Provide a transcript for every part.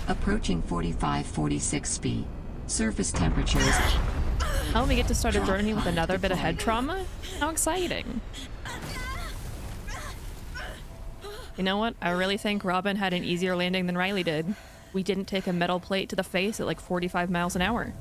Approaching 45-46 speed. Surface temperatures. Oh, we get to start a journey with another bit of head trauma? How exciting. You know what? I really think Robin had an easier landing than Riley did. We didn't take a metal plate to the face at like 45 miles an hour.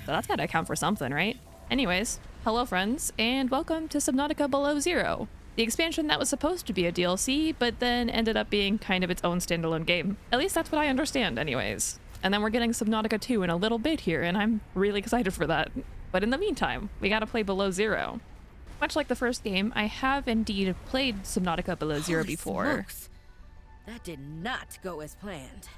So that's gotta count for something, right? Anyways, hello friends, and welcome to Subnautica Below Zero, the expansion that was supposed to be a DLC, but then ended up being kind of its own standalone game. At least that's what I understand anyways. And then we're getting Subnautica 2 in a little bit here, and I'm really excited for that. But in the meantime, we gotta play Below Zero. Much like the first game, I have indeed played Subnautica Below Zero before. Smokes. That did not go as planned.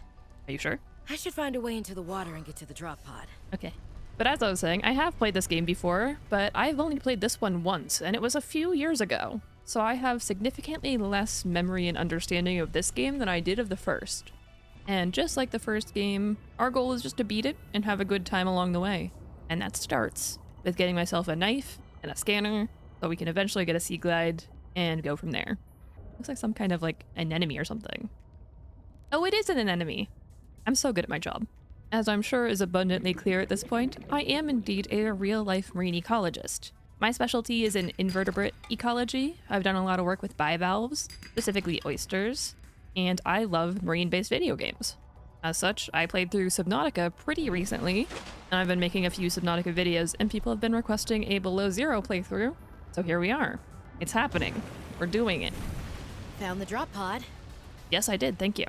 Are you sure? I should find a way into the water and get to the drop pod. Okay. But as I was saying, I have played this game before, but I've only played this one once, and it was a few years ago. So I have significantly less memory and understanding of this game than I did of the first. And just like the first game, our goal is just to beat it and have a good time along the way. And that starts with getting myself a knife and a scanner, so we can eventually get a sea glide and go from there. Looks like some kind of like anemone or something. Oh, it is an anemone. I'm so good at my job. As I'm sure is abundantly clear at this point, I am indeed a real-life marine ecologist. My specialty is in invertebrate ecology. I've done a lot of work with bivalves, specifically oysters, and I love marine-based video games. As such, I played through Subnautica pretty recently, and I've been making a few Subnautica videos, and people have been requesting a Below Zero playthrough, so here we are. It's happening. We're doing it. Found the drop pod. Yes, I did, thank you.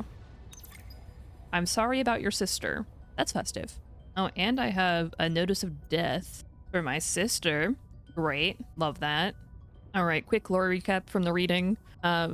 I'm sorry about your sister. That's festive. Oh, and I have a notice of death for my sister. Great, love that. All right, quick lore recap from the reading.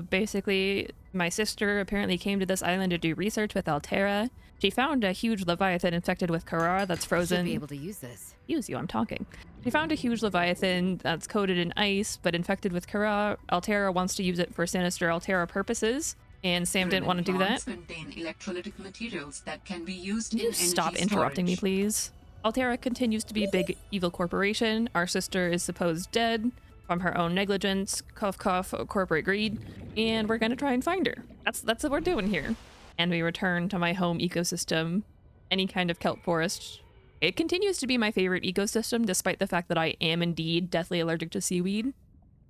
Basically, my sister apparently came to this island to do research with Altera. She found a huge Leviathan infected with Kara that's frozen. Should be able to use this. Use you, I'm talking. She found a huge Leviathan that's coated in ice, but infected with Kara. Altera wants to use it for sinister Altera purposes. And Sam didn't want to do that. Contain electrolytic materials that can be used Can you stop interrupting me, please? Altera continues to be a big evil corporation. Our sister is supposed dead from her own negligence, cough cough, corporate greed, and we're gonna try and find her. That's what we're doing here. And we return to my home ecosystem, any kind of kelp forest. It continues to be my favorite ecosystem, despite the fact that I am indeed deathly allergic to seaweed.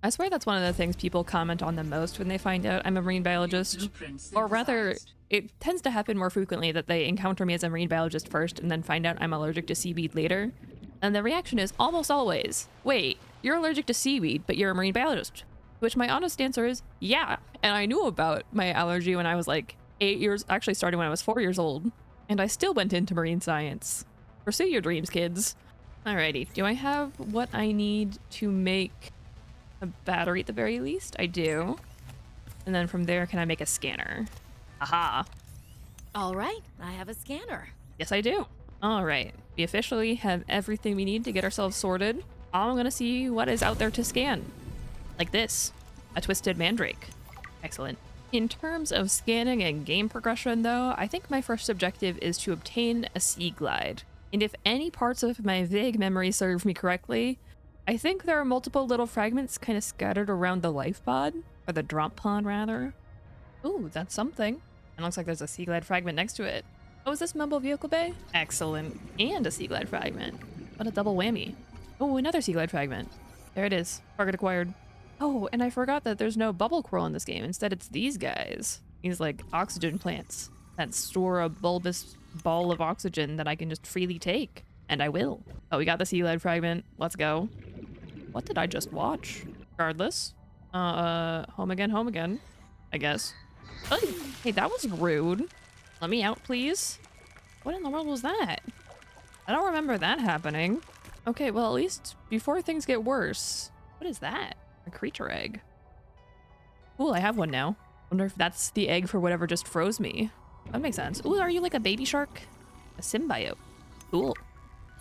I swear that's one of the things people comment on the most when they find out I'm a marine biologist. Or rather, it tends to happen more frequently that they encounter me as a marine biologist first and then find out I'm allergic to seaweed later. And the reaction is almost always, wait, you're allergic to seaweed, but you're a marine biologist. Which my honest answer is, yeah. And I knew about my allergy when I was like 8 years, actually starting when I was 4 years old. And I still went into marine science. Pursue your dreams, kids. Alrighty, do I have what I need to make a battery at the very least? I do. And then from there, can I make a scanner? Aha. All right, I have a scanner. Yes, I do. All right, we officially have everything we need to get ourselves sorted. I'm gonna see what is out there to scan. Like this, a twisted mandrake. Excellent. In terms of scanning and game progression though, I think my first objective is to obtain a sea glide. And if any parts of my vague memory serve me correctly, I think there are multiple little fragments kind of scattered around the life pod, or the drop pod rather. Ooh, that's something. And looks like there's a sea glide fragment next to it. Oh, is this mobile vehicle bay? Excellent. And a sea glide fragment. What a double whammy. Oh, another sea glide fragment. There it is. Target acquired. Oh, and I forgot that there's no bubble coral in this game. Instead, it's these guys. These like oxygen plants that store a bulbous ball of oxygen that I can just freely take. And I will. Oh, we got the sea glide fragment. Let's go. What did I just watch? Regardless. Home again, I guess. Oh, hey, that was rude. Let me out, please. What in the world was that? I don't remember that happening. Okay, well, at least before things get worse. What is that? A creature egg. Cool, I have one now. Wonder if that's the egg for whatever just froze me. That makes sense. Ooh, are you like a baby shark? A symbiote. Cool.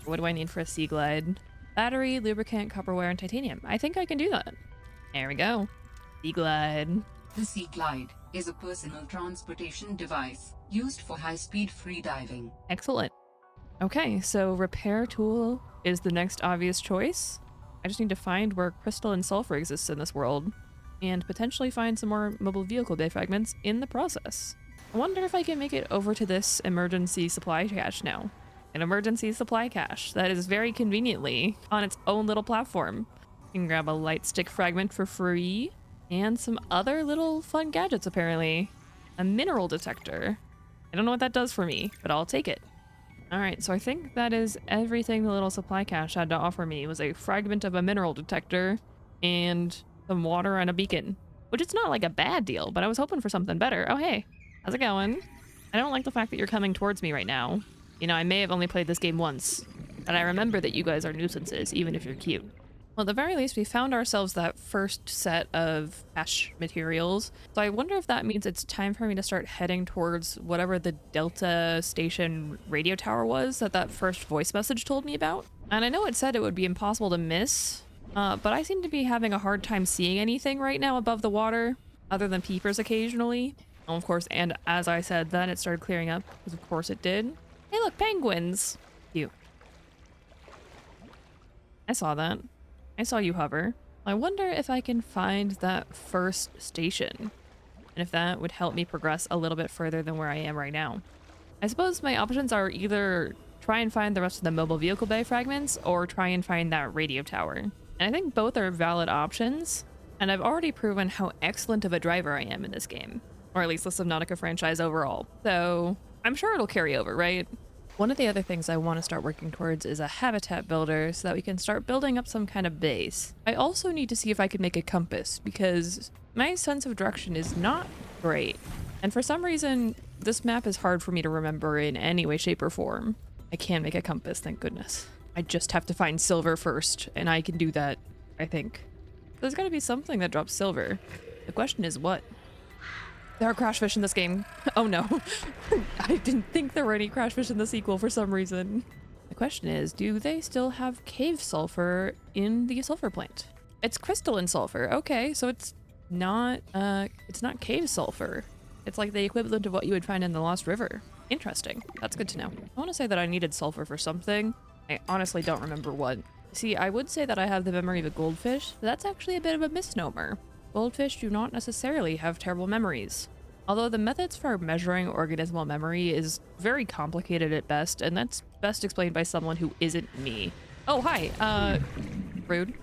What do I need for a sea glide? Battery, lubricant, copper wire, and titanium. I think I can do that. There we go. Sea glide. The Sea Glide is a personal transportation device used for high-speed freediving. Excellent. Okay, so repair tool is the next obvious choice. I just need to find where crystal and sulfur exists in this world, and potentially find some more mobile vehicle bay fragments in the process. I wonder if I can make it over to this emergency supply cache now. An emergency supply cache that is very conveniently on its own little platform. You can grab a light stick fragment for free and some other little fun gadgets apparently. A mineral detector. I don't know what that does for me, but I'll take it. Alright, so I think that is everything the little supply cache had to offer me. Was a fragment of a mineral detector and some water and a beacon. Which it's not like a bad deal, but I was hoping for something better. Oh hey, how's it going? I don't like the fact that you're coming towards me right now. You know, I may have only played this game once, and I remember that you guys are nuisances, even if you're cute. Well, at the very least, we found ourselves that first set of cache materials. So I wonder if that means it's time for me to start heading towards whatever the Delta Station radio tower was that first voice message told me about. And I know it said it would be impossible to miss, but I seem to be having a hard time seeing anything right now above the water, other than peepers occasionally. Oh, of course, and as I said, then it started clearing up, because of course it did. Hey look, penguins! Cute. I saw that. I saw you hover. I wonder if I can find that first station, and if that would help me progress a little bit further than where I am right now. I suppose my options are either try and find the rest of the mobile vehicle bay fragments, or try and find that radio tower. And I think both are valid options, and I've already proven how excellent of a driver I am in this game, or at least the Subnautica franchise overall. So I'm sure it'll carry over, right? One of the other things I want to start working towards is a habitat builder so that we can start building up some kind of base. I also need to see if I can make a compass because my sense of direction is not great. And for some reason, this map is hard for me to remember in any way, shape, or form. I can make a compass, thank goodness. I just have to find silver first, and I can do that, I think. There's gotta be something that drops silver. The question is what? There are crash fish in this game. Oh no. I didn't think there were any crash fish in the sequel for some reason. The question is, do they still have cave sulfur in the sulfur plant? It's crystalline sulfur. Okay, so it's not cave sulfur. It's like the equivalent of what you would find in the Lost River. Interesting. That's good to know. I want to say that I needed sulfur for something. I honestly don't remember what. See, I would say that I have the memory of a goldfish, but that's actually a bit of a misnomer. Goldfish do not necessarily have terrible memories. Although the methods for measuring organismal memory is very complicated at best, and that's best explained by someone who isn't me. Oh, hi, rude.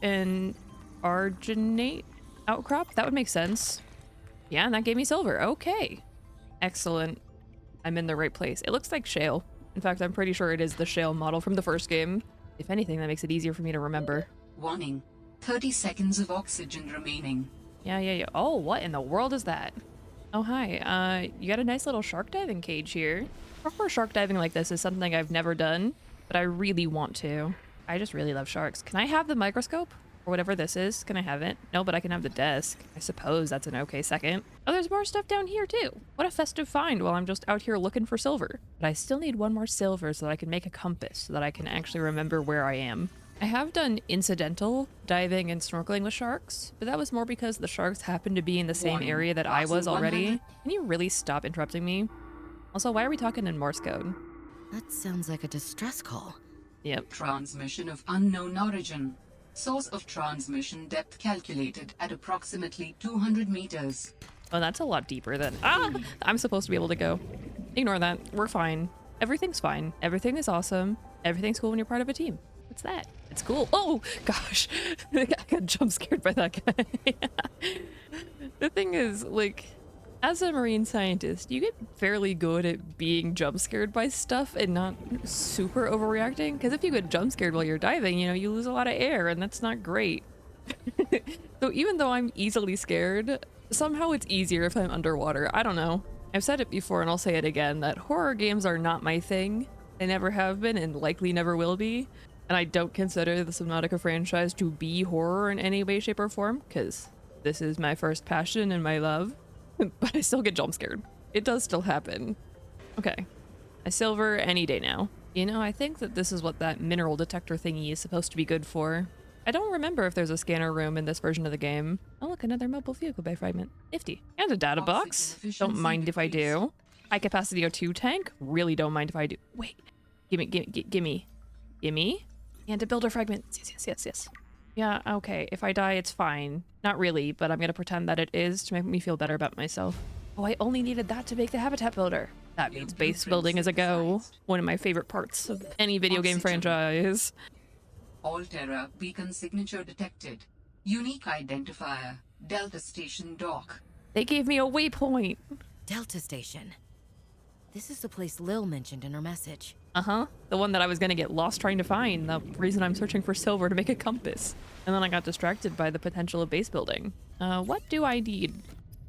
An arginate outcrop? That would make sense. Yeah, and that gave me silver. Okay. Excellent. I'm in the right place. It looks like shale. In fact, I'm pretty sure it is the shale model from the first game. If anything, that makes it easier for me to remember. Warning. 30 seconds of oxygen remaining. Yeah. Oh, what in the world is that? Oh, hi. You got a nice little shark diving cage here. Proper shark diving like this is something I've never done, but I really want to. I just really love sharks. Can I have the microscope? Or whatever this is? Can I have it? No, but I can have the desk. I suppose that's an okay second. Oh, there's more stuff down here too. What a festive find while I'm just out here looking for silver. But I still need one more silver so that I can make a compass so that I can actually remember where I am. I have done incidental diving and snorkeling with sharks, but that was more because the sharks happened to be in the same area that I was already. Can you really stop interrupting me? Also, why are we talking in Morse code? That sounds like a distress call. Yep. Transmission of unknown origin. Source of transmission depth calculated at approximately 200 meters. Oh, that's a lot deeper than... Ah! I'm supposed to be able to go. Ignore that. We're fine. Everything's fine. Everything is awesome. Everything's cool when you're part of a team. What's that? It's cool. Oh, gosh. I got jump scared by that guy. The thing is, like, as a marine scientist, you get fairly good at being jump scared by stuff and not super overreacting. Because if you get jump scared while you're diving, you know, you lose a lot of air and that's not great. So even though I'm easily scared, somehow it's easier if I'm underwater. I don't know. I've said it before and I'll say it again, that horror games are not my thing. They never have been and likely never will be. And I don't consider the Subnautica franchise to be horror in any way, shape, or form, because this is my first passion and my love. But I still get jump scared. It does still happen. Okay. A silver any day now. You know, I think that this is what that mineral detector thingy is supposed to be good for. I don't remember if there's a scanner room in this version of the game. Oh look, another mobile vehicle bay fragment. Nifty. And a data box. Don't mind if I do. High capacity O2 tank. Really don't mind if I do. Wait. Gimme. And a builder fragment. Yes. Yeah, okay. If I die, it's fine. Not really, but I'm gonna pretend that it is to make me feel better about myself. Oh, I only needed that to make the habitat builder. That means base building is a go. One of my favorite parts of any video game franchise. Alterra beacon signature detected. Unique identifier. Delta Station dock. They gave me a waypoint. Delta Station. This is the place Lil mentioned in her message. Uh-huh. The one that I was gonna get lost trying to find. The reason I'm searching for silver to make a compass. And then I got distracted by the potential of base building. What do I need,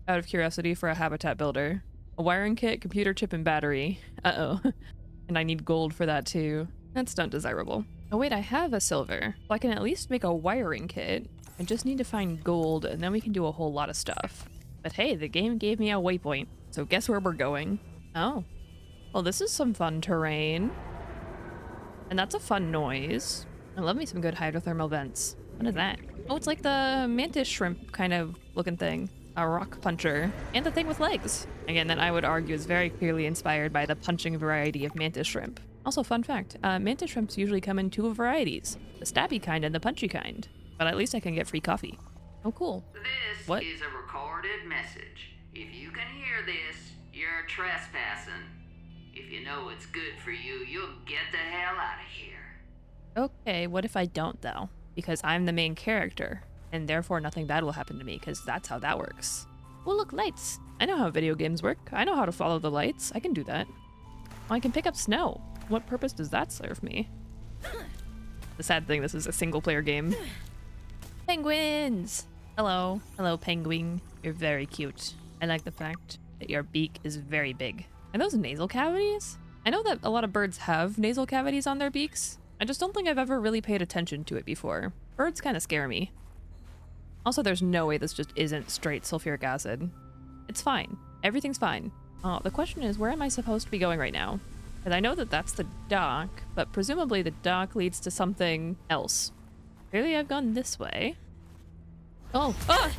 out of curiosity, for a habitat builder? A wiring kit, computer chip, and battery. Uh-oh. And I need gold for that too. That's not desirable. Oh wait, I have a silver. So I can at least make a wiring kit. I just need to find gold, and then we can do a whole lot of stuff. But hey, the game gave me a waypoint. So guess where we're going? Oh. Well, this is some fun terrain. And that's a fun noise. I love me some good hydrothermal vents. What is that? Oh, it's like the mantis shrimp kind of looking thing. A rock puncher. And the thing with legs. Again, that I would argue is very clearly inspired by the punching variety of mantis shrimp. Also, fun fact, mantis shrimps usually come in two varieties. The stabby kind and the punchy kind. But at least I can get free coffee. Oh, cool. This What? is a recorded message. If you can hear this, you're trespassing. If you know what's good for you, you'll get the hell out of here. Okay, what if I don't, though? Because I'm the main character, and therefore nothing bad will happen to me, because that's how that works. Well, look, lights. I know how video games work. I know how to follow the lights. I can do that. Oh, I can pick up snow. What purpose does that serve me? The sad thing, this is a single-player game. Penguins! Hello. Hello, penguin. You're very cute. I like the fact that your beak is very big. Are those nasal cavities? I know that a lot of birds have nasal cavities on their beaks. I just don't think I've ever really paid attention to it before. Birds kind of scare me. Also, there's no way this just isn't straight sulfuric acid. It's fine. Everything's fine. Oh, the question is, where am I supposed to be going right now? Because I know that that's the dock, but presumably the dock leads to something else. Clearly I've gone this way. Oh! Ah!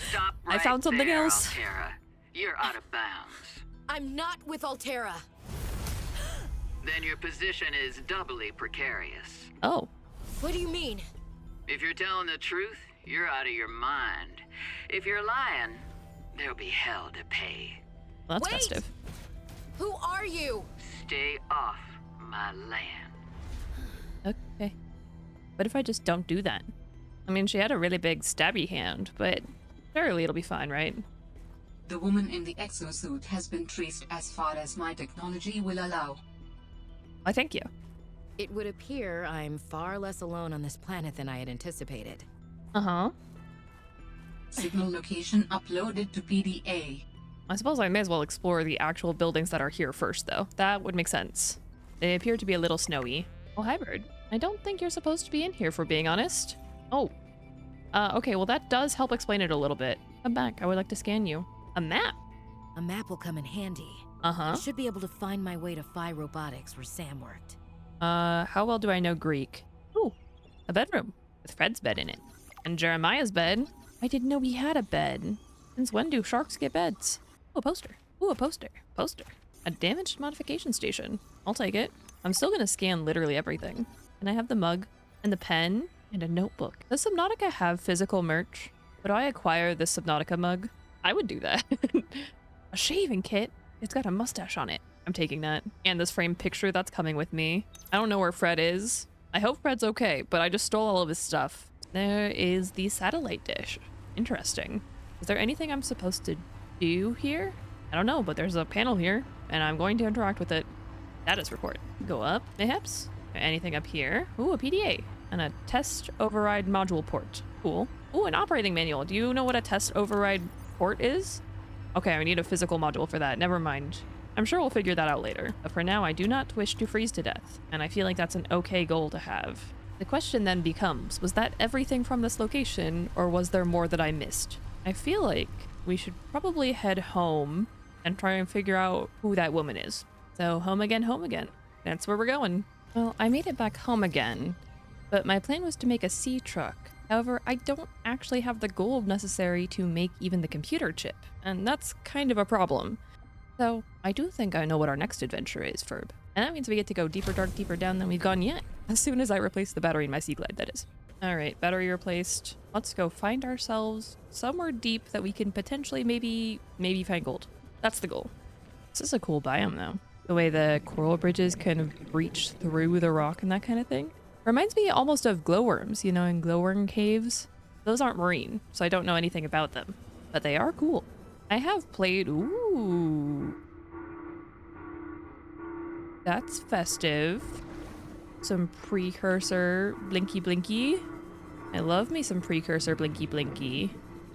Stop right I found something there, else. Alterra. You're out of bounds. I'm not with Alterra. Then your position is doubly precarious. Oh. What do you mean? If you're telling the truth, you're out of your mind. If you're lying, there'll be hell to pay. Well, that's Wait! festive. Who are you? Stay off my land. Okay. What if I just don't do that? I mean, she had a really big stabby hand, but surely it'll be fine, right? The woman in the exosuit has been traced as far as my technology will allow. Why, thank you. It would appear I'm far less alone on this planet than I had anticipated. Uh-huh. Signal location uploaded to PDA. I suppose I may as well explore the actual buildings that are here first, though. That would make sense. They appear to be a little snowy. Oh, hi, bird. I don't think you're supposed to be in here, for being honest. Oh. Okay, well, that does help explain it a little bit. Come back. I would like to scan you. A map? A map will come in handy. Uh-huh. I should be able to find my way to Phi Robotics, where Sam worked. How well do I know Greek? Ooh, a bedroom with Fred's bed in it. And Jeremiah's bed. I didn't know he had a bed. Since when do sharks get beds? Ooh, a poster. Ooh, a poster. Poster. A damaged modification station. I'll take it. I'm still gonna scan literally everything. And I have the mug, and the pen, and a notebook. Does Subnautica have physical merch? Would I acquire this Subnautica mug? I would do that. A shaving kit? It's got a mustache on it. I'm taking that. And this framed picture that's coming with me. I don't know where Fred is. I hope Fred's okay, but I just stole all of his stuff. There is the satellite dish. Interesting. Is there anything I'm supposed to do here? I don't know, but there's a panel here, and I'm going to interact with it. Status report. Go up, mayhaps? Anything up here? Ooh, a PDA. And a test override module port. Cool. Ooh, an operating manual. Do you know what a test override port is? Okay, I need a physical module for that. Never mind. I'm sure we'll figure that out later. But for now, I do not wish to freeze to death. And I feel like that's an okay goal to have. The question then becomes, was that everything from this location, or was there more that I missed? I feel like we should probably head home and try and figure out who that woman is. So home again, home again. That's where we're going. Well, I made it back home again, but my plan was to make a sea truck. However, I don't actually have the gold necessary to make even the computer chip, and that's kind of a problem. So I do think I know what our next adventure is, Ferb. And that means we get to go deeper, dark, deeper down than we've gone yet. As soon as I replace the battery in my Sea Glide, that is. All right, battery replaced. Let's go find ourselves somewhere deep that we can potentially maybe find gold. That's the goal. This is a cool biome though. The way the coral bridges kind of breach through the rock and that kind of thing. Reminds me almost of glowworms, you know, in glowworm caves. Those aren't marine, so I don't know anything about them, but they are cool. I have played, ooh. That's festive. Some precursor blinky blinky. I love me some precursor blinky blinky.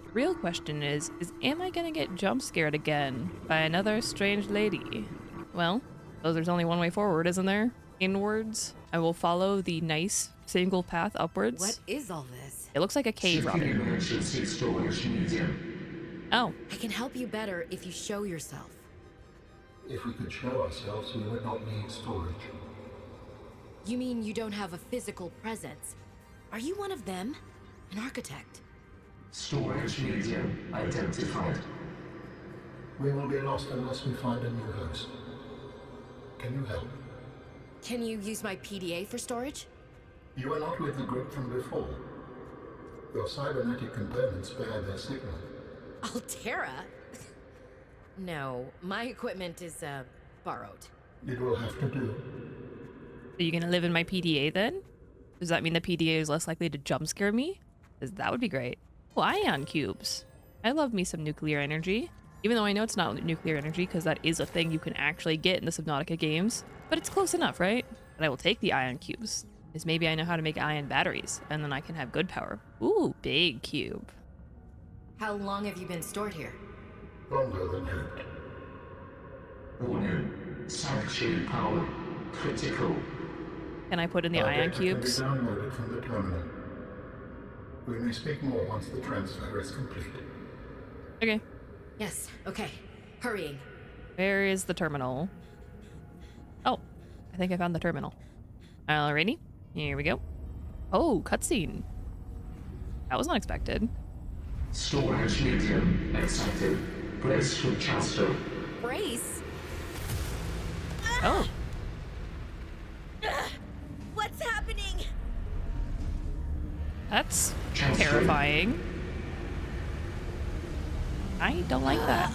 The real question is am I gonna get jump scared again by another strange lady? Well, there's only one way forward, isn't there? Inwards. I will follow the nice single path upwards. What is all this? It looks like a cave, Robin. Oh. I can help you better if you show yourself. If we could show ourselves, we would not need storage. You mean you don't have a physical presence? Are you one of them? An architect? Storage medium identified. We will be lost unless we find a new host. Can you help? Can you use my PDA for storage? You are not with the group from before. Your cybernetic components bear their signal. Altera? No, my equipment is, borrowed. It will have to do. Are you gonna live in my PDA then? Does that mean the PDA is less likely to jump scare me? 'Cause that would be great. Oh, ion cubes. I love me some nuclear energy. Even though I know it's not nuclear energy because that is a thing you can actually get in the Subnautica games. But it's close enough, right? But I will take the ion cubes. Because maybe I know how to make ion batteries. And then I can have good power. Ooh, big cube. How long have you been stored here? Longer than hoped. Warning. Sanctuary power critical. Can I put in the Our ion data cubes? can be downloaded from the terminal. We may speak more once the transfer is complete. Okay. Yes, okay. Hurrying. Where is the terminal? Oh, I think I found the terminal. Alrighty, here we go. Oh, cutscene. That was unexpected. Storage medium accepted. Brace for transfer. Brace? Oh, What's happening? that's Transfer. terrifying. I don't like that.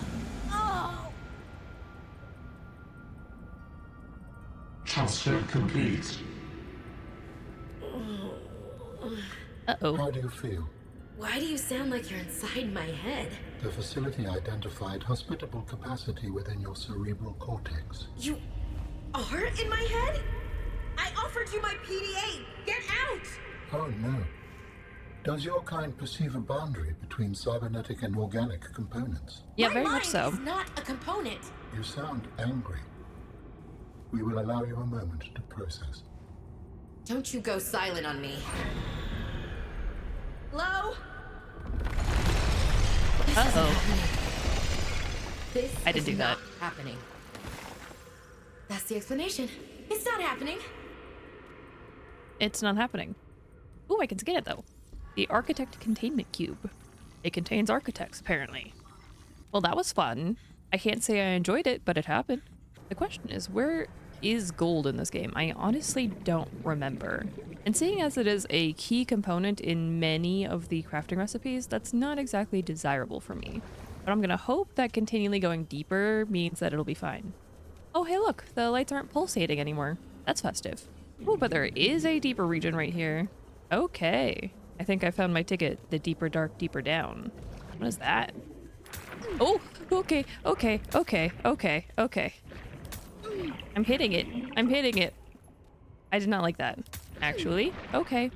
Transfer complete. Uh-oh. How do you feel? Why do you sound like you're inside my head? The facility identified hospitable capacity within your cerebral cortex. You are in my head? I offered you my PDA! Get out! Oh no. Does your kind perceive a boundary between cybernetic and organic components? Yeah, my very mind much so. is not a component. You sound angry. We will allow you a moment to process. Don't you go silent on me. Hello? Uh-oh. This I didn't is do not that. happening. That's the explanation. It's not happening. It's not happening. Ooh, I can scan it though. The Architect Containment Cube. It contains architects, apparently. Well, that was fun. I can't say I enjoyed it, but it happened. The question is, where is gold in this game? I honestly don't remember. And seeing as it is a key component in many of the crafting recipes, that's not exactly desirable for me. But I'm gonna hope that continually going deeper means that it'll be fine. Oh, hey look, the lights aren't pulsating anymore. That's festive. Oh, but there is a deeper region right here. Okay. I think I found my ticket. The deeper dark, deeper down. What is that? Oh, okay, okay, okay, okay, okay. I'm hitting it. I'm hitting it. I did not like that, actually. Okay.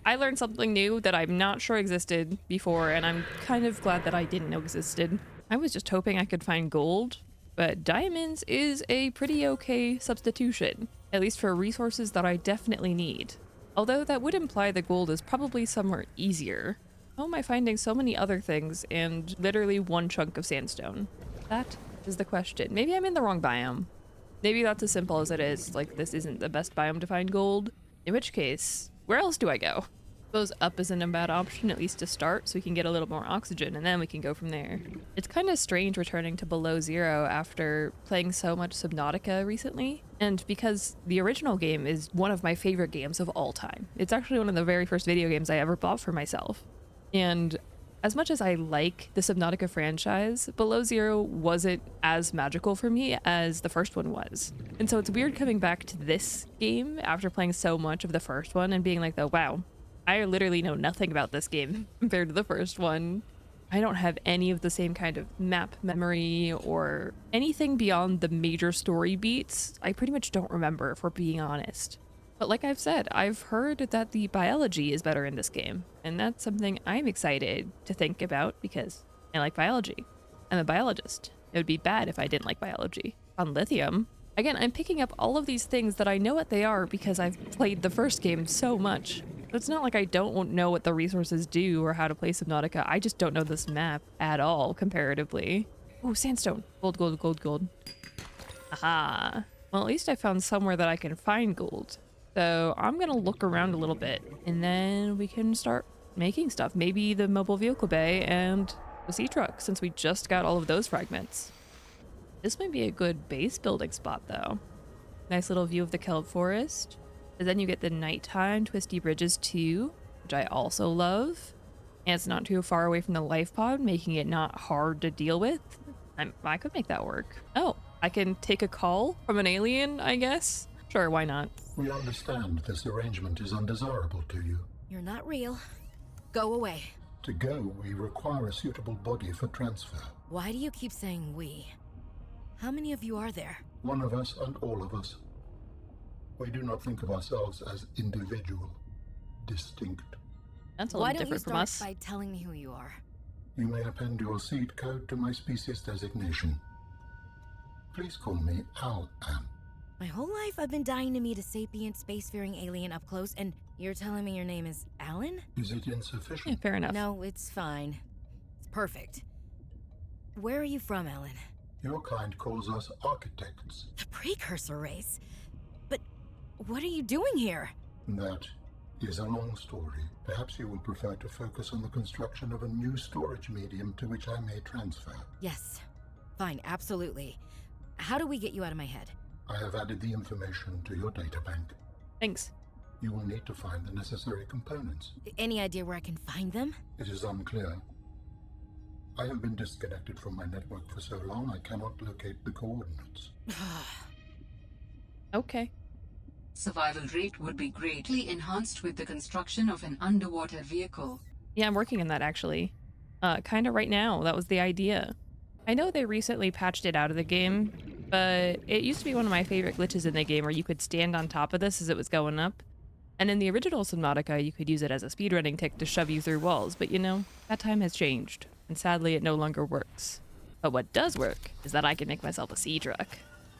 I learned something new that I'm not sure existed before, and I'm kind of glad that I didn't know existed. I was just hoping I could find gold, but diamonds is a pretty okay substitution, at least for resources that I definitely need. Although that would imply the gold is probably somewhere easier. How am I finding so many other things and literally one chunk of sandstone? That is the question. Maybe I'm in the wrong biome. Maybe that's as simple as it is, like this isn't the best biome to find gold. In which case, where else do I go? Suppose up isn't a bad option, at least to start, so we can get a little more oxygen, and then we can go from there. It's kind of strange returning to below zero after playing so much Subnautica recently, and because the original game is one of my favorite games of all time. It's actually one of the very first video games I ever bought for myself. And as much as I like the Subnautica franchise, Below Zero wasn't as magical for me as the first one was. And so it's weird coming back to this game after playing so much of the first one and being like, oh, wow, I literally know nothing about this game compared to the first one. I don't have any of the same kind of map memory or anything beyond the major story beats. I pretty much don't remember, if we're being honest. But like I've said, I've heard that the biology is better in this game, and that's something I'm excited to think about because I like biology. I'm a biologist. It would be bad if I didn't like biology. On lithium, again, I'm picking up all of these things that I know what they are because I've played the first game so much. So it's not like I don't know what the resources do or how to play Subnautica. I just don't know this map at all comparatively. Oh, sandstone. Gold, gold, gold, gold. Aha. Well, at least I found somewhere that I can find gold. So I'm gonna look around a little bit and then we can start making stuff. Maybe the mobile vehicle bay and the sea truck, since we just got all of those fragments. This might be a good base building spot though. Nice little view of the kelp forest. And then you get the nighttime twisty bridges too, which I also love. And it's not too far away from the life pod, making it not hard to deal with. I could make that work. Oh, I can take a call from an alien, I guess? Sure, why not? We understand this arrangement is undesirable to you. You're not real. Go away. To go, we require a suitable body for transfer. Why do you keep saying we? How many of you are there? One of us and all of us. We do not think of ourselves as individual, distinct. That's a Why little don't you different from start us. by telling me who you are? You may append your seed code to my species designation. Please call me Al-An. My whole life I've been dying to meet a sapient spacefaring alien up close, and you're telling me your name is Alan? Is it insufficient? Yeah, fair enough. No, it's fine. It's perfect. Where are you from, Alan? Your kind calls us architects. The precursor race? But what are you doing here? That is a long story. Perhaps you will prefer to focus on the construction of a new storage medium to which I may transfer. Yes. Fine, absolutely. How do we get you out of my head? I have added the information to your databank. Thanks. You will need to find the necessary components. Any idea where I can find them? It is unclear. I have been disconnected from my network for so long I cannot locate the coordinates. Okay. Survival rate would be greatly enhanced with the construction of an underwater vehicle. Yeah, I'm working on that actually. Kind of right now. That was the idea. I know they recently patched it out of the game, but it used to be one of my favorite glitches in the game where you could stand on top of this as it was going up. And in the original Subnautica, you could use it as a speedrunning tick to shove you through walls, but you know, that time has changed, and sadly it no longer works. But what does work is that I can make myself a sea truck,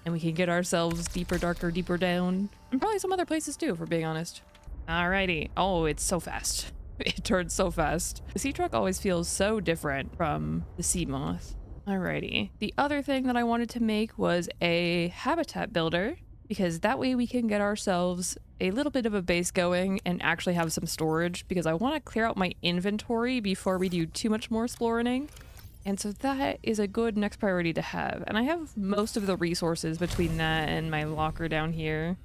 and we can get ourselves deeper, darker, deeper down, and probably some other places too, if we're being honest. Alrighty. Oh, it's so fast. It turns so fast. The sea truck always feels so different from the sea moth. Alrighty. The other thing that I wanted to make was a habitat builder, because that way we can get ourselves a little bit of a base going and actually have some storage, because I want to clear out my inventory before we do too much more exploring. And so that is a good next priority to have. And I have most of the resources between that and my locker down here.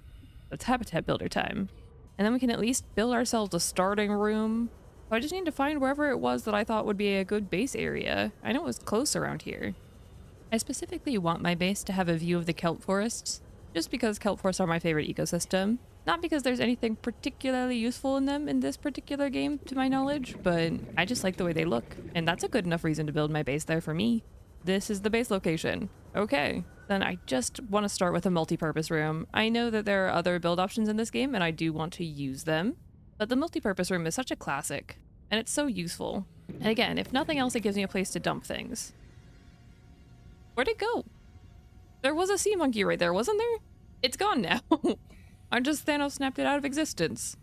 It's habitat builder time. And then we can at least build ourselves a starting room. So I just need to find wherever it was that I thought would be a good base area. I know it was close around here. I specifically want my base to have a view of the kelp forests, just because kelp forests are my favorite ecosystem. Not because there's anything particularly useful in them in this particular game, to my knowledge, but I just like the way they look. And that's a good enough reason to build my base there for me. This is the base location. Okay, then I just want to start with a multi-purpose room. I know that there are other build options in this game, and I do want to use them. But the multi-purpose room is such a classic, and it's so useful. And again, if nothing else, it gives me a place to dump things. Where'd it go? There was a sea monkey right there, wasn't there? It's gone now. I just Thanos snapped it out of existence.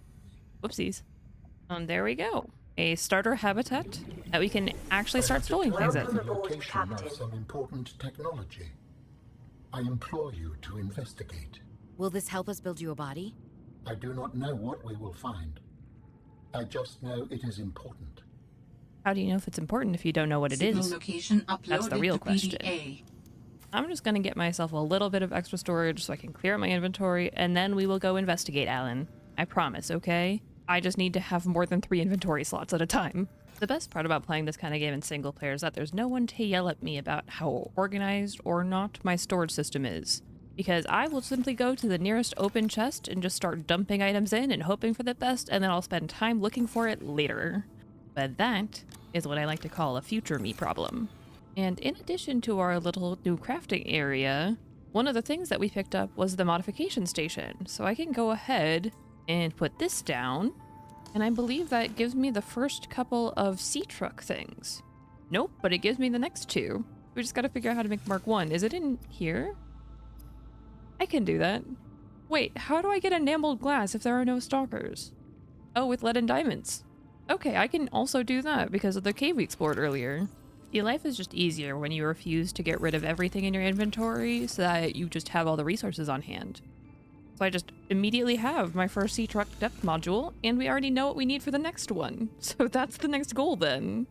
Whoopsies. There we go. A starter habitat that we can actually start storing things in. The location of some important technology. I implore you to investigate. Will this help us build you a body? I do not know what we will find. I just know it is important. How do you know if it's important if you don't know what it Signal is? location uploaded That's the real to question. PDA. I'm just gonna get myself a little bit of extra storage so I can clear out my inventory, and then we will go investigate, Alan. I promise, okay? I just need to have more than 3 inventory slots at a time. The best part about playing this kind of game in single player is that there's no one to yell at me about how organized or not my storage system is. Because I will simply go to the nearest open chest and just start dumping items in and hoping for the best, and then I'll spend time looking for it later. But that is what I like to call a future me problem. And in addition to our little new crafting area, one of the things that we picked up was the modification station. So I can go ahead and put this down, and I believe that gives me the first couple of sea truck things. Nope, but it gives me the next 2. We just gotta figure out how to make Mark 1. Is it in here? I can do that. Wait, how do I get enameled glass if there are no stalkers? Oh, with lead and diamonds. Okay, I can also do that because of the cave we explored earlier. Your life is just easier when you refuse to get rid of everything in your inventory so that you just have all the resources on hand. So I just immediately have my first sea truck depth module, and we already know what we need for the next one. So that's the next goal then.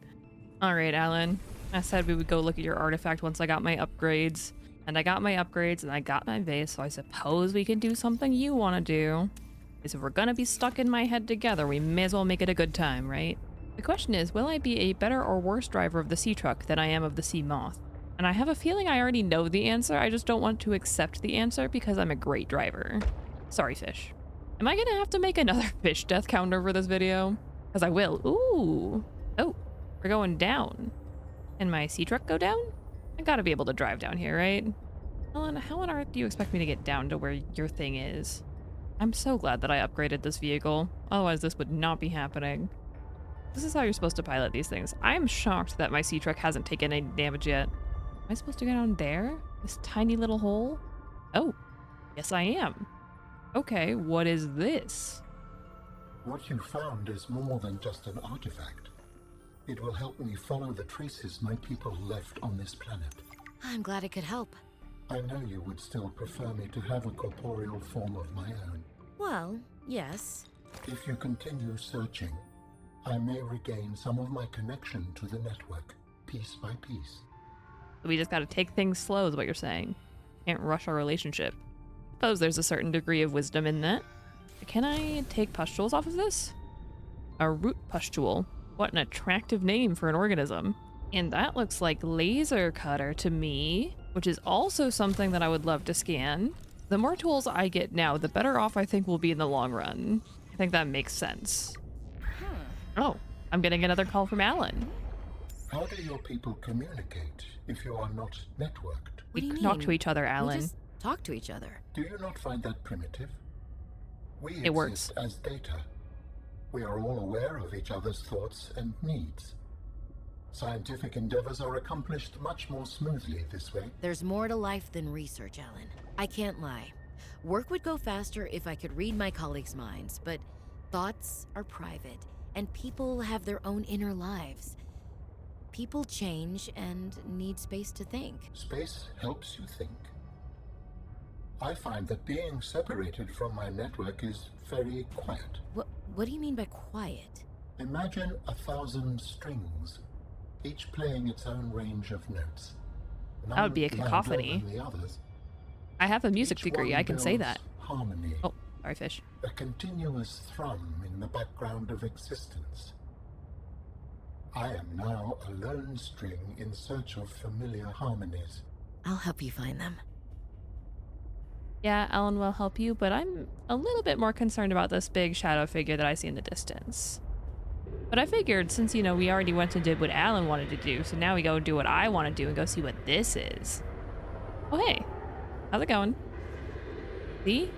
Alright, Alan. I said we would go look at your artifact once I got my upgrades. And I got my upgrades and I got my base, so I suppose we can do something you want to do. Because if we're gonna be stuck in my head together, we may as well make it a good time, right? The question is, will I be a better or worse driver of the sea truck than I am of the sea moth? And I have a feeling I already know the answer, I just don't want to accept the answer because I'm a great driver. Sorry, fish. Am I gonna have to make another fish death counter for this video? Because I will. Ooh. Oh, we're going down. Can my sea truck go down? I gotta be able to drive down here, right? Ellen, how on earth do you expect me to get down to where your thing is? I'm so glad that I upgraded this vehicle. Otherwise, this would not be happening. This is how you're supposed to pilot these things. I'm shocked that my sea truck hasn't taken any damage yet. Am I supposed to go down there? This tiny little hole? Oh, yes I am. Okay, what is this? What you found is more than just an artifact. It will help me follow the traces my people left on this planet. I'm glad it could help. I know you would still prefer me to have a corporeal form of my own. Well, yes. If you continue searching, I may regain some of my connection to the network, piece by piece. We just gotta take things slow is what you're saying. Can't rush our relationship. Suppose there's a certain degree of wisdom in that. Can I take pustules off of this? A root pustule. What an attractive name for an organism. And that looks like laser cutter to me, which is also something that I would love to scan. The more tools I get now, the better off I think we'll be in the long run. I think that makes sense. Oh, I'm getting another call from Alan. How do your people communicate if you are not networked? What do you mean? Talk to each other, We Alan. just talk to each other. Do you not find that primitive? We It works. exist as data. We are all aware of each other's thoughts and needs. Scientific endeavors are accomplished much more smoothly this way. There's more to life than research, Alan. I can't lie. Work would go faster if I could read my colleagues' minds, but thoughts are private, and people have their own inner lives. People change and need space to think. Space helps you think. I find that being separated from my network is very quiet. What do you mean by quiet? Imagine 1,000 strings, each playing its own range of notes. That would be a None louder cacophony. than the others. I have a music Each degree, one I can say builds that. Harmony, Oh, sorry, fish. a continuous thrum in the background of existence. I am now a lone string in search of familiar harmonies. I'll help you find them. Yeah, Alan will help you, but I'm a little bit more concerned about this big shadow figure that I see in the distance. But I figured since, we already went and did what Alan wanted to do, so now we go do what I want to do and go see what this is. Oh, hey. How's it going? See?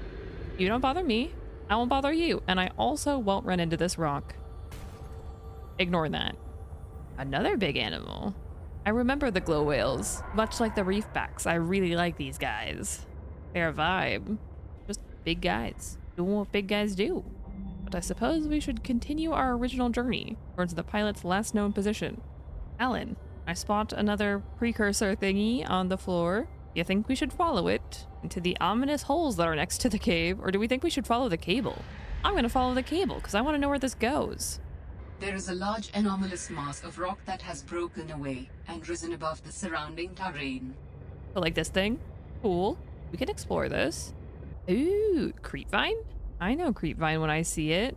You don't bother me. I won't bother you. And I also won't run into this rock. Ignore that. Another big animal. I remember the glow whales. Much like the reefbacks, I really like these guys. They're a vibe. Just big guys. Doing what big guys do. But I suppose we should continue our original journey towards the pilot's last known position. Alan, I spot another precursor thingy on the floor. Do you think we should follow it into the ominous holes that are next to the cave, or do we think we should follow the cable? I'm gonna follow the cable because I want to know where this goes. There is a large anomalous mass of rock that has broken away and risen above the surrounding terrain. So like this thing? Cool. We can explore this. Ooh, creepvine? I know creepvine when I see it.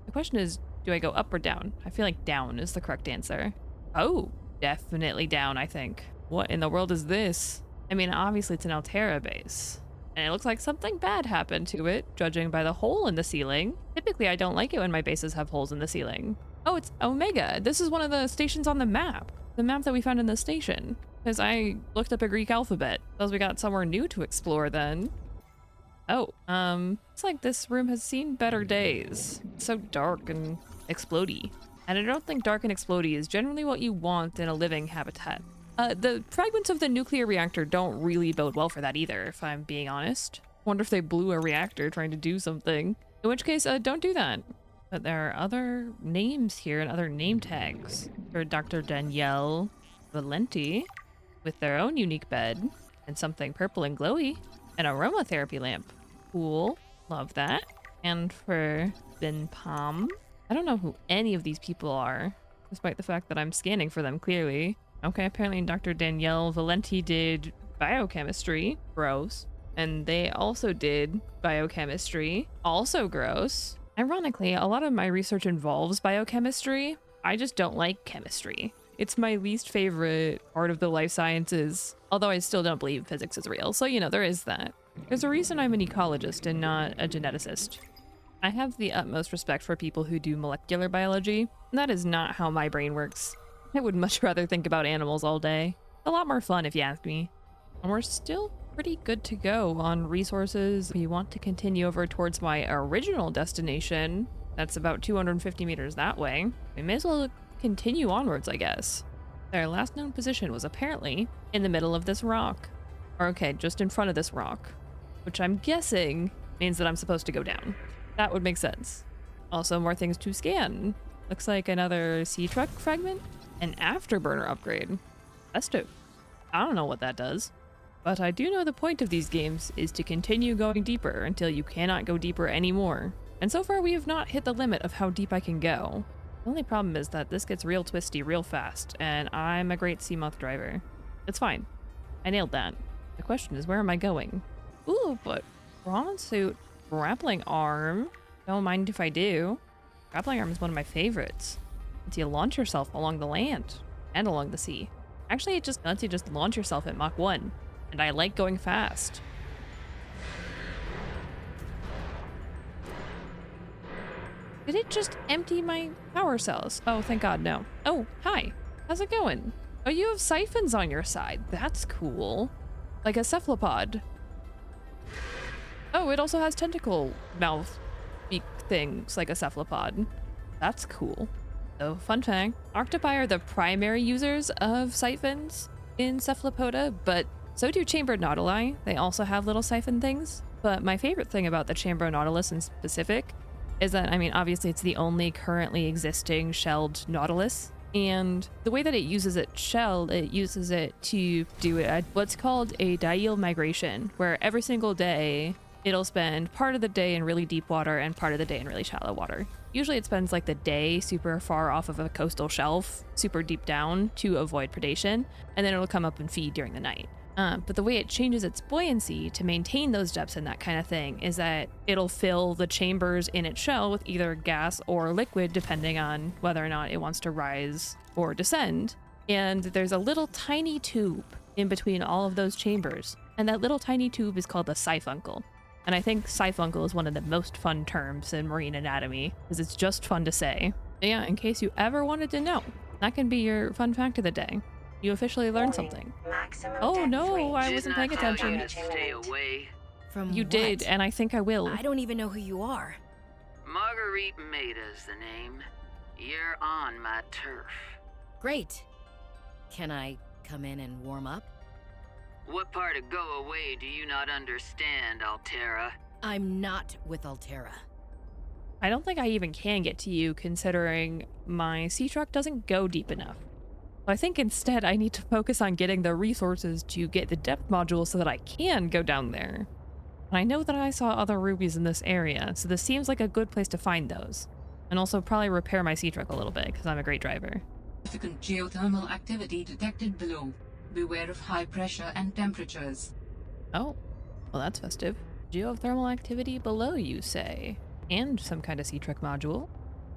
The question is, do I go up or down? I feel like down is the correct answer. Oh, definitely down, I think. What in the world is this? I mean, obviously it's an Altera base. And it looks like something bad happened to it, judging by the hole in the ceiling. Typically, I don't like it when my bases have holes in the ceiling. Oh, it's Omega. This is one of the stations on the map. The map that we found in the station. Because I looked up a Greek alphabet. Because we got somewhere new to explore then. Oh, looks like this room has seen better days. It's so dark and explodey. And I don't think dark and explodey is generally what you want in a living habitat. The fragments of the nuclear reactor don't really bode well for that either, if I'm being honest. Wonder if they blew a reactor trying to do something. In which case, don't do that. But there are other names here and other name tags for Dr. Danielle Valenti with their own unique bed and something purple and glowy, an aromatherapy lamp. Cool. Love that. And for Ben Palm. I don't know who any of these people are, despite the fact that I'm scanning for them clearly. Okay, apparently Dr. Danielle Valenti did biochemistry. Gross. And they also did biochemistry. Also gross. Ironically, a lot of my research involves biochemistry. I just don't like chemistry. It's my least favorite part of the life sciences, although I still don't believe physics is real. So, you know, there is that. There's a reason I'm an ecologist and not a geneticist. I have the utmost respect for people who do molecular biology. That is not how my brain works. I would much rather think about animals all day. A lot more fun if you ask me. And we're still pretty good to go on resources. We want to continue over towards my original destination. That's about 250 meters that way. We may as well continue onwards, I guess. Their last known position was apparently in the middle of this rock. Or okay, just in front of this rock. Which I'm guessing means that I'm supposed to go down. That would make sense. Also, more things to scan. Looks like another sea truck fragment. An afterburner upgrade. Festive. I don't know what that does. But I do know the point of these games is to continue going deeper until you cannot go deeper anymore. And so far we have not hit the limit of how deep I can go. The only problem is that this gets real twisty real fast, and I'm a great Seamoth driver. It's fine. I nailed that. The question is, where am I going? Ooh, but Prawn suit, grappling arm. Don't mind if I do. Grappling arm is one of my favorites. Lets you launch yourself along the land and along the sea. Actually, it just lets you just launch yourself at Mach 1, and I like going fast. Did it just empty my power cells? Oh, thank God, no. Oh, hi. How's it going? Oh, you have siphons on your side. That's cool. Like a cephalopod. Oh, it also has tentacle mouth beak things like a cephalopod. That's cool. So, fun fact, octopi are the primary users of siphons in cephalopoda, but so do chambered nautili. They also have little siphon things. But my favorite thing about the chambered nautilus in specific is that, I mean, obviously it's the only currently existing shelled nautilus. And the way that it uses its shell, it uses it to do what's called a diel migration, where every single day it'll spend part of the day in really deep water and part of the day in really shallow water. Usually it spends like the day super far off of a coastal shelf, super deep down to avoid predation, and then it'll come up and feed during the night. But the way it changes its buoyancy to maintain those depths and that kind of thing is that it'll fill the chambers in its shell with either gas or liquid, depending on whether or not it wants to rise or descend. And there's a little tiny tube in between all of those chambers, and that little tiny tube is called a siphuncle. And I think siphuncle is one of the most fun terms in marine anatomy, because it's just fun to say. But yeah, in case you ever wanted to know, that can be your fun fact of the day. You officially learned something. Oh no, I wasn't paying attention. To stay away. From You what? did, and I think I will. I don't even know who you are. Marguerite Maida's the name. You're on my turf. Great. Can I come in and warm up? What part of go away do you not understand, Altera? I'm not with Altera. I don't think I even can get to you, considering my sea truck doesn't go deep enough. I think instead I need to focus on getting the resources to get the depth module so that I can go down there. And I know that I saw other rubies in this area, so this seems like a good place to find those. And also probably repair my sea truck a little bit, because I'm a great driver. Significant geothermal activity detected below. Beware of high pressure and temperatures. Oh, well that's festive. Geothermal activity below, you say? And some kind of sea truck module.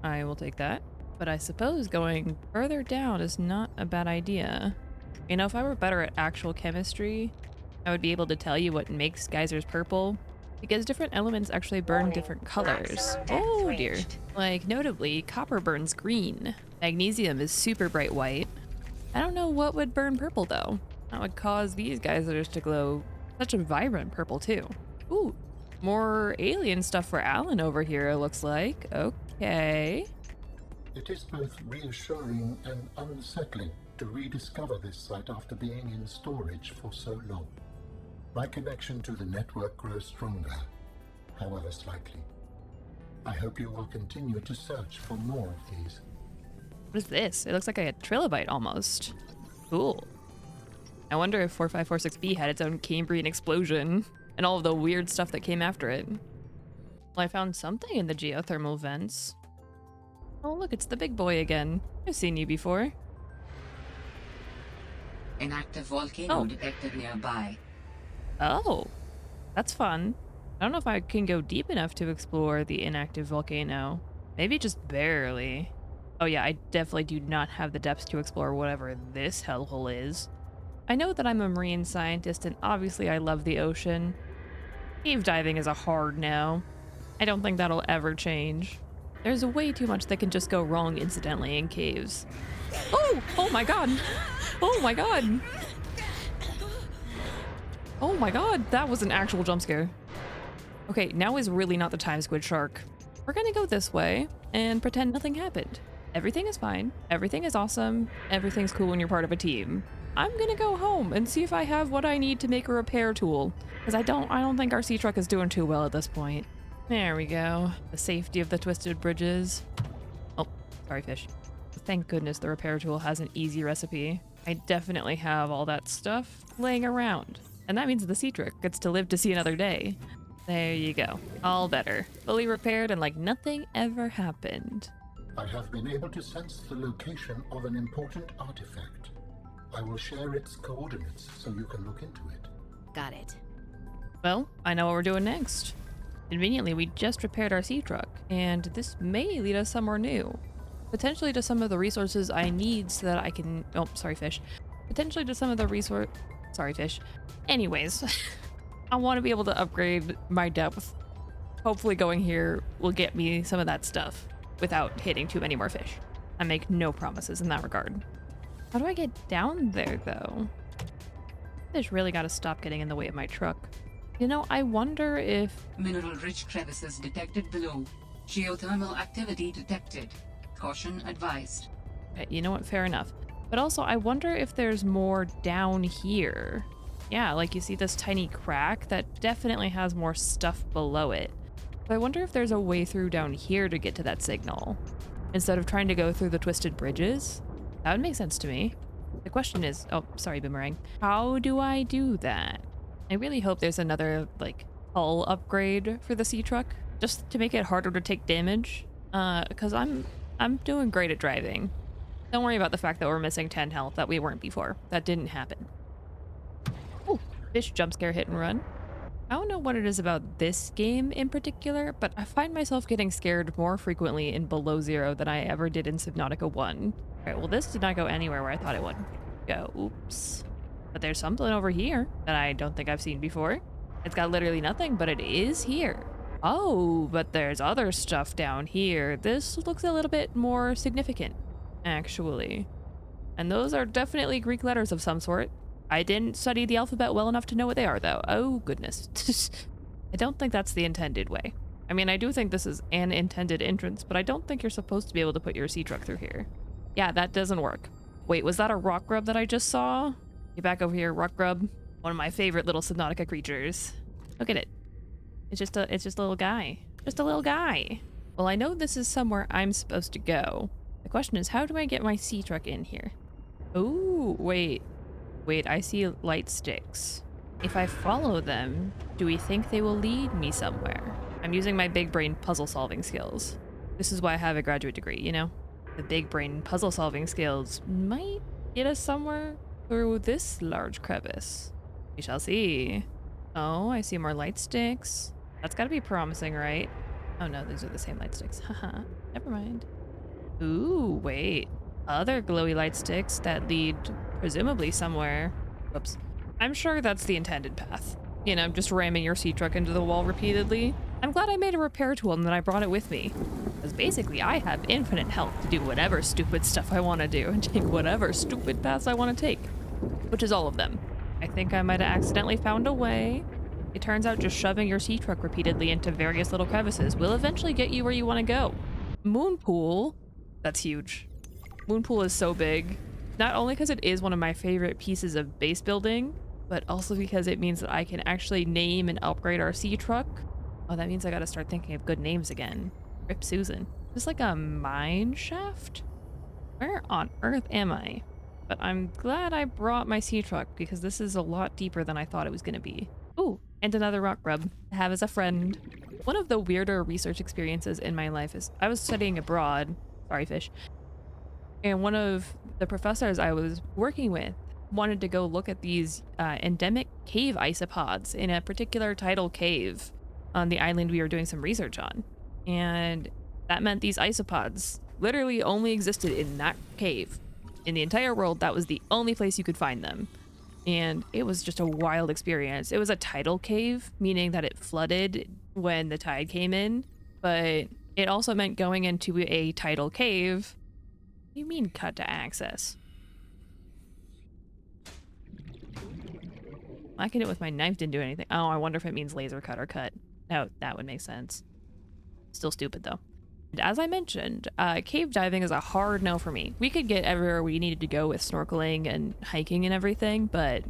I will take that. But I suppose going further down is not a bad idea. You know, if I were better at actual chemistry, I would be able to tell you what makes geysers purple, because different elements actually burn different colors. Oh dear. Like, notably, copper burns green. Magnesium is super bright white. I don't know what would burn purple though. That would cause these geysers to glow such a vibrant purple too. Ooh, more alien stuff for Alan over here, it looks like. Okay. It is both reassuring and unsettling to rediscover this site after being in storage for so long. My connection to the network grows stronger, however slightly. I hope you will continue to search for more of these. What is this? It looks like a trilobite almost. Cool. I wonder if 4546b had its own Cambrian explosion and all of the weird stuff that came after it. Well, I found something in the geothermal vents. Oh look, it's the big boy again. I've seen you before. An active volcano Oh. detected nearby. Oh, that's fun. I don't know if I can go deep enough to explore the inactive volcano. Maybe just barely. Oh yeah, I definitely do not have the depth to explore whatever this hellhole is. I know that I'm a marine scientist and obviously I love the ocean. Cave diving is a hard no. I don't think that'll ever change. There's way too much that can just go wrong incidentally in caves. Oh! Oh my god! Oh my god! Oh my god, that was an actual jump scare. Okay, now is really not the time, Squid Shark. We're gonna go this way and pretend nothing happened. Everything is fine. Everything is awesome. Everything's cool when you're part of a team. I'm gonna go home and see if I have what I need to make a repair tool. Because I don't think our sea truck is doing too well at this point. There we go. The safety of the twisted bridges. Oh, sorry, fish. Thank goodness the repair tool has an easy recipe. I definitely have all that stuff laying around. And that means the sea truck gets to live to see another day. There you go. All better. Fully repaired and like nothing ever happened. I have been able to sense the location of an important artifact. I will share its coordinates so you can look into it. Got it. Well, I know what we're doing next. Conveniently, we just repaired our sea truck, and this may lead us somewhere new. Potentially to some of the resources I need so that I can... Oh, sorry, fish. Potentially to some of the Sorry, fish. Anyways, I want to be able to upgrade my depth. Hopefully going here will get me some of that stuff without hitting too many more fish. I make no promises in that regard. How do I get down there, though? Fish really got to stop getting in the way of my truck. You know, I wonder if... Mineral-rich crevices detected below. Geothermal activity detected. Caution advised. Okay, you know what? Fair enough. But also, I wonder if there's more down here. Yeah, like you see this tiny crack that definitely has more stuff below it. But I wonder if there's a way through down here to get to that signal, instead of trying to go through the twisted bridges. That would make sense to me. The question is, oh, sorry, Boomerang. How do I do that? I really hope there's another, like, hull upgrade for the sea truck, just to make it harder to take damage. Because I'm doing great at driving. Don't worry about the fact that we're missing 10 health that we weren't before. That didn't happen. Oh, fish jump scare hit and run. I don't know what it is about this game in particular, but I find myself getting scared more frequently in Below Zero than I ever did in Subnautica 1. Alright, well this did not go anywhere where I thought it would go. Oops. But there's something over here that I don't think I've seen before. It's got literally nothing, but it is here. Oh, but there's other stuff down here. This looks a little bit more significant, actually. And those are definitely Greek letters of some sort. I didn't study the alphabet well enough to know what they are, though. Oh, goodness. I don't think that's the intended way. I mean, I do think this is an intended entrance, but I don't think you're supposed to be able to put your sea truck through here. Yeah, that doesn't work. Wait, was that a rock grub that I just saw? Get back over here, rock grub. One of my favorite little Subnautica creatures. Look at it. It's just a little guy. Just a little guy. Well, I know this is somewhere I'm supposed to go. The question is, how do I get my sea truck in here? Ooh, wait. Wait, I see light sticks. If I follow them, do we think they will lead me somewhere? I'm using my big brain puzzle solving skills. This is why I have a graduate degree, you know? The big brain puzzle solving skills might get us somewhere through this large crevice. We shall see. Oh, I see more light sticks. That's gotta be promising, right? Oh no, these are the same light sticks. Haha, never mind. Ooh, wait. Other glowy light sticks that lead presumably somewhere. Whoops. I'm sure that's the intended path. You know, just ramming your sea truck into the wall repeatedly. I'm glad I made a repair tool and that I brought it with me. Because basically I have infinite health to do whatever stupid stuff I want to do and take whatever stupid paths I want to take. Which is all of them. I think I might have accidentally found a way. It turns out just shoving your sea truck repeatedly into various little crevices will eventually get you where you want to go. Moon pool? That's huge. Moon pool is so big. Not only because it is one of my favorite pieces of base building, but also because it means that I can actually name and upgrade our sea truck. Oh, that means I gotta start thinking of good names again. Rip Susan. Just like a mine shaft? Where on earth am I? But I'm glad I brought my sea truck because this is a lot deeper than I thought it was gonna be. Ooh, and another rock grub to have as a friend. One of the weirder research experiences in my life is I was studying abroad. Sorry, fish. And one of the professors I was working with wanted to go look at these endemic cave isopods in a particular tidal cave on the island we were doing some research on. And that meant these isopods literally only existed in that cave. In the entire world, that was the only place you could find them. And it was just a wild experience. It was a tidal cave, meaning that it flooded when the tide came in, but it also meant going into a tidal cave. What do you mean cut to access? I can do it with my knife, didn't do anything. Oh, I wonder if it means laser cut or cut. No, that would make sense. Still stupid though. And as I mentioned, cave diving is a hard no for me. We could get everywhere we needed to go with snorkeling and hiking and everything, but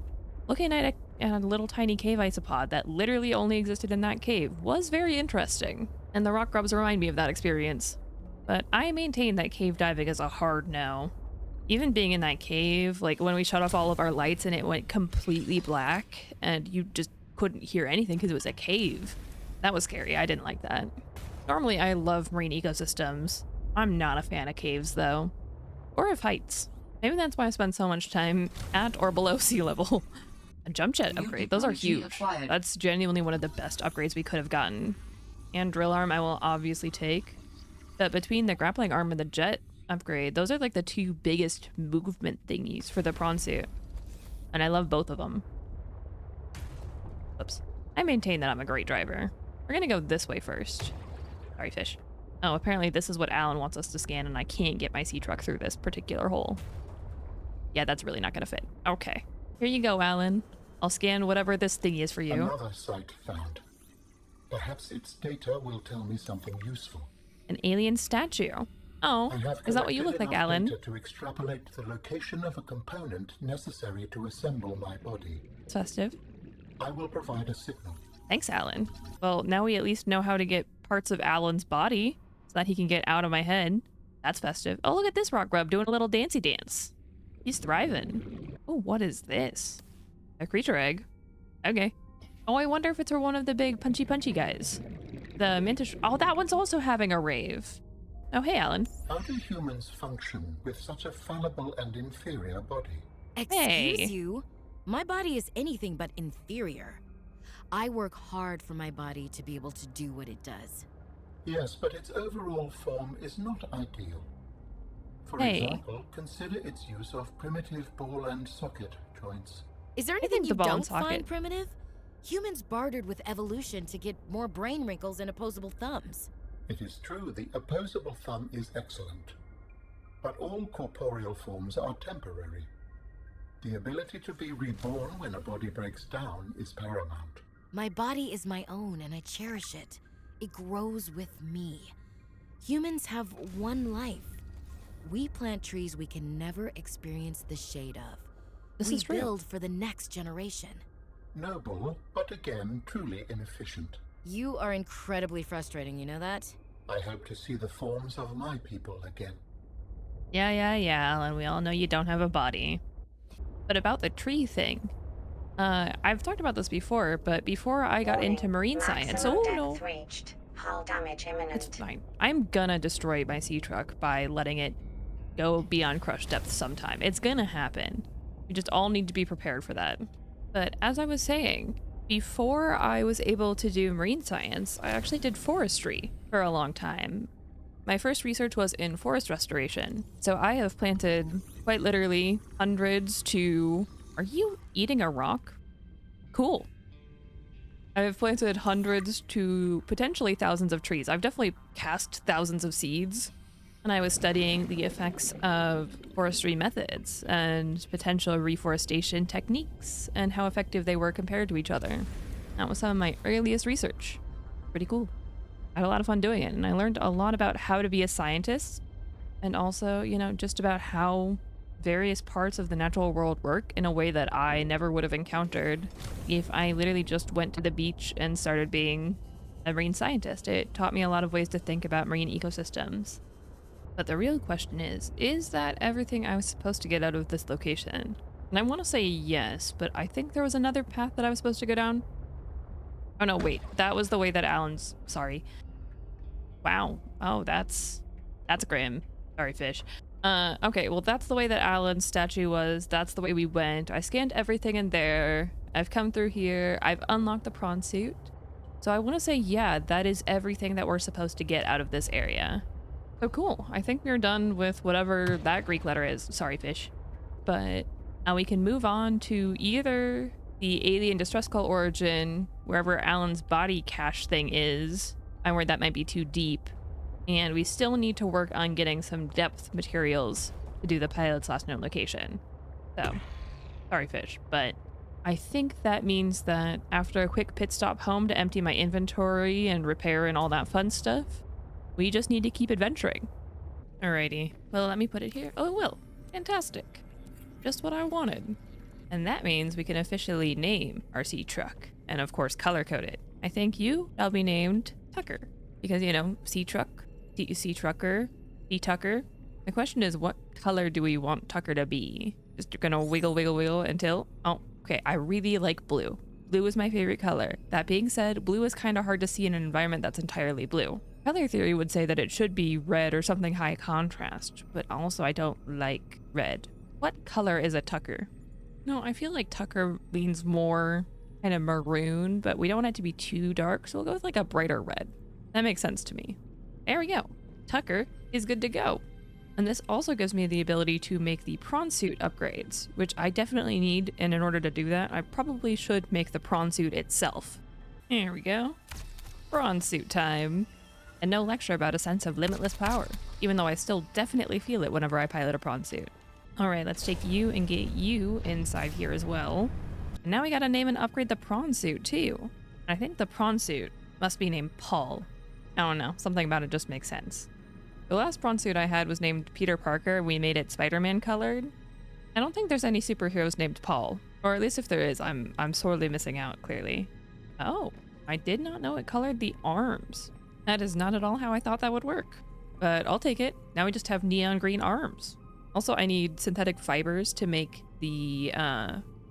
looking at a little tiny cave isopod that literally only existed in that cave was very interesting. And the rock grubs remind me of that experience. But I maintain that cave diving is a hard no. Even being in that cave, like when we shut off all of our lights and it went completely black and you just couldn't hear anything because it was a cave. That was scary. I didn't like that. Normally, I love marine ecosystems. I'm not a fan of caves, though. Or of heights. Maybe that's why I spend so much time at or below sea level. A jump jet upgrade. Those are huge. That's genuinely one of the best upgrades we could have gotten. And drill arm I will obviously take. But between the grappling arm and the jet upgrade, those are like the two biggest movement thingies for the prawn suit. And I love both of them. Oops. I maintain that I'm a great driver. We're gonna go this way first. Sorry, fish. Oh, apparently this is what Alan wants us to scan and I can't get my sea truck through this particular hole. Yeah, that's really not gonna fit. Okay. Here you go, Alan. I'll scan whatever this thingy is for you. Another site found. Perhaps its data will tell me something useful. An alien statue. Oh, is that what you look like, Alan? Data to extrapolate the location of a component necessary to assemble my body. It's festive. I will provide a signal. Thanks, Alan. Well, now we at least know how to get parts of Alan's body so that he can get out of my head. That's festive. Oh, look at this rock grub doing a little dancey dance. He's thriving. Oh, what is this? A creature egg. Okay. Oh, I wonder if it's for one of the big punchy guys. The mintish. Oh, that one's also having a rave. Oh, hey, Alan. How do humans function with such a fallible and inferior body? Excuse you? My body is anything but inferior. I work hard for my body to be able to do what it does. Yes, but its overall form is not ideal. For example, consider its use of primitive ball and socket joints. Is there anything you don't find primitive? Humans bartered with evolution to get more brain wrinkles and opposable thumbs. It is true, the opposable thumb is excellent. But all corporeal forms are temporary. The ability to be reborn when a body breaks down is paramount. My body is my own and I cherish it. It grows with me. Humans have one life. We plant trees we can never experience the shade of. This is true. We build for the next generation. Noble, but again, truly inefficient. You are incredibly frustrating, you know that? I hope to see the forms of my people again. Yeah, Alan, we all know you don't have a body. But about the tree thing, I've talked about this before, but before I got into marine science, oh no, reached. Hull damage imminent. it's fine. I'm gonna destroy my sea truck by letting it go beyond crush depth sometime. It's gonna happen. We just all need to be prepared for that. But as I was saying, before I was able to do marine science, I actually did forestry for a long time. My first research was in forest restoration. So I have planted quite literally hundreds to... Are you eating a rock? Cool. I have planted hundreds to potentially thousands of trees. I've definitely cast thousands of seeds. And I was studying the effects of forestry methods and potential reforestation techniques and how effective they were compared to each other. That was some of my earliest research. Pretty cool. I had a lot of fun doing it, and I learned a lot about how to be a scientist and also, you know, just about how various parts of the natural world work in a way that I never would have encountered if I literally just went to the beach and started being a marine scientist. It taught me a lot of ways to think about marine ecosystems. But the real question is that everything I was supposed to get out of this location? And I want to say yes, but I think there was another path that I was supposed to go down. Oh no, wait, that was the way that Alan's... Sorry. Wow. Oh, that's grim. Sorry, fish. Okay, well, that's the way that Alan's statue was. That's the way we went. I scanned everything in there. I've come through here. I've unlocked the prawn suit. So I want to say, yeah, that is everything that we're supposed to get out of this area. So cool. I think we're done with whatever that Greek letter is. Sorry, fish. But now we can move on to either the alien distress call origin, wherever Alan's body cache thing is. I'm worried that might be too deep. And we still need to work on getting some depth materials to do the pilot's last known location. So, sorry, fish. But I think that means that after a quick pit stop home to empty my inventory and repair and all that fun stuff, we just need to keep adventuring. Alrighty. Well, let me put it here. Oh, it will. Fantastic. Just what I wanted. And that means we can officially name our sea truck. And of course, color code it. I think I'll be named Tucker. Because, you know, sea truck, sea trucker, sea tucker. The question is, what color do we want Tucker to be? Just gonna wiggle, wiggle, wiggle until... Oh, okay. I really like blue. Blue is my favorite color. That being said, blue is kind of hard to see in an environment that's entirely blue. Color theory would say that it should be red or something high contrast, but also I don't like red. What color is a Tucker? No, I feel like Tucker leans more kind of maroon, but we don't want it to be too dark, so we'll go with like a brighter red. That makes sense to me. There we go. Tucker is good to go. And this also gives me the ability to make the prawn suit upgrades, which I definitely need, and in order to do that, I probably should make the prawn suit itself. There we go. Prawn suit time. And no lecture about a sense of limitless power, even though I still definitely feel it whenever I pilot a prawn suit. Alright, let's take you and get you inside here as well. And now we gotta name and upgrade the prawn suit too. I think the prawn suit must be named Paul. I don't know, something about it just makes sense. The last prawn suit I had was named Peter Parker, and we made it Spider-Man colored. I don't think there's any superheroes named Paul, or at least if there is, I'm sorely missing out, clearly. Oh, I did not know it colored the arms. That is not at all how I thought that would work. But I'll take it. Now we just have neon green arms. Also, I need synthetic fibers to make the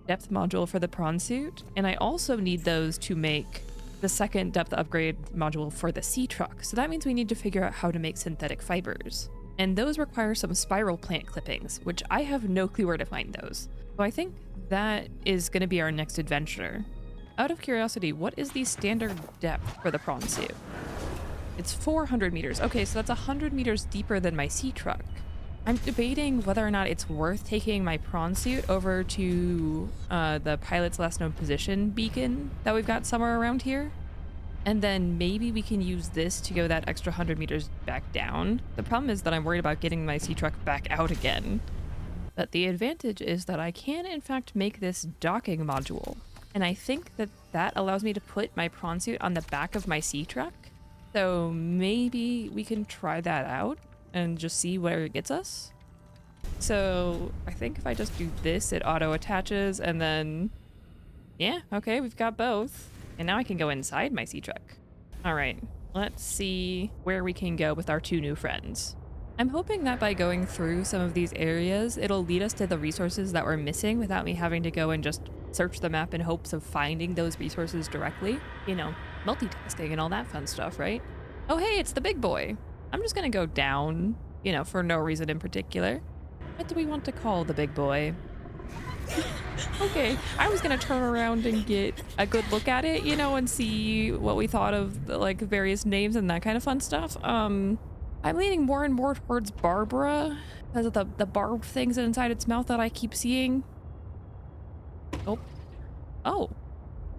depth module for the prawn suit. And I also need those to make the second depth upgrade module for the sea truck. So that means we need to figure out how to make synthetic fibers. And those require some spiral plant clippings, which I have no clue where to find those. So I think that is going to be our next adventure. Out of curiosity, what is the standard depth for the prawn suit? It's 400 meters. Okay, so that's 100 meters deeper than my sea truck. I'm debating whether or not it's worth taking my prawn suit over to the pilot's last known position beacon that we've got somewhere around here. And then maybe we can use this to go that extra 100 meters back down. The problem is that I'm worried about getting my sea truck back out again. But the advantage is that I can in fact make this docking module. And I think that that allows me to put my prawn suit on the back of my sea truck. So maybe we can try that out and just see where it gets us. So I think if I just do this, it auto attaches, and then yeah, okay, we've got both. And now I can go inside my sea truck. All right, let's see where we can go with our two new friends. I'm hoping that by going through some of these areas, it'll lead us to the resources that we're missing without me having to go and just search the map in hopes of finding those resources directly. You know, multitasking and all that fun stuff, right? Oh, hey, it's the big boy. I'm just gonna go down, you know, for no reason in particular. What do we want to call the big boy? Okay, I was gonna turn around and get a good look at it, you know, and see what we thought of the, like, various names and that kind of fun stuff. I'm leaning more and more towards Barbara because of the barbed things inside its mouth that I keep seeing. Oh. Oh.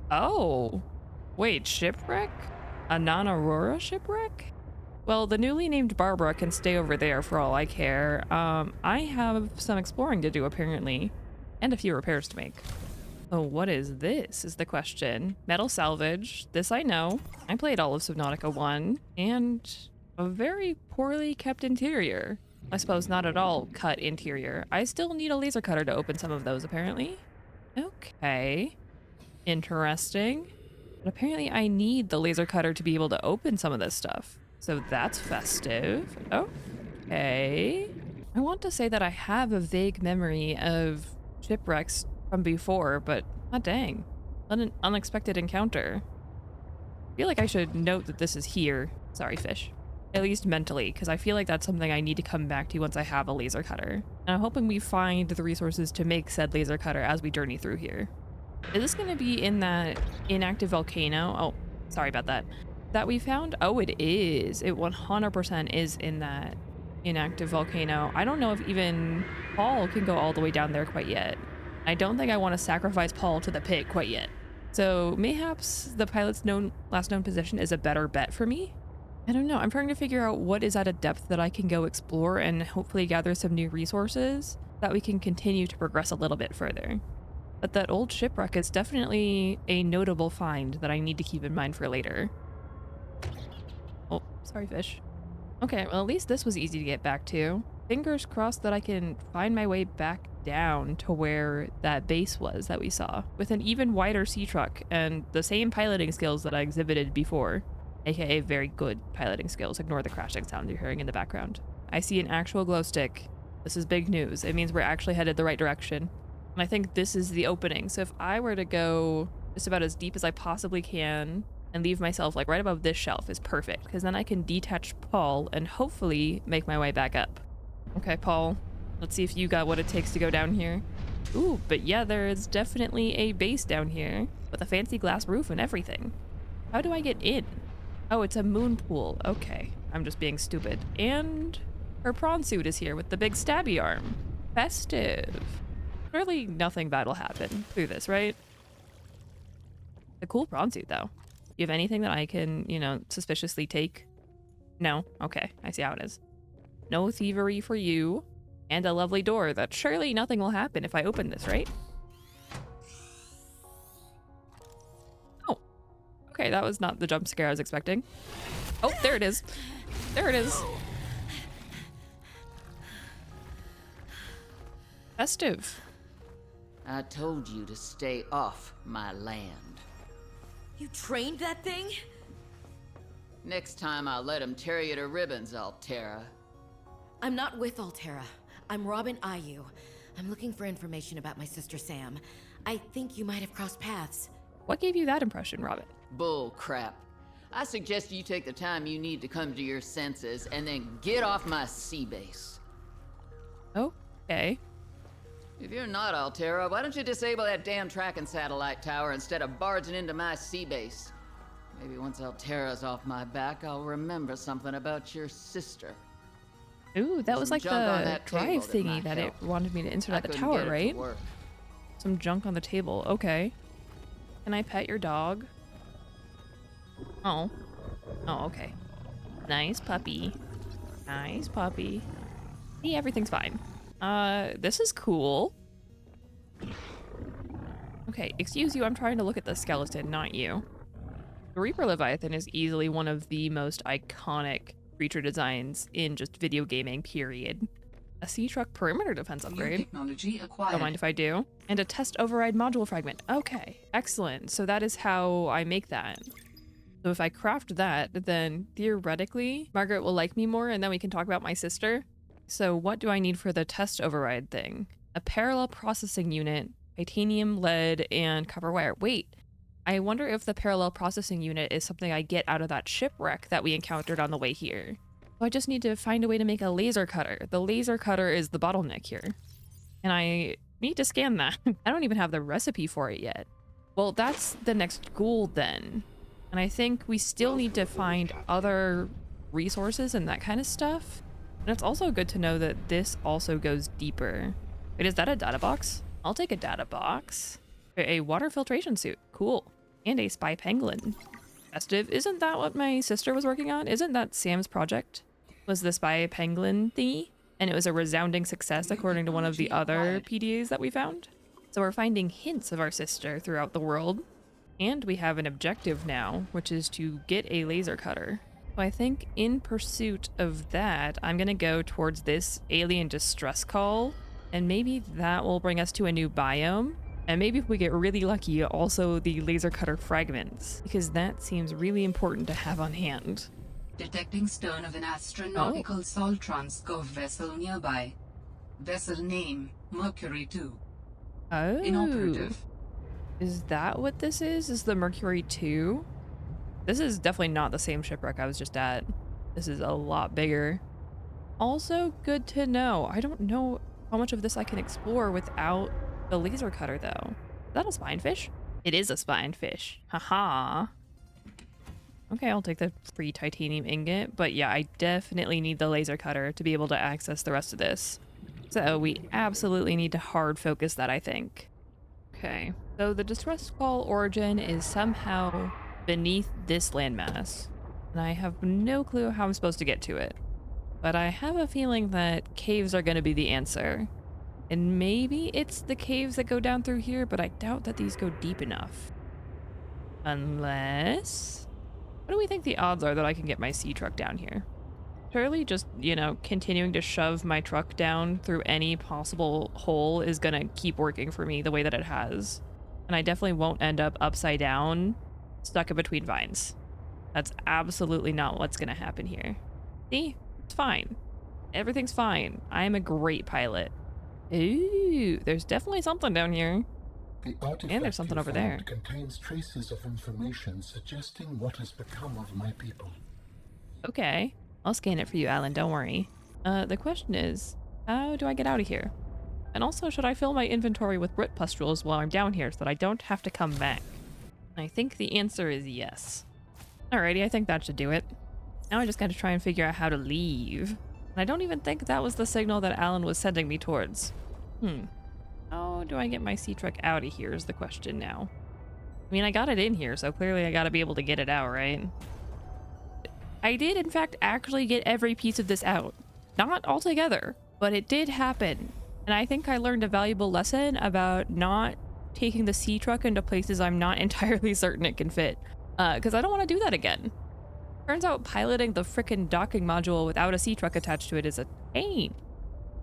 Oh. Wait, shipwreck? A non-Aurora shipwreck? Well, the newly named Barbara can stay over there for all I care. I have some exploring to do, apparently. And a few repairs to make. Oh, what is this, is the question. Metal salvage. This I know. I played all of Subnautica 1. And a very poorly kept interior. I suppose not at all cut interior. I still need a laser cutter to open some of those, apparently. Okay. Interesting. But apparently I need the laser cutter to be able to open some of this stuff. So that's festive. Okay. I want to say that I have a vague memory of shipwrecks from before, but ah dang. An unexpected encounter. I feel like I should note that this is here. Sorry, fish. At least mentally, because I feel like that's something I need to come back to once I have a laser cutter. And I'm hoping we find the resources to make said laser cutter as we journey through here. Is this going to be in that inactive volcano? Oh, sorry about that. That we found? Oh, it is. It 100% is in that inactive volcano. I don't know if even Paul can go all the way down there quite yet. I don't think I want to sacrifice Paul to the pit quite yet. So mayhaps the pilot's last known position is a better bet for me. I don't know. I'm trying to figure out what is at a depth that I can go explore and hopefully gather some new resources that we can continue to progress a little bit further. But that old shipwreck is definitely a notable find that I need to keep in mind for later. Oh, sorry, fish. Okay, well, at least this was easy to get back to. Fingers crossed that I can find my way back down to where that base was that we saw, with an even wider sea truck and the same piloting skills that I exhibited before. AKA very good piloting skills. Ignore the crashing sound you're hearing in the background. I see an actual glow stick. This is big news. It means we're actually headed the right direction. And I think this is the opening. So if I were to go just about as deep as I possibly can and leave myself like right above this shelf is perfect, because then I can detach Paul and hopefully make my way back up. Okay, Paul, let's see if you got what it takes to go down here. Ooh, but yeah, there is definitely a base down here with a fancy glass roof and everything. How do I get in? Oh, it's a moon pool. Okay, I'm just being stupid. And her prawn suit is here with the big stabby arm. Festive. Surely nothing bad will happen through this, right? A cool prawn suit, though. You have anything that I can, you know, suspiciously take? No? Okay, I see how it is. No thievery for you. And a lovely door that surely nothing will happen if I open this, right? Oh. Okay, that was not the jump scare I was expecting. Oh, there it is. There it is. Festive. I told you to stay off my land. You trained that thing? Next time I'll let him tear you to ribbons, Altera. I'm not with Altera. I'm Robin Ayu. I'm looking for information about my sister Sam. I think you might have crossed paths. What gave you that impression, Robin? Bull crap. I suggest you take the time you need to come to your senses and then get off my sea base. Okay. If you're not Altera, why don't you disable that damn tracking satellite tower instead of barging into my sea base? Maybe once Altera's off my back, I'll remember something about your sister. Ooh, that was like the drive thingy that it wanted me to insert at the tower, right? Some junk on the table. Okay. Can I pet your dog? Oh. Oh, okay. Nice puppy. Nice puppy. See, everything's fine. This is cool. Okay, excuse you, I'm trying to look at the skeleton, not you. The Reaper Leviathan is easily one of the most iconic creature designs in just video gaming, period. A sea truck perimeter defense upgrade. Technology acquired. Don't mind if I do. And a test override module fragment. Okay, excellent. So that is how I make that. So if I craft that, then theoretically, Margaret will like me more, and then we can talk about my sister. So what do I need for the test override thing? A parallel processing unit titanium, lead, and copper wire. Wait, I wonder if the parallel processing unit is something I get out of that shipwreck that we encountered on the way here. So I just need to find a way to make a laser cutter. The laser cutter is the bottleneck here. And I need to scan that. I don't even have the recipe for it yet. Well, that's the next goal then. And I think we still need to find other resources and that kind of stuff. And it's also good to know that this also goes deeper. Wait, is that a data box? I'll take a data box. A water filtration suit. Cool. And a spy pangolin. Festive. Isn't that what my sister was working on? Isn't that Sam's project? Was the spy pangolin thingy? And it was a resounding success according to one of the other PDAs that we found. So we're finding hints of our sister throughout the world. And we have an objective now, which is to get a laser cutter. So I think in pursuit of that, I'm gonna go towards this alien distress call, and maybe that will bring us to a new biome. And maybe if we get really lucky, also the laser cutter fragments, because that seems really important to have on hand. Detecting stern of an astronautical salt transcove vessel nearby. Vessel name, Mercury 2. Oh. Inoperative. Is that what this is? Is the Mercury 2? This is definitely not the same shipwreck I was just at. This is a lot bigger. Also good to know. I don't know how much of this I can explore without the laser cutter though. Is that a spinefish? It is a spinefish. Haha. Okay, I'll take the free titanium ingot, but yeah, I definitely need the laser cutter to be able to access the rest of this. So we absolutely need to hard focus that, I think. Okay, so the distress call origin is somehow beneath this landmass, and I have no clue how I'm supposed to get to it. But I have a feeling that caves are going to be the answer. And maybe it's the caves that go down through here, but I doubt that these go deep enough. Unless... What do we think the odds are that I can get my sea truck down here? Surely just, you know, continuing to shove my truck down through any possible hole is gonna keep working for me the way that it has. And I definitely won't end up upside down, stuck in between vines. That's absolutely not what's gonna happen here. See? It's fine. Everything's fine. I am a great pilot. Ooh, there's definitely something down here. The artifact And there's something you over found there. contains traces of information suggesting what has become of my people. Okay. I'll scan it for you, Alan. Don't worry. The question is, how do I get out of here? And also, should I fill my inventory with Brit pustules while I'm down here so that I don't have to come back? I think the answer is yes. Alrighty, I think that should do it. Now I just gotta try and figure out how to leave. And I don't even think that was the signal that Alan was sending me towards. How do I get my sea truck out of here is the question now. I mean, I got it in here, so clearly I gotta be able to get it out, right? I did, in fact, actually get every piece of this out. Not altogether, but it did happen. And I think I learned a valuable lesson about not taking the sea truck into places I'm not entirely certain it can fit. Because I don't want to do that again. Turns out piloting the frickin' docking module without a sea truck attached to it is a pain.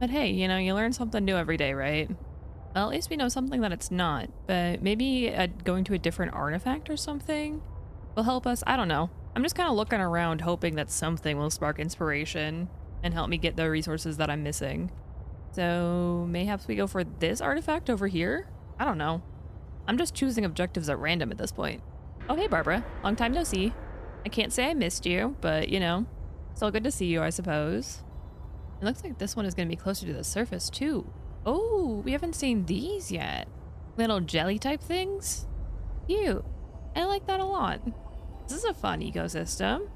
But hey, you know, you learn something new every day, right? Well, at least we know something that it's not. But maybe going to a different artifact or something will help us. I don't know. I'm just kind of looking around hoping that something will spark inspiration and help me get the resources that I'm missing. So mayhaps we go for this artifact over here? I don't know. I'm just choosing objectives at random at this point. Oh, hey, Barbara. Long time no see. I can't say I missed you, but, you know, still good to see you, I suppose. It looks like this one is going to be closer to the surface, too. Oh, we haven't seen these yet. Little jelly type things? Cute. I like that a lot. This is a fun ecosystem.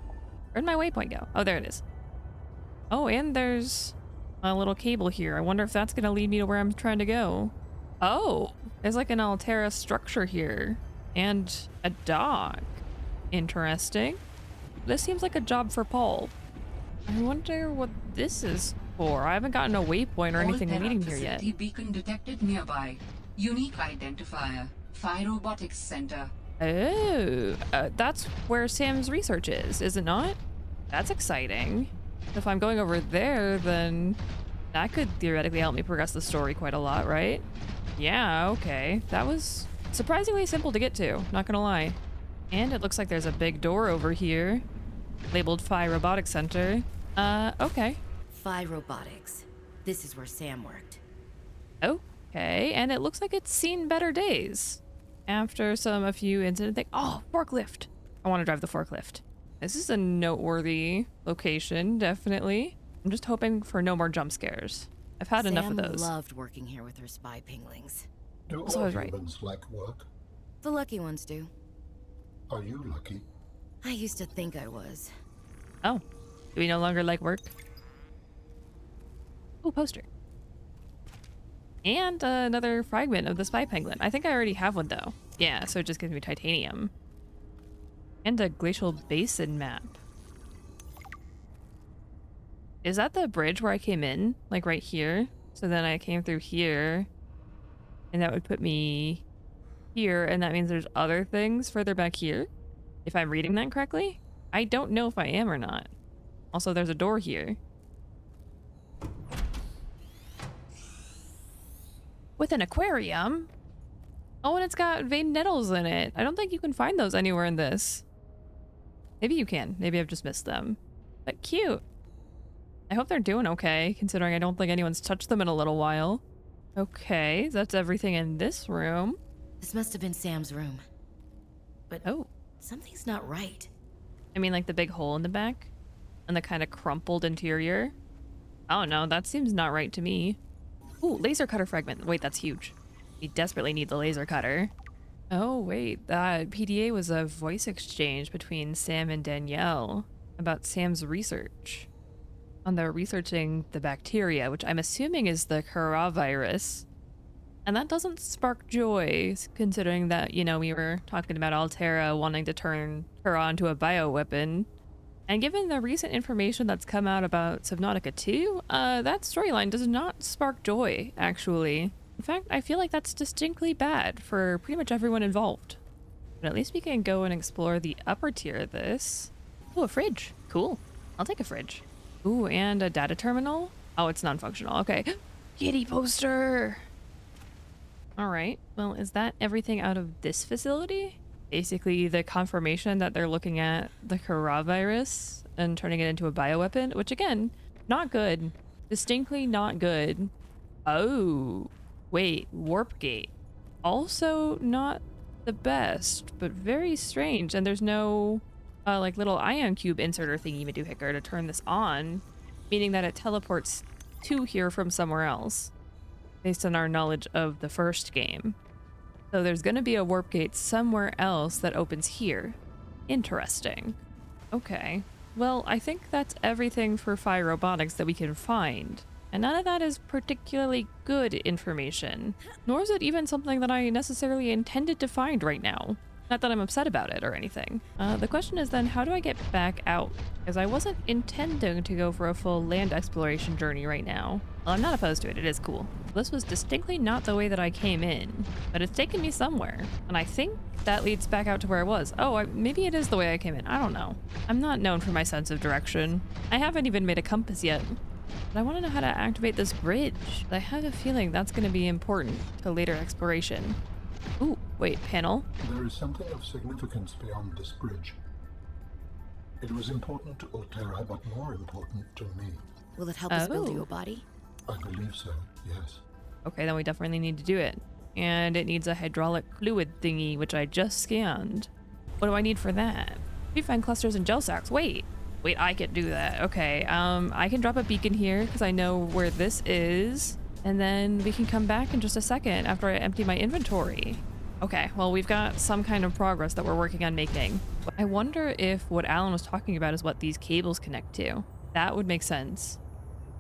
Where'd my waypoint go? Oh, there it is. Oh, and there's a little cable here. I wonder if that's going to lead me to where I'm trying to go. Oh, there's like an Altera structure here. And a dock. Interesting. This seems like a job for Paul. I wonder what this is for. I haven't gotten a waypoint or anything leading here yet. Facility beacon detected nearby. Unique identifier. Phi Robotics Center. Oh, that's where Sam's research is it not? That's exciting. If I'm going over there, then that could theoretically help me progress the story quite a lot, right? Yeah, okay. That was surprisingly simple to get to, not gonna lie. And it looks like there's a big door over here, labeled Phi Robotics Center. Okay. Phi Robotics. This is where Sam worked. Oh, Okay, and it looks like it's seen better days. After a few incident things. Oh, forklift. I want to drive the forklift. This is a noteworthy location, definitely. I'm just hoping for no more jump scares. I've had enough of those. Sam loved working here with her spy pinglings. Do So I all was right. humans like work? The lucky ones do. Are you lucky? I used to think I was. Oh, do we no longer like work? Oh, poster. And another fragment of the spy penguin. I think I already have one though. Yeah, so it just gives me titanium. And a glacial basin map. Is that the bridge where I came in? Like right here? So then I came through here. And that would put me here. And that means there's other things further back here. If I'm reading that correctly. I don't know if I am or not. Also, there's a door here. With an aquarium? Oh, and it's got veined nettles in it. I don't think you can find those anywhere in this. Maybe you can. Maybe I've just missed them. But cute. I hope they're doing okay, considering I don't think anyone's touched them in a little while. Okay, that's everything in this room. This must have been Sam's room. But Oh. something's not right. I mean, like the big hole in the back? And the kind of crumpled interior? I don't know, that seems not right to me. Ooh, laser cutter fragment. Wait, that's huge. We desperately need the laser cutter. Oh, wait, that PDA was a voice exchange between Sam and Danielle about Sam's research. And they're researching the bacteria, which I'm assuming is the coronavirus. And that doesn't spark joy, considering that, you know, we were talking about Altera wanting to turn her into a bioweapon. And given the recent information that's come out about Subnautica 2, that storyline does not spark joy, actually. In fact, I feel like that's distinctly bad for pretty much everyone involved. But at least we can go and explore the upper tier of this. Ooh, a fridge. Cool. I'll take a fridge. Ooh, and a data terminal? Oh, it's non-functional. Okay. Kitty poster! Alright, well, is that everything out of this facility? Basically, the confirmation that they're looking at the coronavirus and turning it into a bioweapon, which again, not good. Distinctly not good. Oh, wait, warp gate. Also not the best, but very strange. And there's no like little ion cube inserter thingy madoohicker to turn this on, meaning that it teleports to here from somewhere else, based on our knowledge of the first game. So there's gonna be a warp gate somewhere else that opens here. Interesting. Okay. Well, I think that's everything for Phi Robotics that we can find. And none of that is particularly good information. Nor is it even something that I necessarily intended to find right now. Not that I'm upset about it or anything. The question is then, how do I get back out? Because I wasn't intending to go for a full land exploration journey right now. Well, I'm not opposed to it. It is cool. This was distinctly not the way that I came in, but it's taken me somewhere. And I think that leads back out to where I was. Oh, maybe it is the way I came in. I don't know. I'm not known for my sense of direction. I haven't even made a compass yet. But I want to know how to activate this bridge. I have a feeling that's going to be important to later exploration. Ooh, wait, panel? There is something of significance beyond this bridge. It was important to Altera, but more important to me. Will it help us build you a body? I believe so, yes. Okay, then we definitely need to do it. And it needs a hydraulic fluid thingy, which I just scanned. What do I need for that? Refine clusters and gel sacks. Wait, I can do that. Okay, I can drop a beacon here because I know where this is. And then we can come back in just a second after I empty my inventory. Okay, well, we've got some kind of progress that we're working on making. I wonder if what Alan was talking about is what these cables connect to. That would make sense.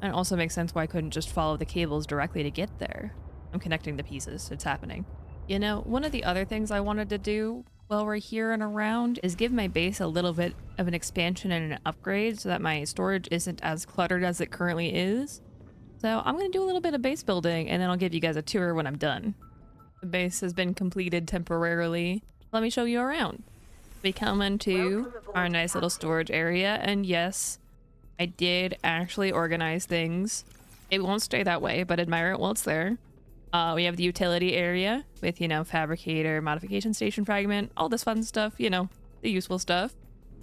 And also makes sense why I couldn't just follow the cables directly to get there. I'm connecting the pieces. It's happening. You know, one of the other things I wanted to do while we're here and around is give my base a little bit of an expansion and an upgrade so that my storage isn't as cluttered as it currently is. So I'm going to do a little bit of base building and then I'll give you guys a tour when I'm done. The base has been completed temporarily. Let me show you around. We come into our nice little storage area, and yes, I did actually organize things. It won't stay that way, but admire it while it's there. We have the utility area with, you know, fabricator, modification station fragment, all this fun stuff, you know, the useful stuff.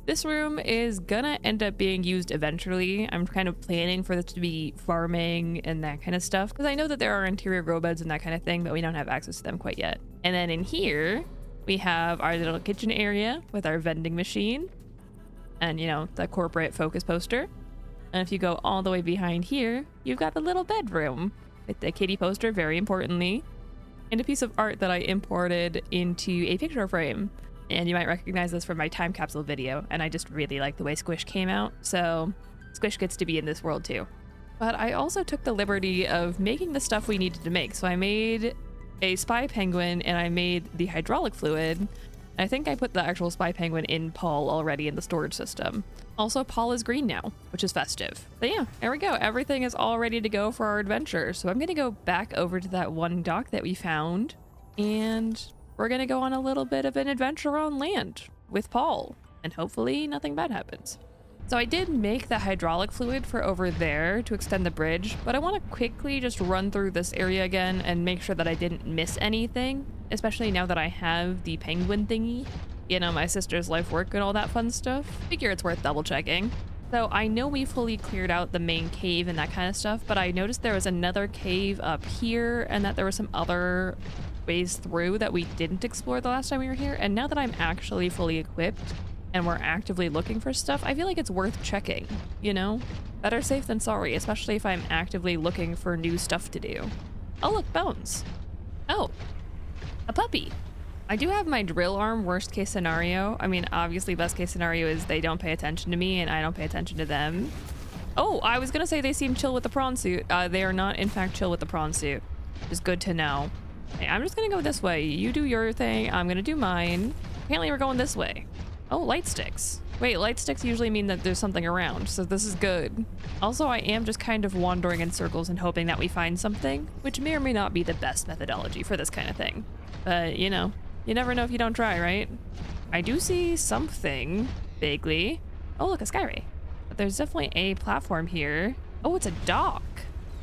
This room is gonna end up being used eventually. I'm kind of planning for this to be farming and that kind of stuff, because I know that there are interior grow beds and that kind of thing, but we don't have access to them quite yet. And then in here, we have our little kitchen area with our vending machine and, you know, the corporate focus poster. And if you go all the way behind here, you've got the little bedroom with the kitty poster, very importantly, and a piece of art that I imported into a picture frame. And you might recognize this from my time capsule video, and I just really like the way Squish came out, so Squish gets to be in this world too. But I also took the liberty of making the stuff we needed to make. So I made a spy penguin and I made the hydraulic fluid. I think I put the actual spy penguin in Paul already in the storage system. Also, Paul is green now, which is festive. But yeah, there we go. Everything is all ready to go for our adventure. So I'm gonna go back over to that one dock that we found, and we're gonna go on a little bit of an adventure on land with Paul, and hopefully nothing bad happens. So I did make the hydraulic fluid for over there to extend the bridge, but I want to quickly just run through this area again and make sure that I didn't miss anything, especially now that I have the penguin thingy, you know, my sister's life work and all that fun stuff. Figure it's worth double checking. So I know we fully cleared out the main cave and that kind of stuff, but I noticed there was another cave up here and that there were some other ways through that we didn't explore the last time we were here. And now that I'm actually fully equipped and we're actively looking for stuff, I feel like it's worth checking, you know? Better safe than sorry, especially if I'm actively looking for new stuff to do. Oh, look, bones. Oh, a puppy. I do have my drill arm, worst case scenario. I mean, obviously best case scenario is they don't pay attention to me and I don't pay attention to them. Oh, I was gonna say they seem chill with the prawn suit. They are not, in fact, chill with the prawn suit. It's good to know. Hey, I'm just gonna go this way. You do your thing, I'm gonna do mine. Apparently we're going this way. Oh, light sticks. Wait, light sticks usually mean that there's something around, so this is good. Also, I am just kind of wandering in circles and hoping that we find something, which may or may not be the best methodology for this kind of thing. But, you know, you never know if you don't try, right? I do see something, vaguely. Oh, look, a skyray. But there's definitely a platform here. Oh, it's a dock.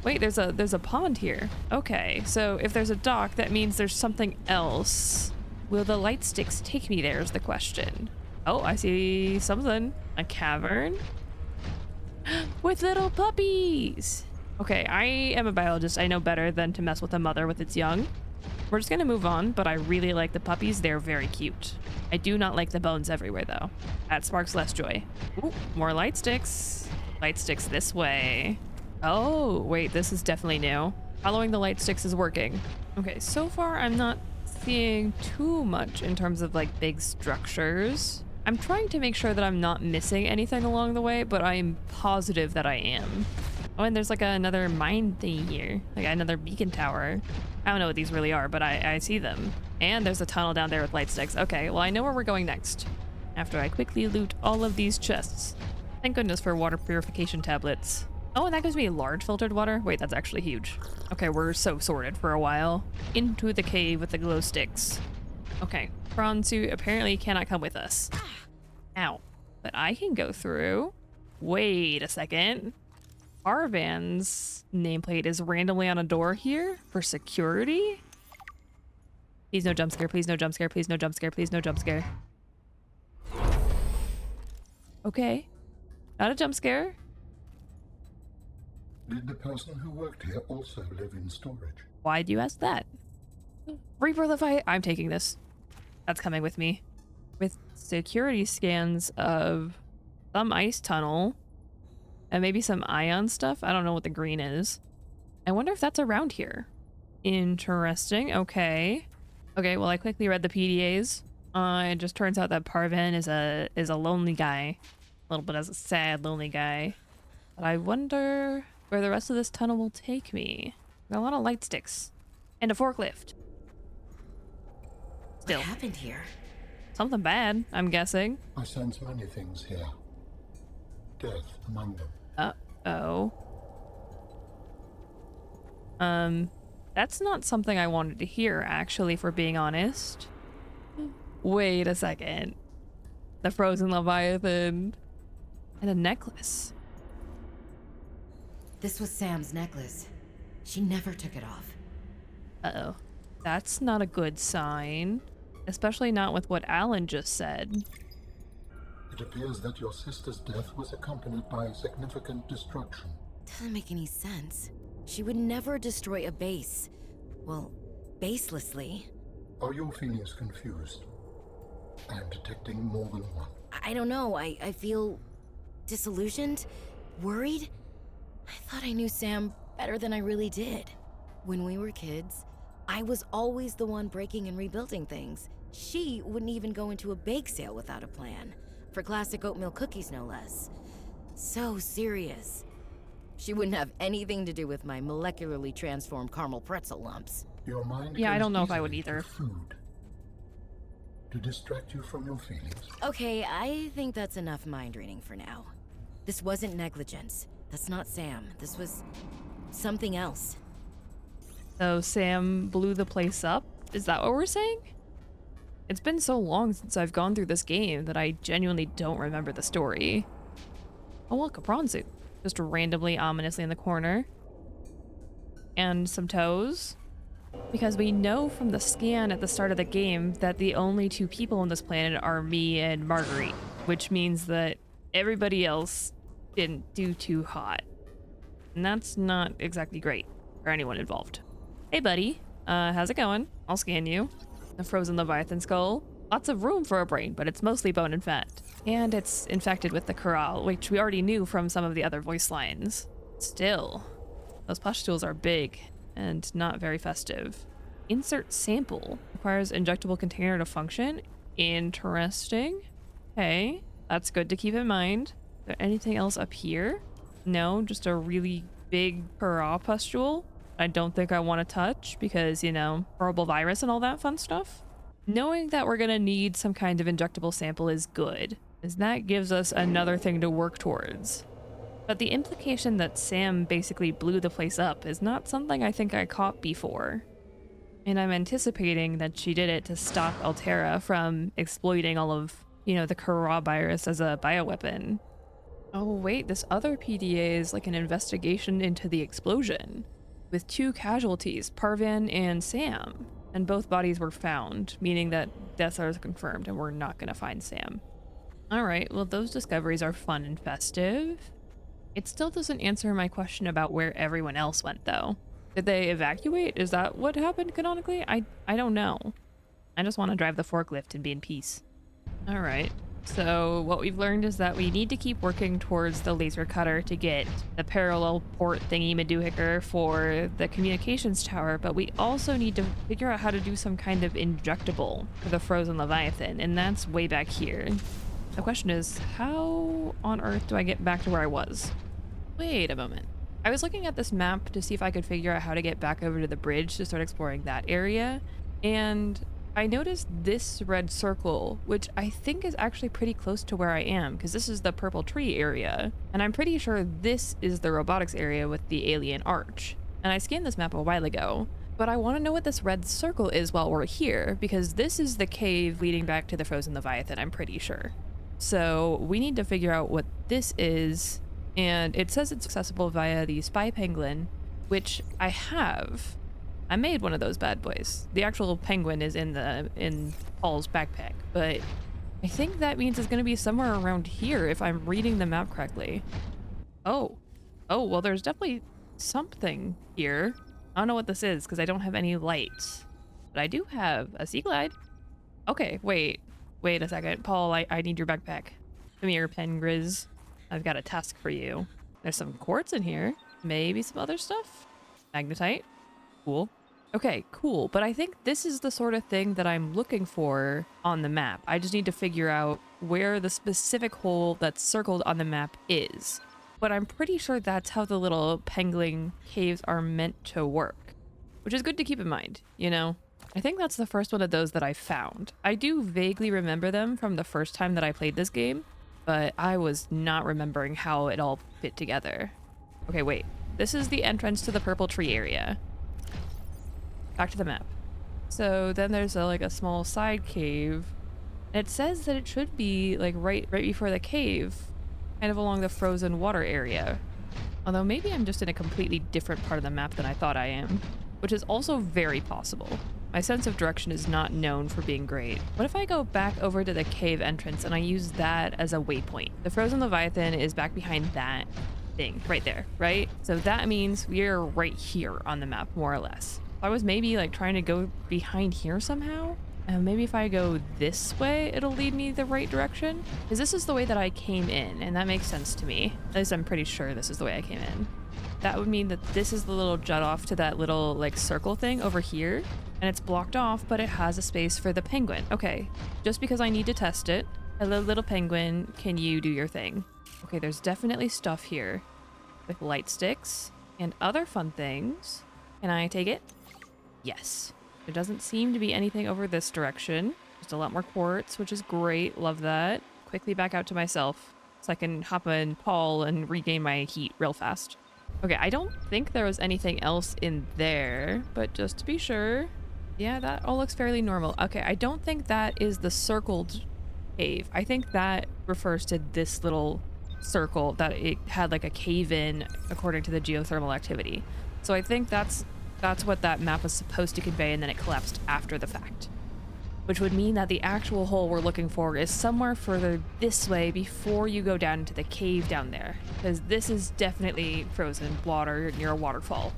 Wait, there's a pond here. Okay, so if there's a dock, that means there's something else. Will the light sticks take me there is the question. Oh, I see something. A cavern with little puppies. Okay, I am a biologist. I know better than to mess with a mother with its young. We're just gonna move on, but I really like the puppies. They're very cute. I do not like the bones everywhere though. That sparks less joy. Ooh, more light sticks. Light sticks this way. Oh, wait, this is definitely new. Following the light sticks is working. Okay, so far I'm not seeing too much in terms of like big structures. I'm trying to make sure that I'm not missing anything along the way, but I'm positive that I am. Oh, and there's like another mine thing here, like another beacon tower. I don't know what these really are, but I see them. And there's a tunnel down there with light sticks. Okay, well, I know where we're going next. After I quickly loot all of these chests. Thank goodness for water purification tablets. Oh, and that gives me large filtered water. Wait, that's actually huge. Okay, we're so sorted for a while. Into the cave with the glow sticks. Okay, prawn suit apparently cannot come with us. Ow. But I can go through. Wait a second. Arvan's nameplate is randomly on a door here for security? Please no jump scare, please no jump scare, please no jump scare, please no jump scare. Okay. Not a jump scare. Did the person who worked here also live in storage? Why'd you ask that? Reaper Leviathan. I'm taking this. That's coming with me. With security scans of some ice tunnel and maybe some ion stuff. I don't know what the green is. I wonder if that's around here. Interesting. Okay. Okay, well, I quickly read the PDAs. It just turns out that Parvin is a lonely guy. A little bit as a sad, lonely guy. But I wonder where the rest of this tunnel will take me. Got a lot of light sticks. And a forklift. Still. What happened here? Something bad, I'm guessing. I sense many things here. Death among them. Uh-oh. That's not something I wanted to hear, actually, if we're being honest. Wait a second. The frozen Leviathan. And a necklace. This was Sam's necklace. She never took it off. Uh-oh. That's not a good sign. Especially not with what Alan just said. It appears that your sister's death was accompanied by significant destruction. Doesn't make any sense. She would never destroy a base. Well, baselessly. Are your feelings confused? I am detecting more than one. I don't know. I feel disillusioned, worried. I thought I knew Sam better than I really did. When we were kids, I was always the one breaking and rebuilding things. She wouldn't even go into a bake sale without a plan. For classic oatmeal cookies, no less. So serious. She wouldn't have anything to do with my molecularly transformed caramel pretzel lumps. Your mind Yeah, I goes don't know if I would easily to either. Food. To distract you from your feelings. Okay, I think that's enough mind reading for now. This wasn't negligence. That's not Sam. This was something else. So Sam blew the place up? Is that what we're saying? It's been so long since I've gone through this game that I genuinely don't remember the story. Oh look, a prawn suit. Just randomly, ominously in the corner. And some toes. Because we know from the scan at the start of the game that the only two people on this planet are me and Marguerite. Which means that everybody else didn't do too hot. And that's not exactly great for anyone involved. Hey buddy, how's it going? I'll scan you. A frozen Leviathan skull. Lots of room for a brain, but it's mostly bone and fat. And it's infected with the corral, which we already knew from some of the other voice lines. Still, those pustules are big and not very festive. Insert sample. Requires injectable container to function. Interesting. Okay, that's good to keep in mind. Is there anything else up here? No, just a really big corral pustule. I don't think I want to touch because, you know, horrible virus and all that fun stuff. Knowing that we're gonna need some kind of injectable sample is good, as that gives us another thing to work towards. But the implication that Sam basically blew the place up is not something I think I caught before. And I'm anticipating that she did it to stop Altera from exploiting all of, you know, the corral virus as a bioweapon. Oh wait, this other PDA is like an investigation into the explosion. With 2 casualties, Parvan and Sam, and both bodies were found, meaning that deaths are confirmed and we're not going to find Sam. Alright, well those discoveries are fun and festive. It still doesn't answer my question about where everyone else went though. Did they evacuate? Is that what happened canonically? I don't know. I just want to drive the forklift and be in peace. Alright. So what we've learned is that we need to keep working towards the laser cutter to get the parallel port thingy madoohicker for the communications tower, but we also need to figure out how to do some kind of injectable for the frozen Leviathan, and that's way back here. The question is, how on earth do I get back to where I was? Wait a moment. I was looking at this map to see if I could figure out how to get back over to the bridge to start exploring that area, and I noticed this red circle, which I think is actually pretty close to where I am, because this is the purple tree area, and I'm pretty sure this is the robotics area with the alien arch. And I scanned this map a while ago, but I want to know what this red circle is while we're here, because this is the cave leading back to the frozen Leviathan, I'm pretty sure. So we need to figure out what this is, and it says it's accessible via the spy penguin, which I have. I made one of those bad boys. The actual penguin is in Paul's backpack, but I think that means it's going to be somewhere around here if I'm reading the map correctly. Oh, well, there's definitely something here. I don't know what this is because I don't have any lights, but I do have a sea glide. Okay, wait a second. Paul, I need your backpack. Come here, Pengriz. I've got a task for you. There's some quartz in here. Maybe some other stuff. Magnetite. Cool. Okay, cool. But I think this is the sort of thing that I'm looking for on the map. I just need to figure out where the specific hole that's circled on the map is. But I'm pretty sure that's how the little pangolin caves are meant to work, which is good to keep in mind, you know? I think that's the first one of those that I found. I do vaguely remember them from the first time that I played this game, but I was not remembering how it all fit together. Okay, wait. This is the entrance to the purple tree area. Back to the map. So then there's like a small side cave. And it says that it should be like right before the cave, kind of along the frozen water area. Although maybe I'm just in a completely different part of the map than I thought I am, which is also very possible. My sense of direction is not known for being great. What if I go back over to the cave entrance and I use that as a waypoint? The frozen Leviathan is back behind that thing right there, right? So that means we're right here on the map, more or less. If I was maybe like trying to go behind here somehow, and maybe if I go this way, it'll lead me the right direction. Because this is the way that I came in, and that makes sense to me. At least I'm pretty sure this is the way I came in. That would mean that this is the little jut off to that little like circle thing over here. And it's blocked off, but it has a space for the penguin. Okay, just because I need to test it. Hello, little penguin, can you do your thing? Okay, there's definitely stuff here with light sticks and other fun things. Can I take it? Yes. There doesn't seem to be anything over this direction. Just a lot more quartz, which is great. Love that. Quickly back out to myself so I can hop in Paul and regain my heat real fast. Okay, I don't think there was anything else in there, but just to be sure. Yeah, that all looks fairly normal. Okay, I don't think that is the circled cave. I think that refers to this little circle that it had like a cave in according to the geothermal activity. So I think that's what that map was supposed to convey, and then it collapsed after the fact. Which would mean that the actual hole we're looking for is somewhere further this way before you go down into the cave down there. Because this is definitely frozen water near a waterfall.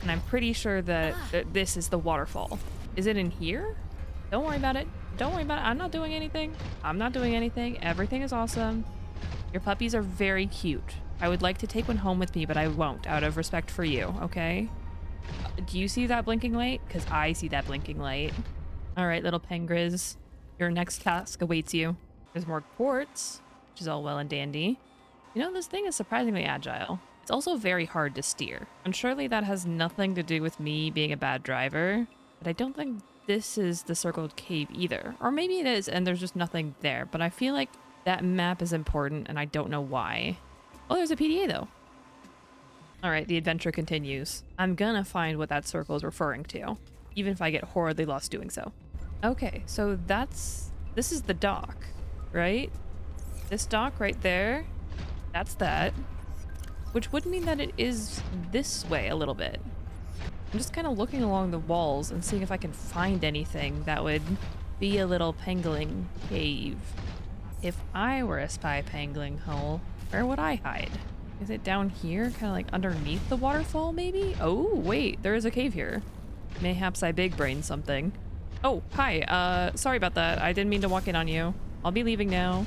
And I'm pretty sure that this is the waterfall. Is it in here? Don't worry about it. Don't worry about it. I'm not doing anything. I'm not doing anything. Everything is awesome. Your puppies are very cute. I would like to take one home with me, but I won't out of respect for you, okay? Do you see that blinking light? Because I see that blinking light. All right, little pengriz. Your next task awaits you. There's more quartz, which is all well and dandy. You know, this thing is surprisingly agile. It's also very hard to steer. And surely that has nothing to do with me being a bad driver. But I don't think this is the circled cave either. Or maybe it is and there's just nothing there. But I feel like that map is important and I don't know why. Oh, there's a PDA though. All right, the adventure continues. I'm gonna find what that circle is referring to, even if I get horribly lost doing so. Okay, so this is the dock, right? This dock right there, that's that. Which would mean that it is this way a little bit. I'm just kind of looking along the walls and seeing if I can find anything that would be a little pangolin cave. If I were a spy pangolin hole, where would I hide? Is it down here, kind of like underneath the waterfall maybe? Oh, wait, there is a cave here. Mayhaps I big brain something. Oh, hi, sorry about that. I didn't mean to walk in on you. I'll be leaving now.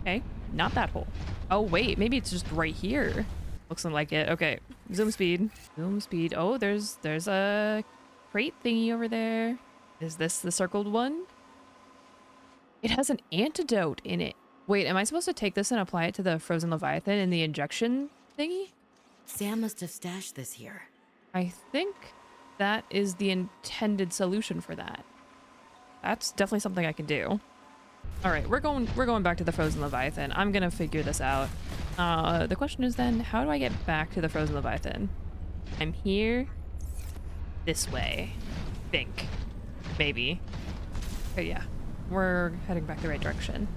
Okay, not that hole. Oh, wait, maybe it's just right here. Looks like it. Okay, zoom speed. Zoom speed. Oh, there's a crate thingy over there. Is this the circled one? It has an antidote in it. Wait, am I supposed to take this and apply it to the frozen Leviathan in the injection thingy? Sam must have stashed this here. I think that is the intended solution for that. That's definitely something I can do. All right, we're going back to the frozen Leviathan. I'm gonna figure this out. The question is then, how do I get back to the frozen Leviathan? I'm here. This way. Think. Maybe. Okay, yeah. We're heading back the right direction.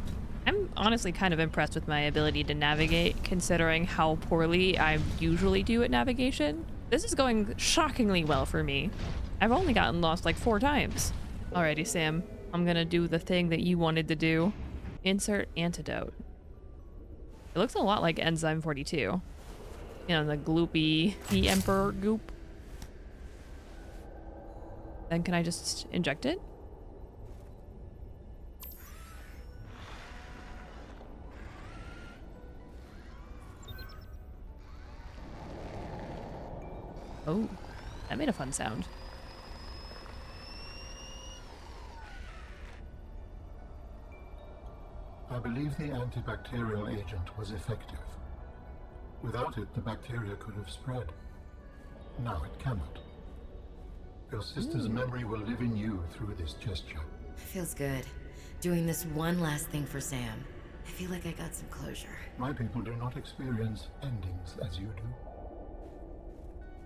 I'm honestly kind of impressed with my ability to navigate, considering how poorly I usually do at navigation. This is going shockingly well for me. I've only gotten lost like 4 times. Alrighty, Sam. I'm gonna do the thing that you wanted to do. Insert antidote. It looks a lot like Enzyme 42. You know, the gloopy, the Emperor goop. Then can I just inject it? Oh, that made a fun sound. I believe the antibacterial agent was effective. Without it, the bacteria could have spread. Now it cannot. Your sister's memory will live in you through this gesture. Feels good. Doing this one last thing for Sam. I feel like I got some closure. My people do not experience endings as you do.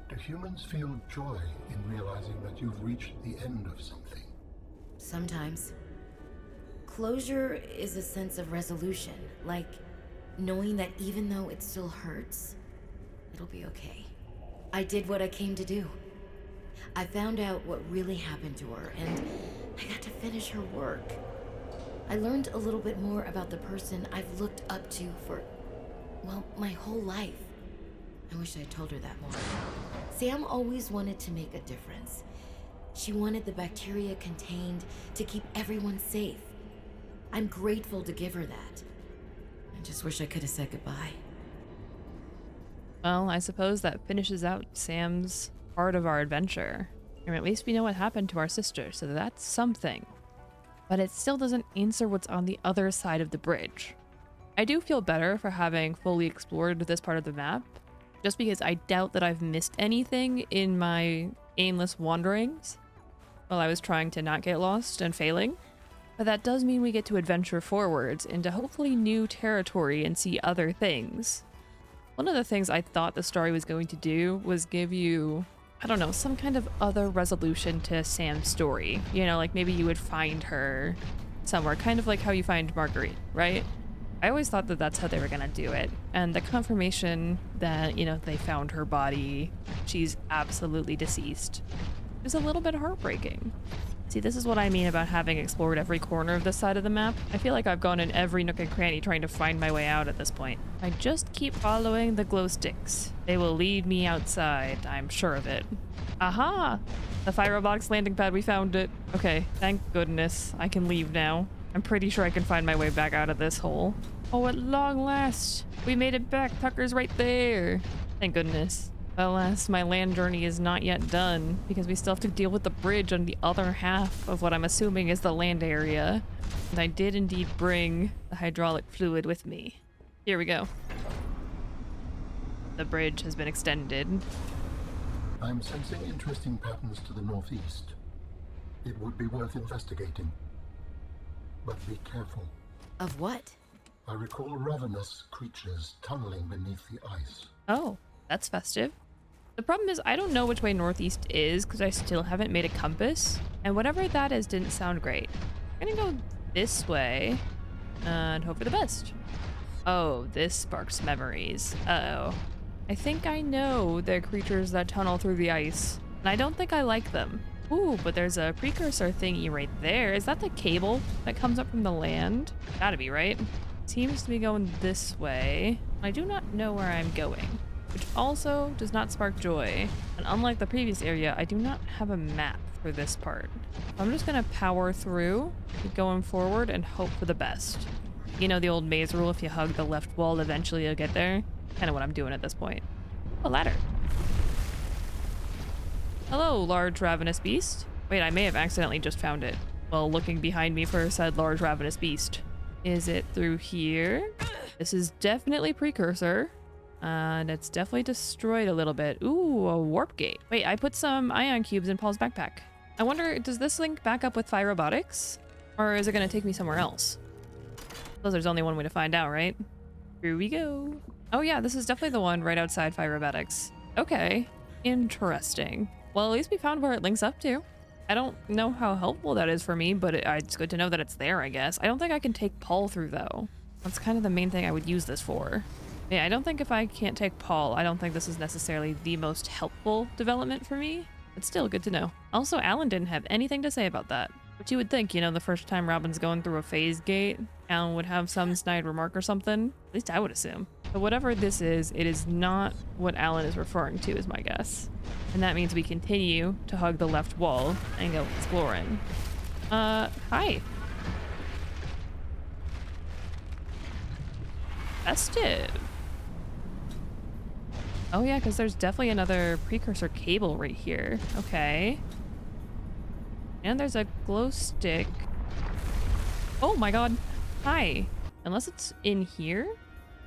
Do humans feel joy in realizing that you've reached the end of something? Sometimes. Closure is a sense of resolution, like knowing that even though it still hurts, it'll be okay. I did what I came to do. I found out what really happened to her, and I got to finish her work. I learned a little bit more about the person I've looked up to for, well, my whole life. I wish I told her that more. Sam always wanted to make a difference. She wanted the bacteria contained to keep everyone safe. I'm grateful to give her that. I just wish I could have said goodbye. Well, I suppose that finishes out Sam's part of our adventure. Or at least we know what happened to our sister, so that's something. But it still doesn't answer what's on the other side of the bridge. I do feel better for having fully explored this part of the map, just because I doubt that I've missed anything in my aimless wanderings while I was trying to not get lost and failing. But that does mean we get to adventure forwards into hopefully new territory and see other things. One of the things I thought the story was going to do was give you, I don't know, some kind of other resolution to Sam's story. You know, like maybe you would find her somewhere, kind of like how you find Marguerite, right? I always thought that that's how they were gonna do it. And the confirmation that, you know, they found her body, she's absolutely deceased, is a little bit heartbreaking. See, this is what I mean about having explored every corner of this side of the map. I feel like I've gone in every nook and cranny trying to find my way out at this point. I just keep following the glow sticks. They will lead me outside, I'm sure of it. Aha! The Firefox landing pad, we found it. Okay, thank goodness. I can leave now. I'm pretty sure I can find my way back out of this hole. Oh, at long last! We made it back, Tucker's right there! Thank goodness. Alas, my land journey is not yet done, because we still have to deal with the bridge on the other half of what I'm assuming is the land area. And I did indeed bring the hydraulic fluid with me. Here we go. The bridge has been extended. I'm sensing interesting patterns to the northeast. It would be worth investigating. But be careful. Of what? I recall ravenous creatures tunneling beneath the ice. Oh, that's festive. The problem is I don't know which way northeast is because I still haven't made a compass, and whatever that is didn't sound great. I'm gonna go this way and hope for the best. Oh, this sparks memories. Uh-oh. I think I know the creatures that tunnel through the ice, and I don't think I like them. Ooh, but there's a precursor thingy right there. Is that the cable that comes up from the land? Gotta be, right? Seems to be going this way. I do not know where I'm going, which also does not spark joy. And unlike the previous area, I do not have a map for this part. I'm just gonna power through, keep going forward, and hope for the best. You know the old maze rule, if you hug the left wall, eventually you'll get there? Kind of what I'm doing at this point. A ladder. Hello, large ravenous beast. Wait, I may have accidentally just found it while looking behind me for said large ravenous beast. Is it through here? This is definitely precursor. And it's definitely destroyed a little bit. Ooh, a warp gate. Wait, I put some ion cubes in Paul's backpack. I wonder, does this link back up with Robotics? Or is it going to take me somewhere else? Because there's only one way to find out, right? Here we go. Oh yeah, this is definitely the one right outside Robotics. Okay, interesting. Well, at least we found where it links up to. I don't know how helpful that is for me, but it's good to know that it's there, I guess. I don't think I can take Paul through, though. That's kind of the main thing I would use this for. Yeah, I don't think if I can't take Paul, I don't think this is necessarily the most helpful development for me. It's still good to know. Also, Alan didn't have anything to say about that. But you would think, you know, the first time Robin's going through a phase gate, Alan would have some snide remark or something. At least I would assume. But whatever this is, it is not what Alan is referring to, is my guess. And that means we continue to hug the left wall and go exploring. Hi. Festive. Oh yeah, because there's definitely another precursor cable right here. Okay. And there's a glow stick. Oh my god. Hi. Unless it's in here?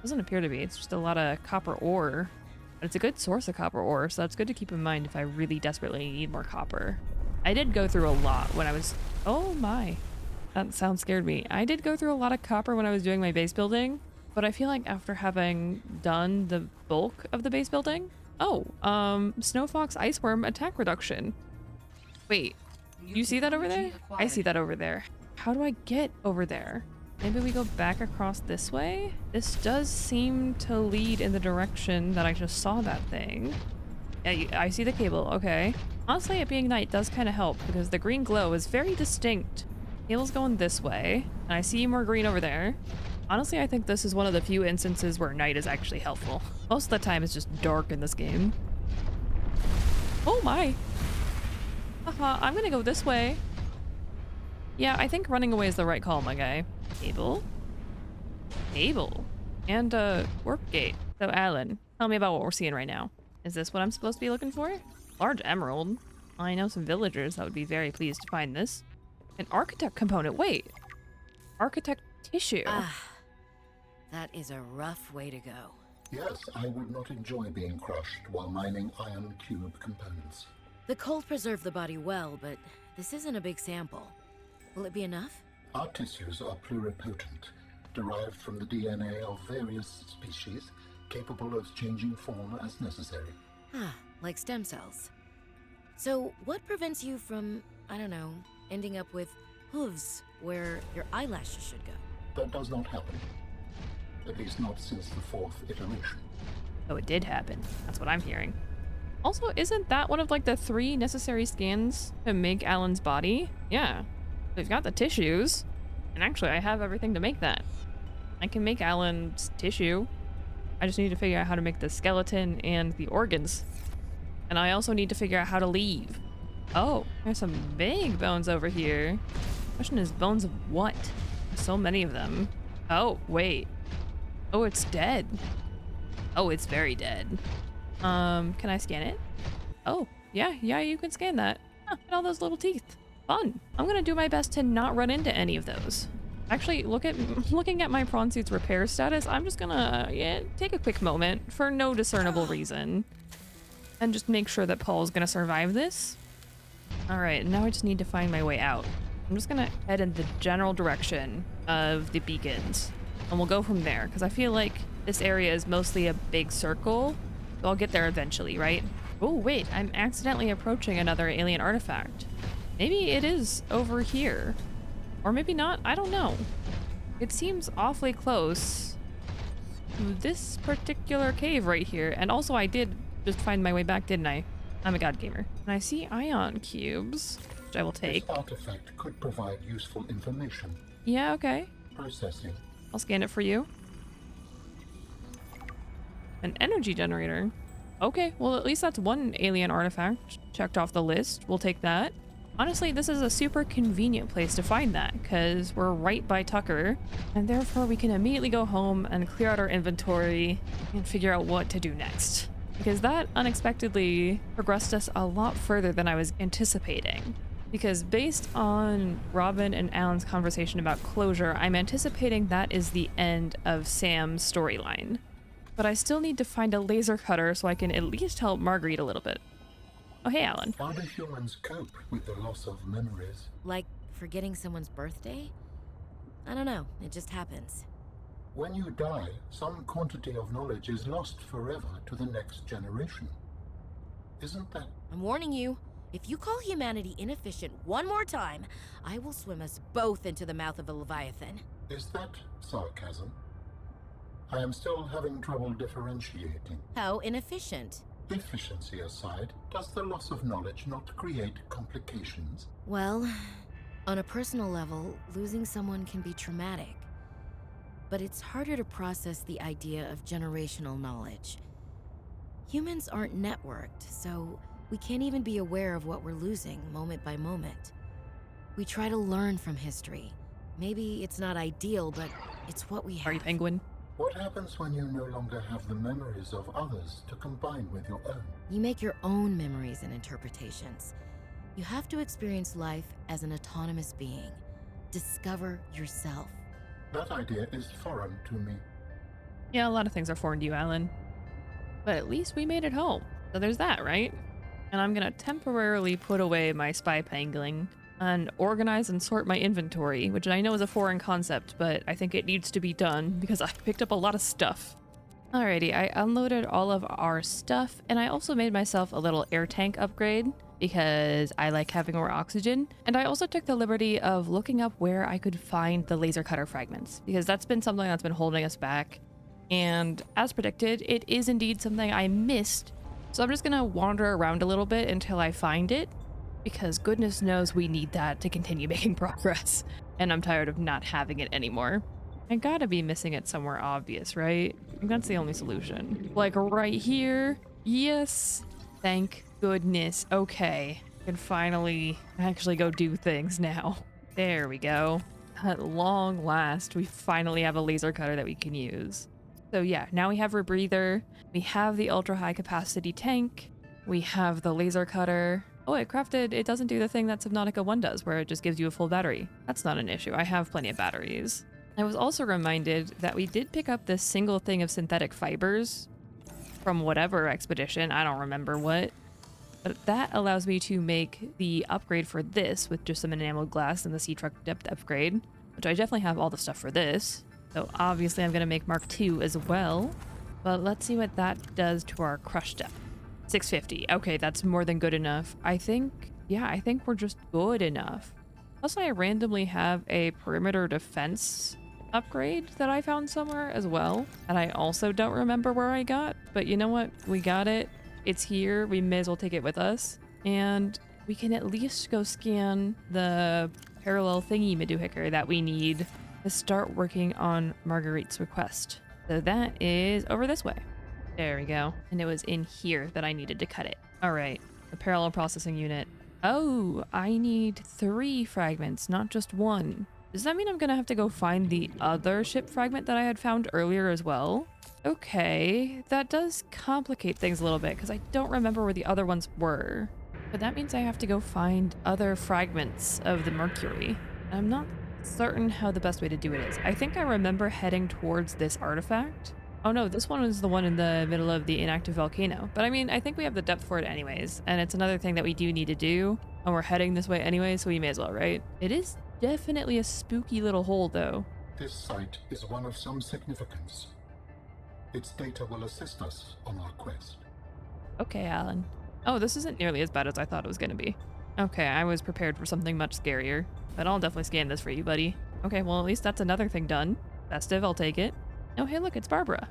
Doesn't appear to be. It's just a lot of copper ore. But it's a good source of copper ore, so that's good to keep in mind if I really desperately need more copper. I did go through a lot when I was... Oh my. That sound scared me. I did go through a lot of copper when I was doing my base building, but I feel like after having done the bulk of the base building... Oh, Snowfox Iceworm attack reduction. Wait, you see that over there? I see that over there. How do I get over there? Maybe we go back across this way? This does seem to lead in the direction that I just saw that thing. Yeah, I see the cable, okay. Honestly, it being night does kind of help because the green glow is very distinct. Cable's going this way, and I see more green over there. Honestly, I think this is one of the few instances where night is actually helpful. Most of the time it's just dark in this game. Oh my! Haha, I'm gonna go this way. Yeah, I think running away is the right call, my guy. Cable? Cable. And, warp gate. So, Alan, tell me about what we're seeing right now. Is this what I'm supposed to be looking for? Large emerald. I know some villagers that would be very pleased to find this. An architect component. Wait. Architect tissue. That is a rough way to go. Yes, I would not enjoy being crushed while mining iron cube components. The cold preserved the body well, but this isn't a big sample. Will it be enough? Our tissues are pluripotent, derived from the DNA of various species, capable of changing form as necessary. Ah, like stem cells. So, what prevents you from, I don't know, ending up with hooves where your eyelashes should go? That does not happen. At least not since the 4th iteration. Oh, it did happen. That's what I'm hearing. Also, isn't that one of like the 3 necessary scans to make Alan's body? Yeah. We've got the tissues. And actually, I have everything to make that. I can make Alan's tissue. I just need to figure out how to make the skeleton and the organs. And I also need to figure out how to leave. Oh, there's some big bones over here. Question is, bones of what? There's so many of them. Oh, wait. Oh, it's dead. Oh, it's very dead. Can I scan it? Oh, yeah, you can scan that. Huh, and all those little teeth. Fun. I'm gonna do my best to not run into any of those. Actually, looking at my prawn suit's repair status, I'm just gonna take a quick moment for no discernible reason and just make sure that Paul's gonna survive this. All right, now I just need to find my way out. I'm just gonna head in the general direction of the beacons and we'll go from there because I feel like this area is mostly a big circle, so I'll get there eventually, right? Oh, wait, I'm accidentally approaching another alien artifact. Maybe it is over here. Or maybe not, I don't know. It seems awfully close to this particular cave right here. And also I did just find my way back, didn't I? I'm a god gamer. And I see ion cubes, which I will take. This artifact could provide useful information. Yeah, okay. Processing. I'll scan it for you. An energy generator. Okay, well at least that's one alien artifact checked off the list. We'll take that. Honestly, this is a super convenient place to find that because we're right by Tucker and therefore we can immediately go home and clear out our inventory and figure out what to do next. Because that unexpectedly progressed us a lot further than I was anticipating. Because based on Robin and Alan's conversation about closure, I'm anticipating that is the end of Sam's storyline. But I still need to find a laser cutter so I can at least help Marguerite a little bit. Oh, hey, Alan. How do humans cope with the loss of memories? Like forgetting someone's birthday? I don't know, it just happens. When you die, some quantity of knowledge is lost forever to the next generation. Isn't that... I'm warning you, if you call humanity inefficient one more time, I will swim us both into the mouth of a Leviathan. Is that sarcasm? I am still having trouble differentiating. How inefficient? Efficiency aside, does the loss of knowledge not create complications? Well, on a personal level, losing someone can be traumatic. But it's harder to process the idea of generational knowledge. Humans aren't networked, so we can't even be aware of what we're losing moment by moment. We try to learn from history. Maybe it's not ideal, but it's what we have. Sorry, Penguin. What happens when you no longer have the memories of others to combine with your own? You make your own memories and interpretations. You have to experience life as an autonomous being. Discover yourself. That idea is foreign to me. Yeah, a lot of things are foreign to you, Alan. But at least we made it home. So there's that, right? And I'm gonna temporarily put away my spy pangling and organize and sort my inventory, which I know is a foreign concept, but I think it needs to be done because I picked up a lot of stuff. Alrighty, I unloaded all of our stuff, and I also made myself a little air tank upgrade because I like having more oxygen. And I also took the liberty of looking up where I could find the laser cutter fragments because that's been something that's been holding us back. And as predicted, it is indeed something I missed. So I'm just gonna wander around a little bit until I find it, because goodness knows we need that to continue making progress. And I'm tired of not having it anymore. I gotta be missing it somewhere obvious, right? I think that's the only solution. Like right here. Yes. Thank goodness. Okay. I can finally actually go do things now. There we go. At long last, we finally have a laser cutter that we can use. So yeah, now we have a rebreather. We have the ultra high capacity tank. We have the laser cutter. Oh, it doesn't do the thing that Subnautica 1 does, where it just gives you a full battery. That's not an issue. I have plenty of batteries. I was also reminded that we did pick up this single thing of synthetic fibers from whatever expedition. I don't remember what. But that allows me to make the upgrade for this with just some enameled glass and the sea truck depth upgrade, which I definitely have all the stuff for this. So obviously I'm going to make Mark II as well. But let's see what that does to our crush depth. 650. Okay, that's more than good enough. I think we're just good enough. Plus I randomly have a perimeter defense upgrade that I found somewhere as well. And I also don't remember where I got, but you know what? We got it. It's here. We may as well take it with us. And we can at least go scan the parallel thingy madoohicker that we need to start working on Marguerite's request. So that is over this way. There we go. And it was in here that I needed to cut it. All right, the parallel processing unit. Oh, I need 3 fragments, not just 1. Does that mean I'm gonna have to go find the other ship fragment that I had found earlier as well? Okay, that does complicate things a little bit because I don't remember where the other ones were. But that means I have to go find other fragments of the Mercury. I'm not certain how the best way to do it is. I think I remember heading towards this artifact. Oh no, this one was the one in the middle of the inactive volcano. But I mean, I think we have the depth for it anyways. And it's another thing that we do need to do. And we're heading this way anyway, so we may as well, right? It is definitely a spooky little hole though. This site is one of some significance. Its data will assist us on our quest. Okay, Alan. Oh, this isn't nearly as bad as I thought it was gonna be. Okay, I was prepared for something much scarier. But I'll definitely scan this for you, buddy. Okay, well at least that's another thing done. Festive, I'll take it. Oh, hey, look, it's Barbara.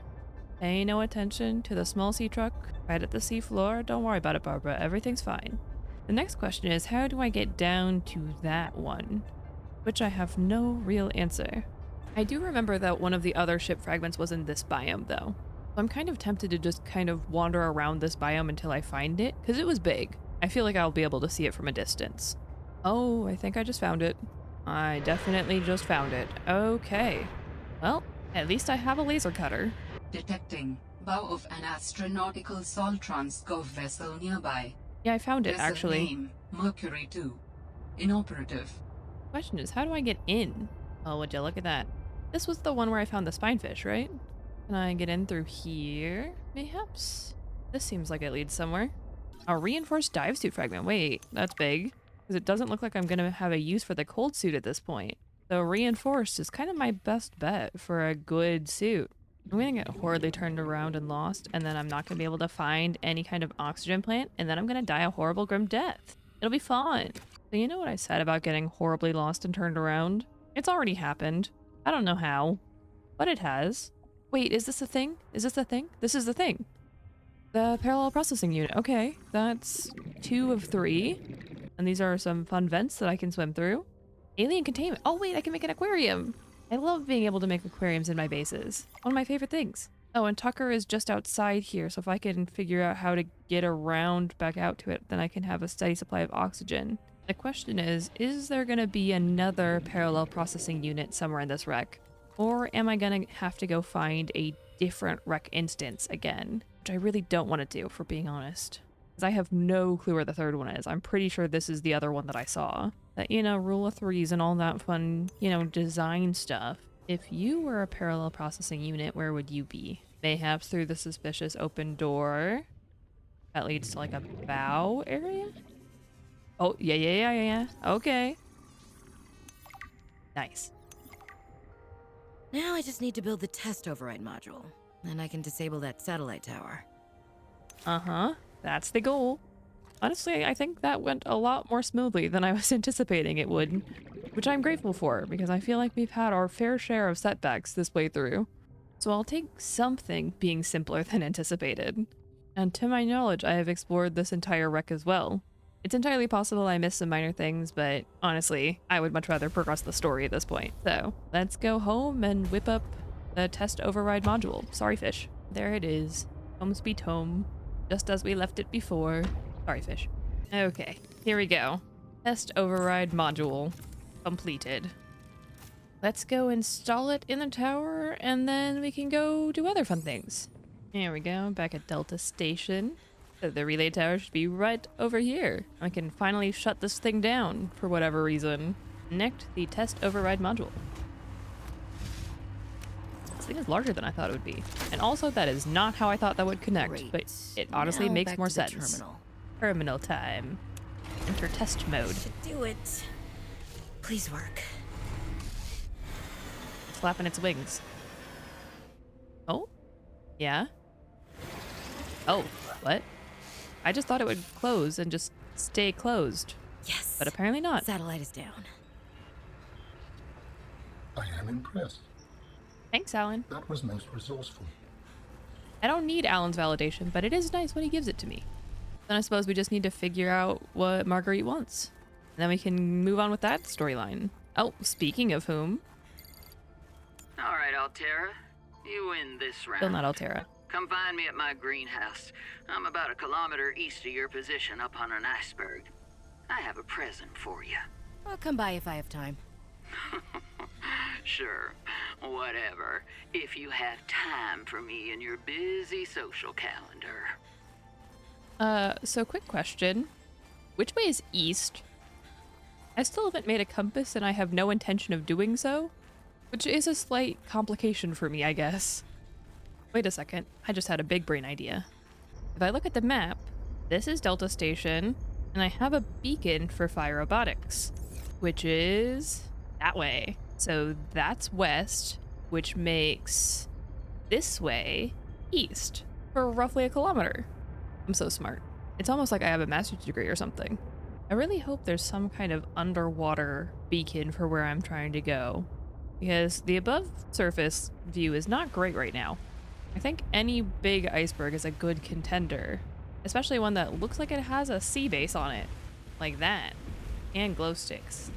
Pay no attention to the small sea truck right at the sea floor. Don't worry about it, Barbara. Everything's fine. The next question is, how do I get down to that one? Which I have no real answer. I do remember that one of the other ship fragments was in this biome, though. So I'm kind of tempted to just kind of wander around this biome until I find it, because it was big. I feel like I'll be able to see it from a distance. Oh, I think I just found it. I definitely just found it. Okay. Well, at least I have a laser cutter. Detecting bow of an astronautical Soltrans Gov vessel nearby. Yeah, I found it, Vessel actually. name, Mercury 2. Inoperative. Question is, how do I get in? Oh, would you look at that? This was the one where I found the spinefish, right? Can I get in through here, mayhaps? This seems like it leads somewhere. A reinforced dive suit fragment. Wait, that's big. Because it doesn't look like I'm gonna have a use for the cold suit at this point. So reinforced is kind of my best bet for a good suit. I'm gonna get horribly turned around and lost, and then I'm not gonna be able to find any kind of oxygen plant, and then I'm gonna die a horrible grim death. It'll be fun. So you know what I said about getting horribly lost and turned around? It's already happened. I don't know how, but it has. Wait, is this a thing? Is this a thing? This is the thing. The parallel processing unit. Okay, that's 2 of 3. And these are some fun vents that I can swim through. Alien containment. Oh wait, I can make an aquarium. I love being able to make aquariums in my bases. One of my favorite things. Oh, and Tucker is just outside here, so if I can figure out how to get around back out to it, then I can have a steady supply of oxygen. The question is there gonna be another parallel processing unit somewhere in this wreck? Or am I gonna have to go find a different wreck instance again? Which I really don't want to do, for being honest. Because I have no clue where the third one is. I'm pretty sure this is the other one that I saw. That, you know, rule of threes and all that fun, you know, design stuff. If you were a parallel processing unit, where would you be? Mayhaps through the suspicious open door that leads to like a bow area? Oh, yeah. Okay. Nice. Now I just need to build the test override module. Then I can disable that satellite tower. Uh-huh. That's the goal. Honestly, I think that went a lot more smoothly than I was anticipating it would, which I'm grateful for, because I feel like we've had our fair share of setbacks this way through. So I'll take something being simpler than anticipated. And to my knowledge, I have explored this entire wreck as well. It's entirely possible I missed some minor things, but honestly, I would much rather progress the story at this point. So let's go home and whip up the test override module. Sorry, fish. There it is. Home sweet home. Just as we left it before. Sorry, fish. Okay, here we go. Test override module completed. Let's go install it in the tower, and then we can go do other fun things. Here we go, back at Delta Station. So the relay tower should be right over here. I can finally shut this thing down for whatever reason. Connect the test override module. This thing is larger than I thought it would be. And also that is not how I thought that would connect, Great. but it honestly Now makes back more to the sense. terminal. Terminal time. Enter test mode. Should do it. Please work. It's flapping its wings. Oh? Yeah? Oh, what? I just thought it would close and just stay closed, Yes. but apparently not. Satellite is down. I am impressed. Thanks, Alan. That was most resourceful. I don't need Alan's validation, but it is nice when he gives it to me. Then I suppose we just need to figure out what Marguerite wants. And then we can move on with that storyline. Oh, speaking of whom, All right, Altera. You win this round. still not Altera. Come find me at my greenhouse. I'm about a kilometer east of your position up on an iceberg. I have a present for you. I'll come by if I have time. Sure, whatever. If you have time for me in your busy social calendar. So quick question. Which way is east? I still haven't made a compass and I have no intention of doing so, which is a slight complication for me, I guess. Wait a second, I just had a big brain idea. If I look at the map, this is Delta Station, and I have a beacon for Fire Robotics, which is that way. So that's west, which makes this way east for roughly a kilometer. I'm so smart. It's almost like I have a master's degree or something. I really hope there's some kind of underwater beacon for where I'm trying to go, because the above surface view is not great right now. I think any big iceberg is a good contender, especially one that looks like it has a sea base on it, like that, and glow sticks.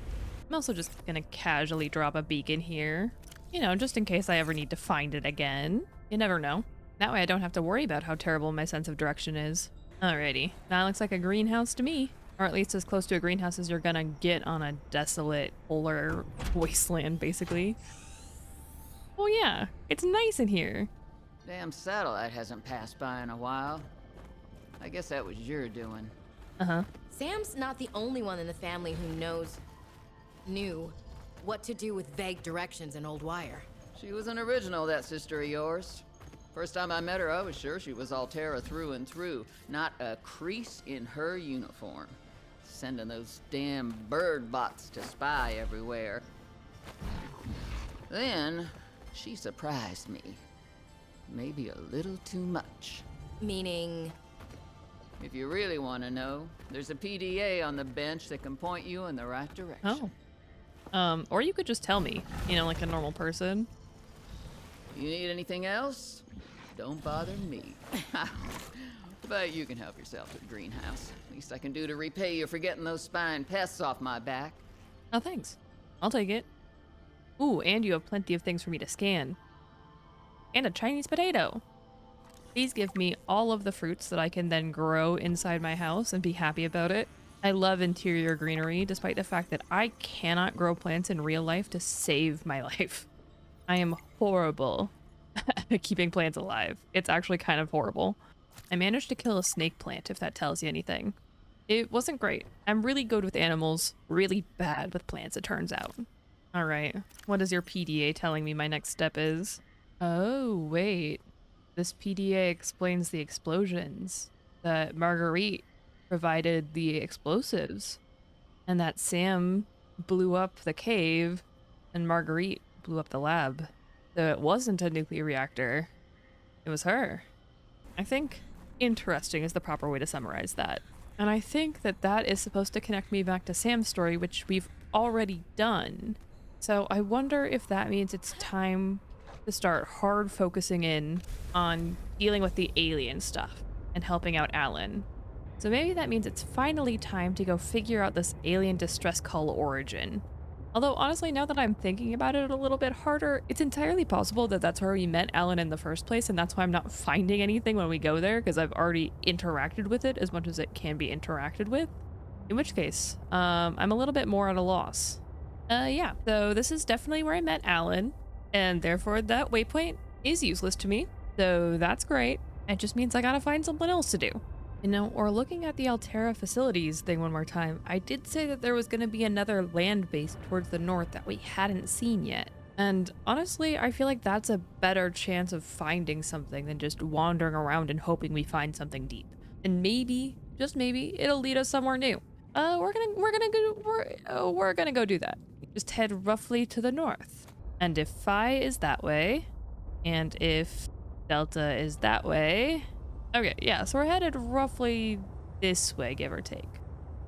I'm also just gonna casually drop a beacon here, you know, just in case I ever need to find it again. You never know. That way I don't have to worry about how terrible my sense of direction is. Alrighty, that looks like a greenhouse to me. Or at least as close to a greenhouse as you're gonna get on a desolate polar wasteland, basically. Oh yeah, it's nice in here. Damn satellite hasn't passed by in a while. I guess that was your doing. Uh-huh. Sam's not the only one in the family who knew what to do with vague directions in old wire. She was an original, that sister of yours. First time I met her, I was sure she was Altera through and through. Not a crease in her uniform. Sending those damn bird bots to spy everywhere. Then, she surprised me. Maybe a little too much. Meaning, If you really want to know, there's a PDA on the bench that can point you in the right direction. Oh. Or you could just tell me, you know, like a normal person. You need anything else? Don't bother me. But you can help yourself to the greenhouse. Least I can do to repay you for getting those spine pests off my back. Oh, thanks. I'll take it. Ooh, and you have plenty of things for me to scan. And a Chinese potato. These give me all of the fruits that I can then grow inside my house and be happy about it. I love interior greenery, despite the fact that I cannot grow plants in real life to save my life. I am horrible at keeping plants alive. It's actually kind of horrible. I managed to kill a snake plant, if that tells you anything. It wasn't great. I'm really good with animals, really bad with plants, it turns out. All right, what is your PDA telling me my next step is? Oh, wait. This PDA explains the explosions, that Marguerite provided the explosives, and that Sam blew up the cave and Marguerite blew up the lab. So it wasn't a nuclear reactor. It was her. I think interesting is the proper way to summarize that. And I think that that is supposed to connect me back to Sam's story, which we've already done. So I wonder if that means it's time to start hard focusing in on dealing with the alien stuff. and helping out Alan. So maybe that means it's finally time to go figure out this alien distress call origin. Although honestly, now that I'm thinking about it a little bit harder, it's entirely possible that that's where we met Alan in the first place, and that's why I'm not finding anything when we go there, because I've already interacted with it as much as it can be interacted with. In which case, I'm a little bit more at a loss. Yeah, so this is definitely where I met Alan, and therefore that waypoint is useless to me, so that's great. It just means I gotta find something else to do. You know, or looking at the Altera facilities thing one more time, I did say that there was going to be another land base towards the north that we hadn't seen yet. And honestly, I feel like that's a better chance of finding something than just wandering around and hoping we find something deep. And maybe, just maybe, it'll lead us somewhere new. We're gonna go do that. Just head roughly to the north. And if Phi is that way, and if Delta is that way. Okay, yeah, so we're headed roughly this way, give or take.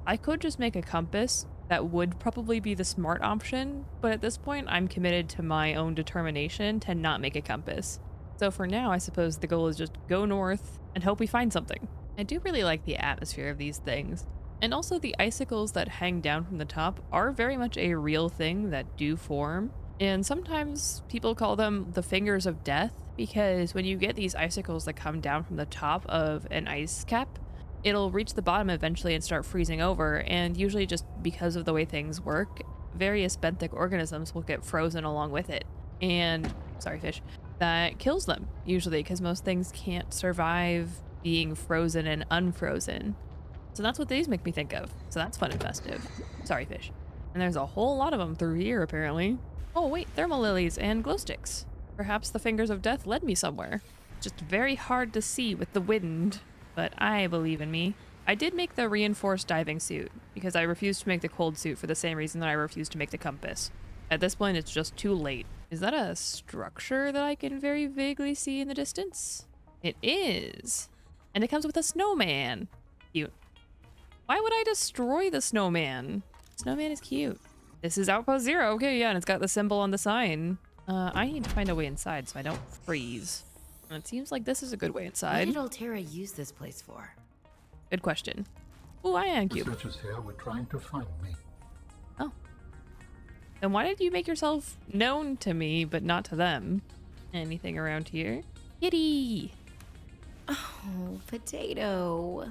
I could just make a compass. That would probably be the smart option, but at this point, I'm committed to my own determination to not make a compass. So for now, I suppose the goal is just go north and hope we find something. I do really like the atmosphere of these things. And also the icicles that hang down from the top are very much a real thing that do form. And sometimes people call them the fingers of death, because when you get these icicles that come down from the top of an ice cap, it'll reach the bottom eventually and start freezing over, and usually just because of the way things work, various benthic organisms will get frozen along with it. And, sorry fish, that kills them, usually, because most things can't survive being frozen and unfrozen. So that's what these make me think of. So that's fun and festive. Sorry fish. And there's a whole lot of them through here, apparently. Oh wait, thermal lilies and glow sticks. Perhaps the fingers of death led me somewhere. Just very hard to see with the wind, but I believe in me. I did make the reinforced diving suit, because I refused to make the cold suit for the same reason that I refused to make the compass. At this point, it's just too late. Is that a structure that I can very vaguely see in the distance? It is. And it comes with a snowman. Cute. Why would I destroy the snowman? Snowman is cute. This is Outpost Zero. Okay, yeah, and it's got the symbol on the sign. I need to find a way inside so I don't freeze. And it seems like this is a good way inside. What did Altera use this place for? Good question. Oh, I am cute. Researchers here were trying to find me. Oh. Then why did you make yourself known to me, but not to them? Anything around here? Kitty! Oh, Potato.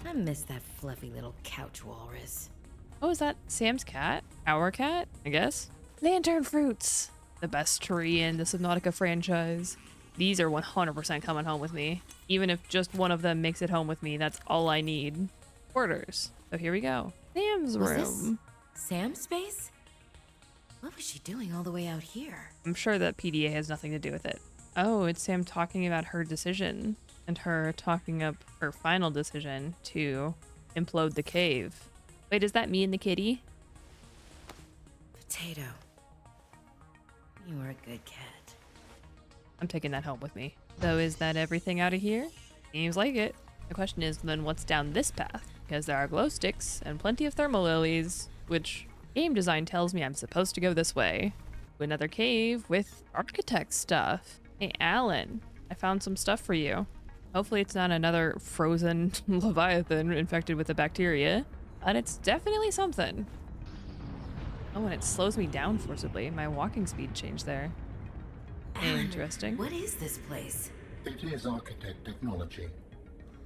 I miss that fluffy little couch walrus. Oh, is that Sam's cat? Our cat, I guess? Lantern fruits! The best tree in the Subnautica franchise. These are 100% coming home with me. Even if just one of them makes it home with me, that's all I need. Quarters. So here we go. Sam's room. Was this Sam's space? What was she doing all the way out here? I'm sure that PDA has nothing to do with it. Oh, it's Sam talking about her decision. And her talking up her final decision to implode the cave. Wait, is that me and the kitty? Potato. You are a good cat. I'm taking that home with me. So is that everything out of here? Seems like it. The question is then what's down this path? Because there are glow sticks and plenty of thermal lilies, which game design tells me I'm supposed to go this way. To another cave with architect stuff. Hey, Alan, I found some stuff for you. Hopefully it's not another frozen Leviathan infected with a bacteria, but it's definitely something. Oh, and it slows me down forcibly. My walking speed changed there. Alan, Interesting. what is this place? It is architect technology.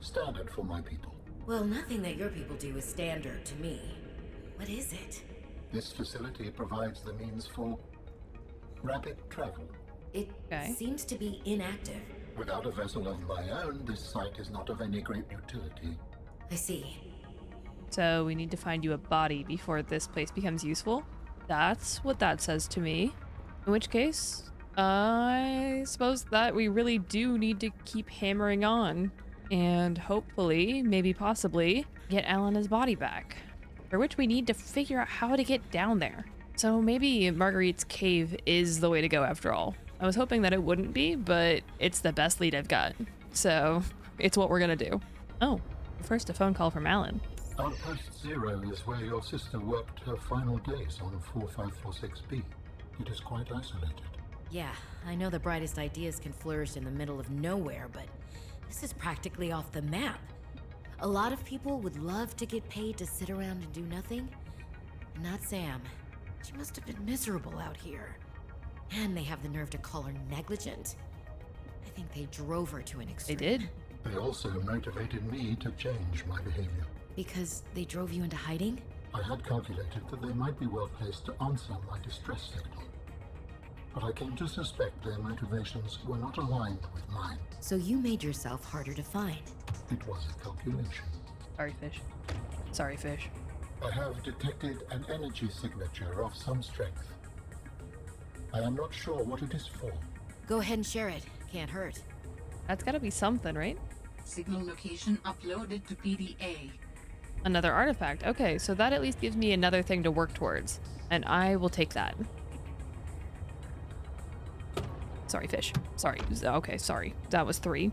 Standard for my people. Well, nothing that your people do is standard to me. What is it? This facility provides the means for rapid travel. It Okay. seems to be inactive. Without a vessel of my own, this site is not of any great utility. I see. So we need to find you a body before this place becomes useful. That's what that says to me. In which case, I suppose that we really do need to keep hammering on. And hopefully, maybe possibly, get Elena's body back. For which we need to figure out how to get down there. So maybe Marguerite's cave is the way to go after all. I was hoping that it wouldn't be, but it's the best lead I've got. So it's what we're gonna do. Oh, first a phone call from Alan. Outpost Zero is where your sister worked her final days on 4546B. It is quite isolated. Yeah, I know the brightest ideas can flourish in the middle of nowhere, but This is practically off the map. A lot of people would love to get paid to sit around and do nothing. Not Sam. She must have been miserable out here. And they have the nerve to call her negligent. I think they drove her to an extreme. They did. They also motivated me to change my behavior. Because they drove you into hiding? I had calculated that they might be well placed to answer my distress signal. But I came to suspect their motivations were not aligned with mine. So you made yourself harder to find. It was a calculation. Sorry, fish. Sorry, fish. I have detected an energy signature of some strength. I am not sure what it is for. Go ahead and share it. Can't hurt. That's gotta be something, right? Signal location uploaded to PDA. Another artifact. Okay, so that at least gives me another thing to work towards. And I will take that. Sorry, fish. Sorry. Okay, sorry. That was 3.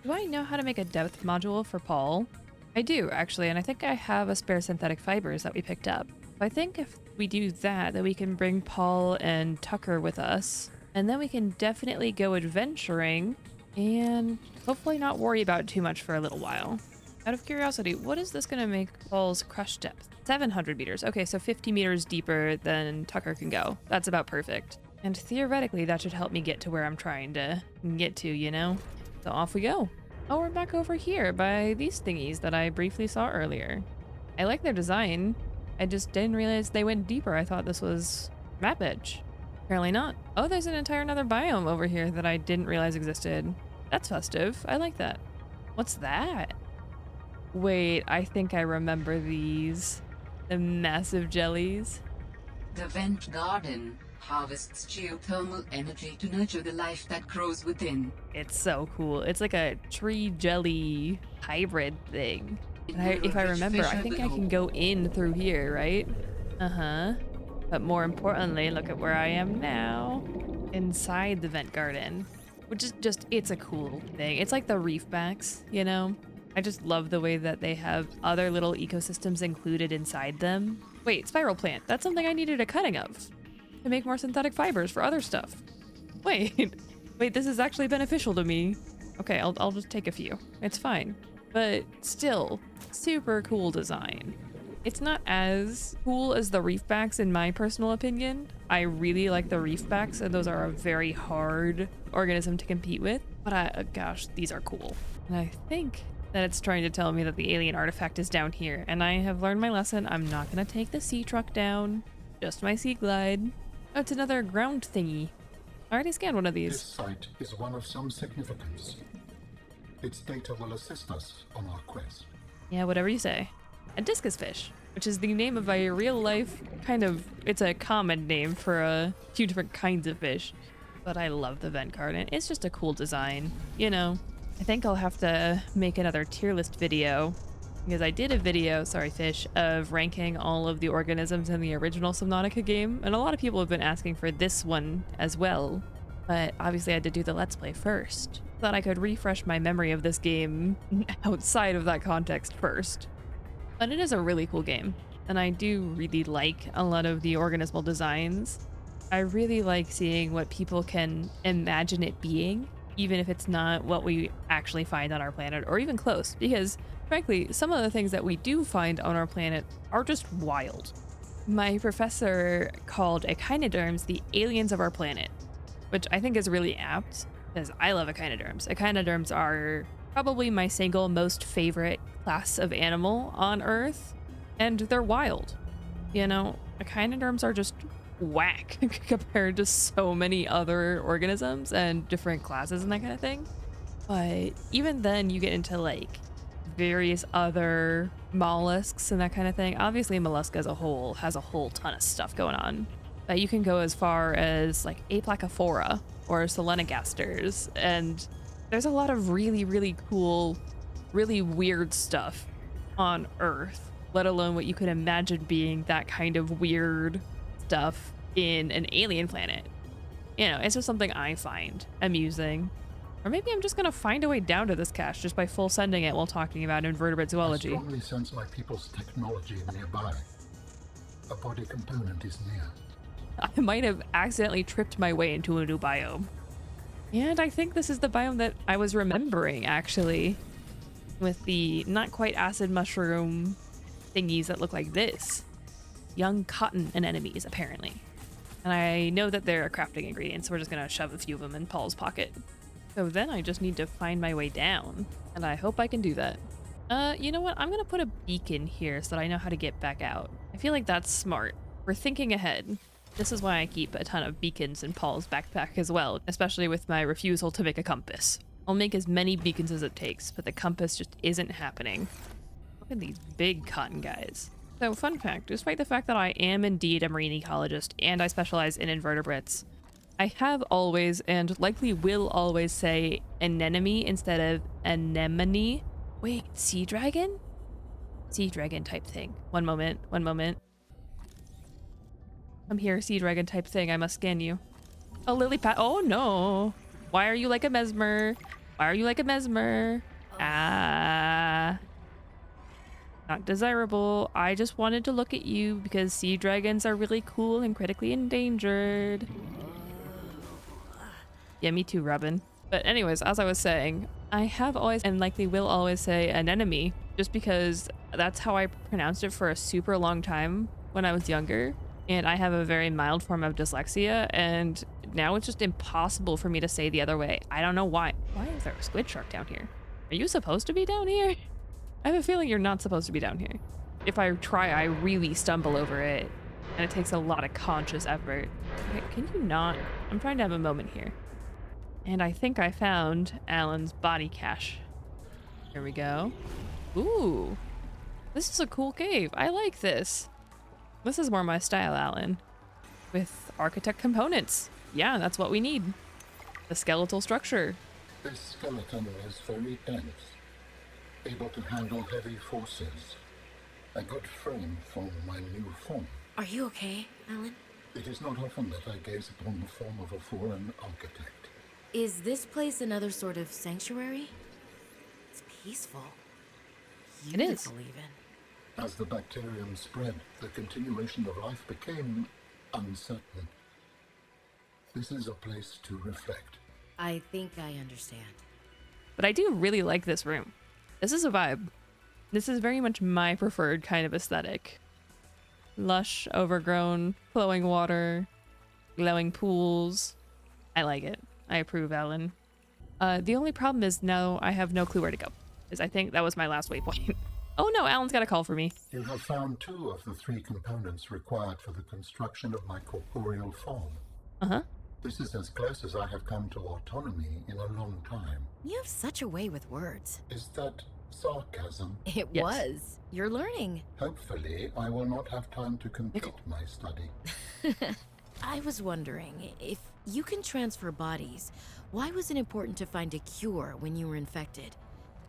Do I know how to make a depth module for Paul? I do, actually, and I think I have a spare synthetic fibers that we picked up. I think if we do that, then we can bring Paul and Tucker with us. And then we can definitely go adventuring and hopefully not worry about it too much for a little while. Out of curiosity, what is this going to make Paul's crush depth? 700 meters. Okay, so 50 meters deeper than Tucker can go. That's about perfect. And theoretically, that should help me get to where I'm trying to get to, you know? So off we go. Oh, we're back over here by these thingies that I briefly saw earlier. I like their design. I just didn't realize they went deeper. I thought this was map edge. Apparently not. Oh, there's an entire another biome over here that I didn't realize existed. That's festive. I like that. What's that? Wait, I think I remember these. The massive jellies. The vent garden harvests geothermal energy to nurture the life that grows within. It's so cool. It's like a tree jelly hybrid thing. And if I remember, I think I can go in through here, right? Uh-huh. But more importantly, look at where I am now. Inside the vent garden. Which is just, it's a cool thing. It's like the reef backs, you know? I just love the way that they have other little ecosystems included inside them. Wait, spiral plant. That's something I needed a cutting of. To make more synthetic fibers for other stuff. Wait, this is actually beneficial to me. Okay, I'll just take a few. It's fine. But still, super cool design. It's not as cool as the reefbacks in my personal opinion. I really like the reefbacks, and those are a very hard organism to compete with. But gosh, these are cool. And I think that it's trying to tell me that the alien artifact is down here, and I have learned my lesson. I'm not gonna take the sea truck down, just my sea glide. Oh, it's another ground thingy. I already scanned one of these. This site is one of some significance. Its data will assist us on our quest. Yeah, whatever you say. A discus fish, which is the name of a real life kind of, it's a common name for a few different kinds of fish. But I love the vent garden. It's just a cool design, you know. I think I'll have to make another tier list video because I did a video, sorry fish, of ranking all of the organisms in the original Subnautica game, and a lot of people have been asking for this one as well, but obviously I had to do the Let's Play first. Thought I could refresh my memory of this game outside of that context first. But it is a really cool game, and I do really like a lot of the organismal designs. I really like seeing what people can imagine it being, even if it's not what we actually find on our planet or even close, because frankly, some of the things that we do find on our planet are just wild. My professor called echinoderms the aliens of our planet, which I think is really apt because I love echinoderms. Echinoderms are probably my single most favorite class of animal on Earth, and they're wild. You know, echinoderms are just whack compared to so many other organisms and different classes and that kind of thing. But even then you get into like various other mollusks and that kind of thing. Obviously mollusca as a whole has a whole ton of stuff going on, but you can go as far as like Aplacophora or Selenogasters, and there's a lot of really cool, really weird stuff on Earth, let alone what you could imagine being that kind of weird stuff in an alien planet. You know, it's just something I find amusing. Or maybe I'm just gonna find a way down to this cache just by full sending it while talking about invertebrate zoology. I strongly sense my people's technology nearby. A body component is near. I might have accidentally tripped my way into a new biome. And I think this is the biome that I was remembering, actually, with the not quite acid mushroom thingies that look like this. Young cotton anemones, apparently. And I know that they're a crafting ingredient, so we're just gonna shove a few of them in Paul's pocket. So then I just need to find my way down, and I hope I can do that. You know what? I'm gonna put a beacon here so that I know how to get back out. I feel like that's smart. We're thinking ahead. This is why I keep a ton of beacons in Paul's backpack as well, especially with my refusal to make a compass. I'll make as many beacons as it takes, but the compass just isn't happening. Look at these big cotton guys. So, fun fact, despite the fact that I am indeed a marine ecologist and I specialize in invertebrates, I have always and likely will always say anemone instead of anemone. Wait, sea dragon? Sea dragon type thing. One moment, one moment. Come here, sea dragon type thing. I must scan you. A lily pad. Oh no. Why are you like a mesmer? Why are you like a mesmer? Ah. Not desirable. I just wanted to look at you because sea dragons are really cool and critically endangered. Yeah, me too, Robin. But anyways, as I was saying, I have always and likely will always say anemone just because that's how I pronounced it for a super long time when I was younger. And I have a very mild form of dyslexia, and now it's just impossible for me to say the other way. I don't know why. Why is there a squid shark down here? Are you supposed to be down here? I have a feeling you're not supposed to be down here. If I try, I really stumble over it, and it takes a lot of conscious effort. Okay, can you not? I'm trying to have a moment here. And I think I found Alan's body cache. Here we go. Ooh, this is a cool cave. I like this. This is more my style, Alan. With architect components. Yeah, that's what we need. The skeletal structure. This skeleton is very dense, able to handle heavy forces. A good frame for my new form. Are you okay, Alan? It is not often that I gaze upon the form of a fallen architect. Is this place another sort of sanctuary? It's peaceful. It is. Beautiful, even. As the bacterium spread, the continuation of life became uncertain. This is a place to reflect. I think I understand. But I do really like this room. This is a vibe. This is very much my preferred kind of aesthetic. Lush, overgrown, flowing water, glowing pools. I like it. I approve, Alan. The only problem is now I have no clue where to go. Because I think that was my last waypoint. Oh no, Alan's got a call for me. You have found 2 of the 3 components required for the construction of my corporeal form. Uh-huh. This is as close as I have come to autonomy in a long time. You have such a way with words. Is that sarcasm? It Yes. was. You're learning. Hopefully, I will not have time to complete my study. I was wondering, if you can transfer bodies, why was it important to find a cure when you were infected?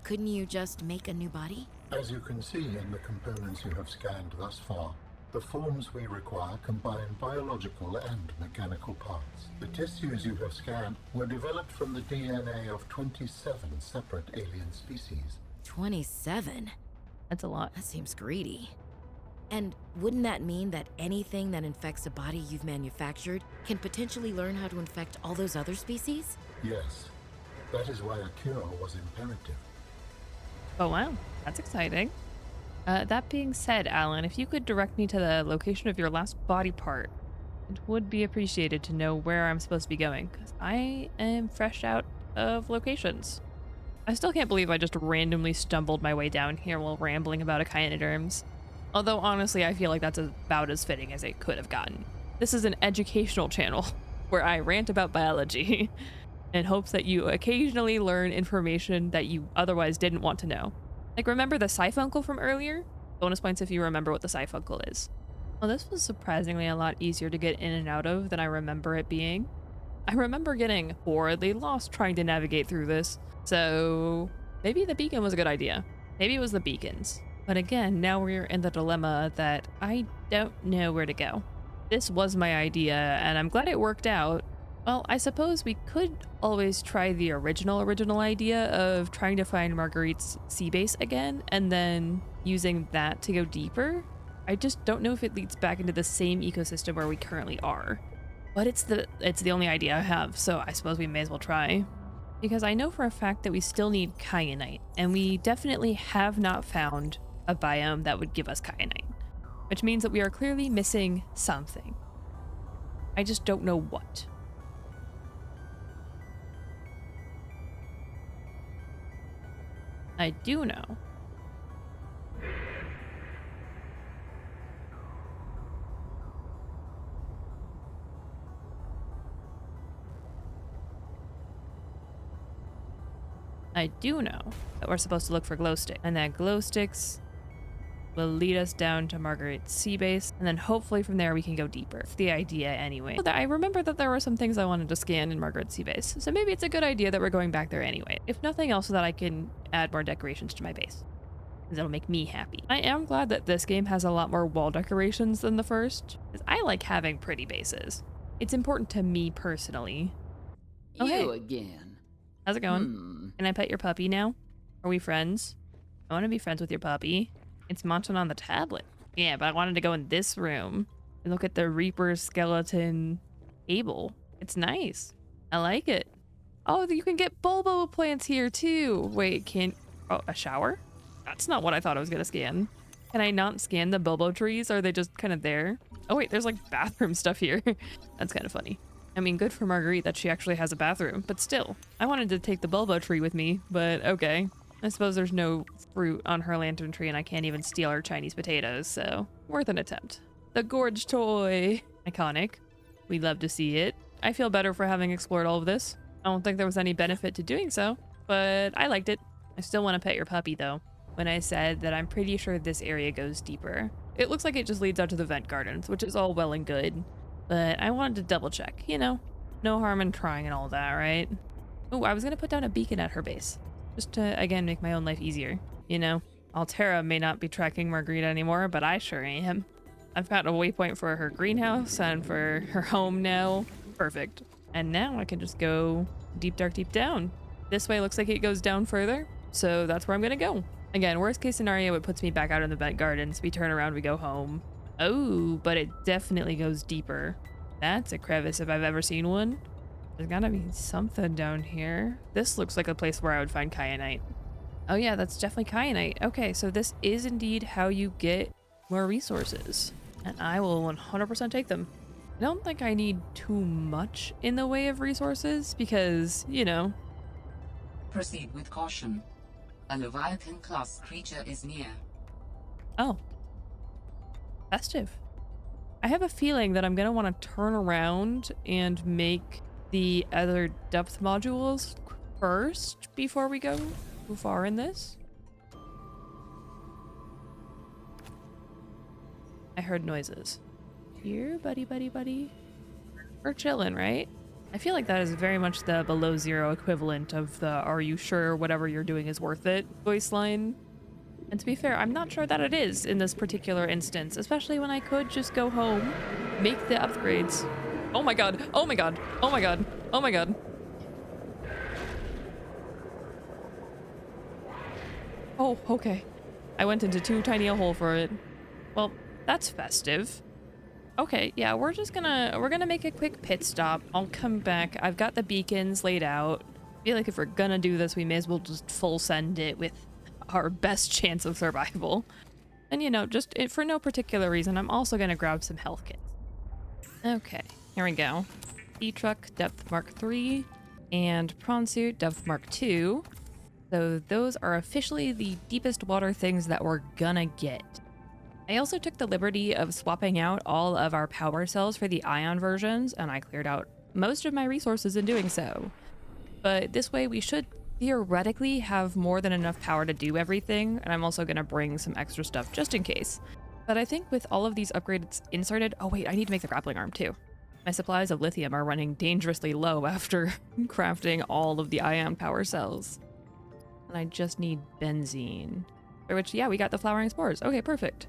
Couldn't you just make a new body? As you can see in the components you have scanned thus far, the forms we require combine biological and mechanical parts. The tissues you have scanned were developed from the DNA of 27 separate alien species. 27? That's a lot. That seems greedy. And wouldn't that mean that anything that infects a body you've manufactured can potentially learn how to infect all those other species? Yes, that is why a cure was imperative. Oh wow, that's exciting. That being said, Alan, if you could direct me to the location of your last body part, it would be appreciated to know where I'm supposed to be going, because I am fresh out of locations. I still can't believe I just randomly stumbled my way down here while rambling about echinoderms. Although honestly, I feel like that's about as fitting as it could have gotten. This is an educational channel where I rant about biology in hopes that you occasionally learn information that you otherwise didn't want to know. Like, remember the siphuncle from earlier? Bonus points if you remember what the siphuncle is. Well, this was surprisingly a lot easier to get in and out of than I remember it being. I remember getting horridly lost trying to navigate through this, so maybe the beacon was a good idea. Maybe it was the beacons. But again, now we're in the dilemma that I don't know where to go. This was my idea, and I'm glad it worked out. Well, I suppose we could always try the original idea of trying to find Marguerite's sea base again, and then using that to go deeper. I just don't know if it leads back into the same ecosystem where we currently are. But it's the only idea I have, so I suppose we may as well try. Because I know for a fact that we still need kyanite, and we definitely have not found a biome that would give us kyanite, which means that we are clearly missing something. I just don't know what. I do know. I do know that we're supposed to look for glow stick, and that glow sticks will lead us down to Marguerit's sea base, and then hopefully from there we can go deeper. It's the idea anyway. I remember that there were some things I wanted to scan in Marguerit's sea base, so maybe it's a good idea that we're going back there anyway. If nothing else, so that I can add more decorations to my base, because it'll make me happy. I am glad that this game has a lot more wall decorations than the first, because I like having pretty bases. It's important to me personally. Oh, You hey. again. How's it going? Can I pet your puppy now? Are we friends? I want to be friends with your puppy. It's munching on the tablet. Yeah, but I wanted to go in this room and look at the Reaper skeleton table. It's nice. I like it. Oh, you can get bulbo plants here too. Wait, oh, a shower? That's not what I thought I was gonna scan. Can I not scan the bulbo trees? Are they just kind of there? Oh wait, there's like bathroom stuff here. That's kind of funny. I mean, good for Marguerite that she actually has a bathroom, but still. I wanted to take the bulbo tree with me, but okay. I suppose there's no fruit on her lantern tree and I can't even steal her Chinese potatoes, so worth an attempt. The Gorge toy. Iconic. We love to see it. I feel better for having explored all of this. I don't think there was any benefit to doing so, but I liked it. I still want to pet your puppy though. When I said that I'm pretty sure this area goes deeper. It looks like it just leads out to the vent gardens, which is all well and good. But I wanted to double check, you know? No harm in trying and all that, right? Oh, I was gonna put down a beacon at her base. Just to, again, make my own life easier. You know? Altera may not be tracking Marguerite anymore, but I sure am. I've got a waypoint for her greenhouse and for her home now. Perfect. And now I can just go deep, dark, deep down. This way looks like it goes down further, so that's where I'm gonna go. Again, worst case scenario, it puts me back out in the vent gardens. We turn around, we go home. Oh, but it definitely goes deeper. That's a crevice if I've ever seen one. There's gotta be something down here. This looks like a place where I would find kyanite. Oh yeah, that's definitely kyanite. Okay, so this is indeed how you get more resources. And I will 100% take them. I don't think I need too much in the way of resources because, you know. Proceed with caution. A Leviathan class creature is near. Oh. Festive. I have a feeling that I'm going to want to turn around and make the other depth modules first before we go too far in this. I heard noises. Here, buddy, buddy, buddy. We're chilling, right? I feel like that is very much the below zero equivalent of the "are you sure whatever you're doing is worth it" voice line. And to be fair, I'm not sure that it is in this particular instance, especially when I could just go home, make the upgrades. Oh my god, oh my god, oh my god, oh my god. Oh, okay. I went into too tiny a hole for it. Well, that's festive. Okay, yeah, we're gonna make a quick pit stop. I'll come back. I've got the beacons laid out. I feel like if we're gonna do this, we may as well just full send it with our best chance of survival. And you know, just for no particular reason, I'm also gonna grab some health kits. Okay, here we go. E-Truck Depth Mark 3 and Prawn Suit Depth Mark 2. So those are officially the deepest water things that we're gonna get. I also took the liberty of swapping out all of our power cells for the ion versions, and I cleared out most of my resources in doing so. But this way we should theoretically have more than enough power to do everything, and I'm also going to bring some extra stuff just in case. But I think with all of these upgrades inserted— oh wait, I need to make the grappling arm too. My supplies of lithium are running dangerously low after crafting all of the ion power cells. And I just need benzene. For which, yeah, we got the flowering spores. Okay, perfect.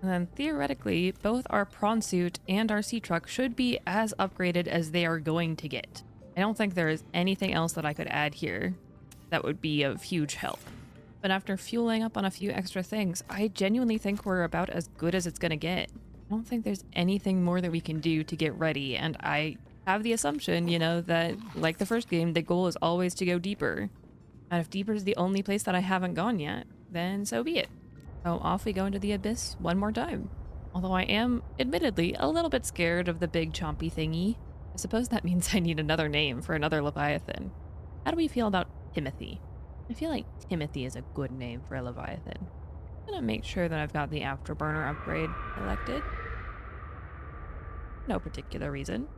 And then theoretically, both our prawn suit and our sea truck should be as upgraded as they are going to get. I don't think there is anything else that I could add here that would be of huge help. But after fueling up on a few extra things, I genuinely think we're about as good as it's gonna get. I don't think there's anything more that we can do to get ready, and I have the assumption, you know, that like the first game, the goal is always to go deeper. And if deeper is the only place that I haven't gone yet, then so be it. So off we go into the abyss one more time. Although I am, admittedly, a little bit scared of the big chompy thingy. I suppose that means I need another name for another Leviathan. How do we feel about Timothy? I feel like Timothy is a good name for a Leviathan. I'm gonna make sure that I've got the afterburner upgrade selected. No particular reason.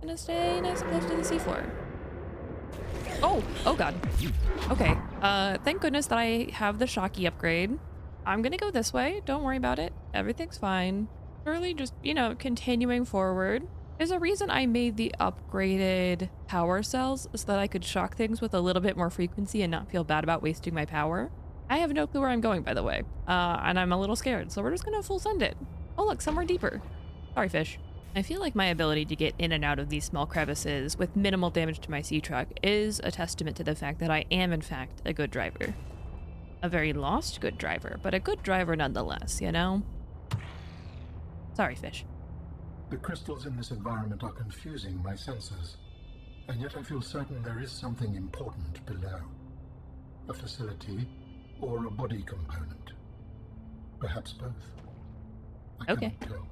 Gonna stay nice and close to the seafloor. Oh god. Okay, thank goodness that I have the Shocky upgrade. I'm gonna go this way, don't worry about it. Everything's fine. Really just, you know, continuing forward. There's a reason I made the upgraded power cells so that I could shock things with a little bit more frequency and not feel bad about wasting my power. I have no clue where I'm going, by the way, and I'm a little scared, so we're just gonna full send it. Oh look, somewhere deeper. Sorry, fish. I feel like my ability to get in and out of these small crevices with minimal damage to my sea truck is a testament to the fact that I am, in fact, a good driver. A very lost good driver, but a good driver nonetheless, you know? Sorry, fish. The crystals in this environment are confusing my senses, and yet I feel certain there is something important below. A facility or a body component. Perhaps both. I Okay. cannot tell.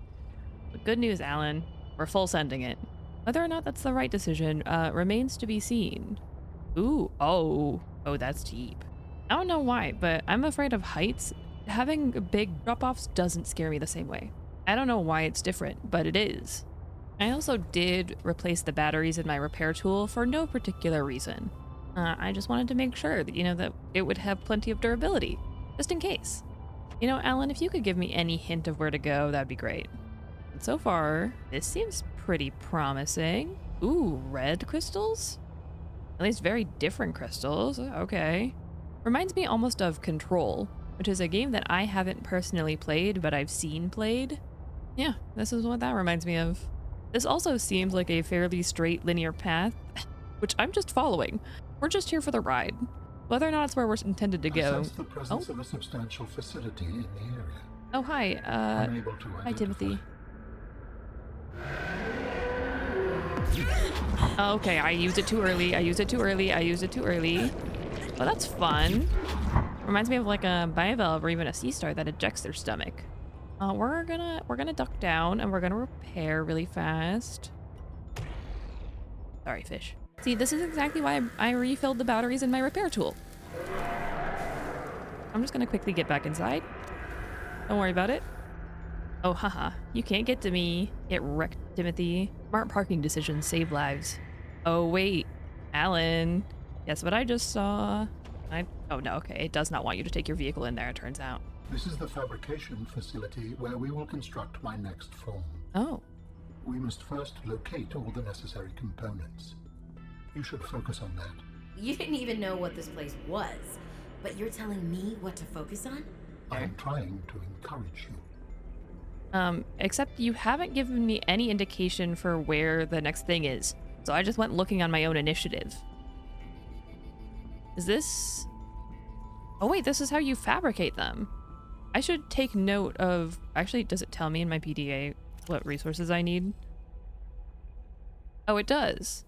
But good news, Alan. We're full sending it. Whether or not that's the right decision remains to be seen. Ooh, oh, that's deep. I don't know why, but I'm afraid of heights. Having big drop-offs doesn't scare me the same way. I don't know why it's different, but it is. I also did replace the batteries in my repair tool for no particular reason. I just wanted to make sure that, you know, that it would have plenty of durability, just in case. You know, Alan, if you could give me any hint of where to go, that'd be great. But so far, this seems pretty promising. Ooh, red crystals? At least very different crystals. Okay. Reminds me almost of Control, which is a game that I haven't personally played, but I've seen played. Yeah, this is what that reminds me of. This also seems like a fairly straight linear path, which I'm just following. We're just here for the ride. Whether or not it's where we're intended to I go. sense the presence of a substantial facility in the area. Oh, hi. Unable to Hi, identify. Timothy. Okay, I used it too early. I used it too early. Well, that's fun. Reminds me of like a bivalve or even a sea star that ejects their stomach. We're gonna duck down and we're gonna repair really fast. Sorry, fish. See, this is exactly why I refilled the batteries in my repair tool. I'm just gonna quickly get back inside. Don't worry about it. Oh, haha. You can't get to me. Get wrecked, Timothy. Smart parking decisions save lives. Oh, wait. Alan. Guess what I just saw? Oh, no, okay. It does not want you to take your vehicle in there, it turns out. This is the fabrication facility where we will construct my next form. Oh. We must first locate all the necessary components. You should focus on that. You didn't even know what this place was, but you're telling me what to focus on? I am trying to encourage you. Except you haven't given me any indication for where the next thing is. So I just went looking on my own initiative. Is this... Oh wait, this is how you fabricate them. I should take note of... Actually, does it tell me in my PDA what resources I need? Oh, it does.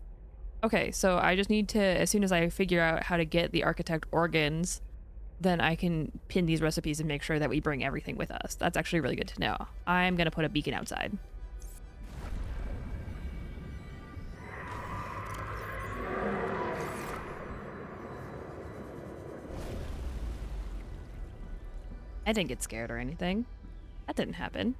Okay, so I just need to, as soon as I figure out how to get the architect organs, then I can pin these recipes and make sure that we bring everything with us. That's actually really good to know. I'm gonna put a beacon outside. I didn't get scared or anything. That didn't happen.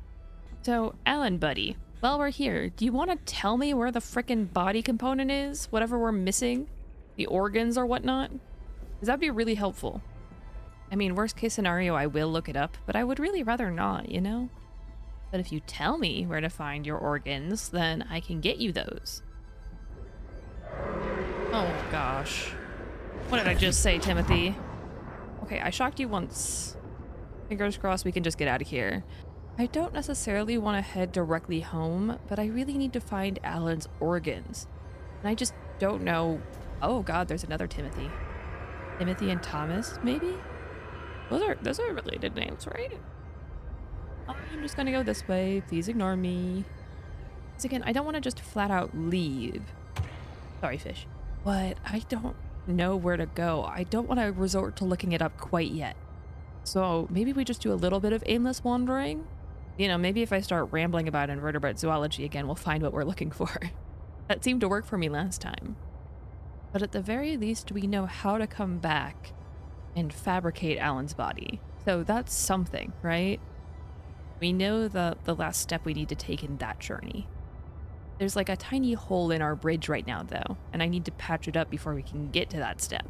So, Alan, buddy, while we're here, do you want to tell me where the frickin' body component is? Whatever we're missing? The organs or whatnot? Because that'd be really helpful. I mean, worst case scenario, I will look it up, but I would really rather not, you know? But if you tell me where to find your organs, then I can get you those. Oh gosh. What did I just say, Timothy? Okay, I shocked you once. Fingers crossed we can just get out of here. I don't necessarily want to head directly home, but I really need to find Alan's organs. And I just don't know... Oh god, there's another Timothy. Timothy and Thomas, maybe? Those are related names, right? I'm just gonna go this way. Please ignore me. So again, I don't want to just flat out leave. Sorry, fish. But I don't know where to go. I don't want to resort to looking it up quite yet. So maybe we just do a little bit of aimless wandering. You know, maybe if I start rambling about invertebrate zoology again, we'll find what we're looking for. That seemed to work for me last time. But at the very least, we know how to come back and fabricate Alan's body. So that's something, right? We know the last step we need to take in that journey. There's like a tiny hole in our bridge right now, though, and I need to patch it up before we can get to that step.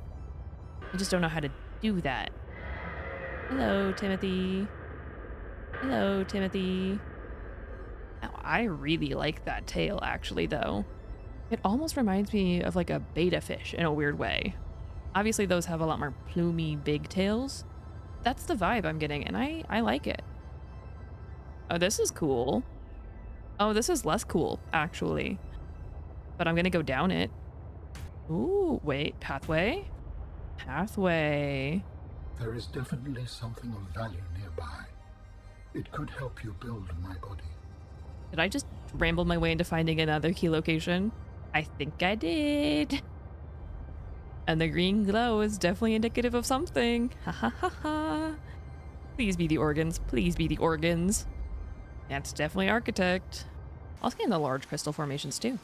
I just don't know how to do that. Hello, Timothy. Hello, Timothy. Oh, I really like that tail, actually, though. It almost reminds me of like a betta fish in a weird way. Obviously, those have a lot more plumey, big tails. That's the vibe I'm getting, and I like it. Oh, this is cool. Oh, this is less cool, actually. But I'm gonna go down it. Ooh, wait, pathway? Pathway. There is definitely something of value nearby. It could help you build my body. Did I just ramble my way into finding another key location? I think I did. And the green glow is definitely indicative of something. Ha ha ha ha. Please be the organs. Please be the organs. That's definitely architect. I'll scan the large crystal formations too.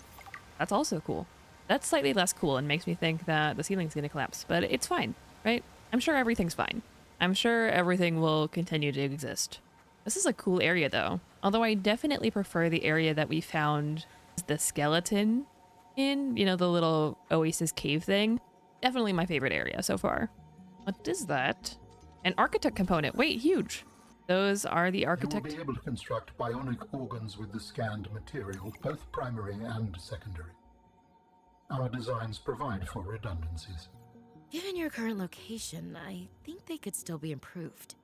That's also cool. That's slightly less cool and makes me think that the ceiling's gonna collapse, but it's fine, right? I'm sure everything's fine. I'm sure everything will continue to exist. This is a cool area though. Although I definitely prefer the area that we found the skeleton in, you know, the little oasis cave thing. Definitely my favorite area so far. What is that? An architect component. Wait, huge. Those are the architect. You will be able to construct bionic organs with the scanned material, both primary and secondary. Our designs provide for redundancies. Given your current location, I think they could still be improved.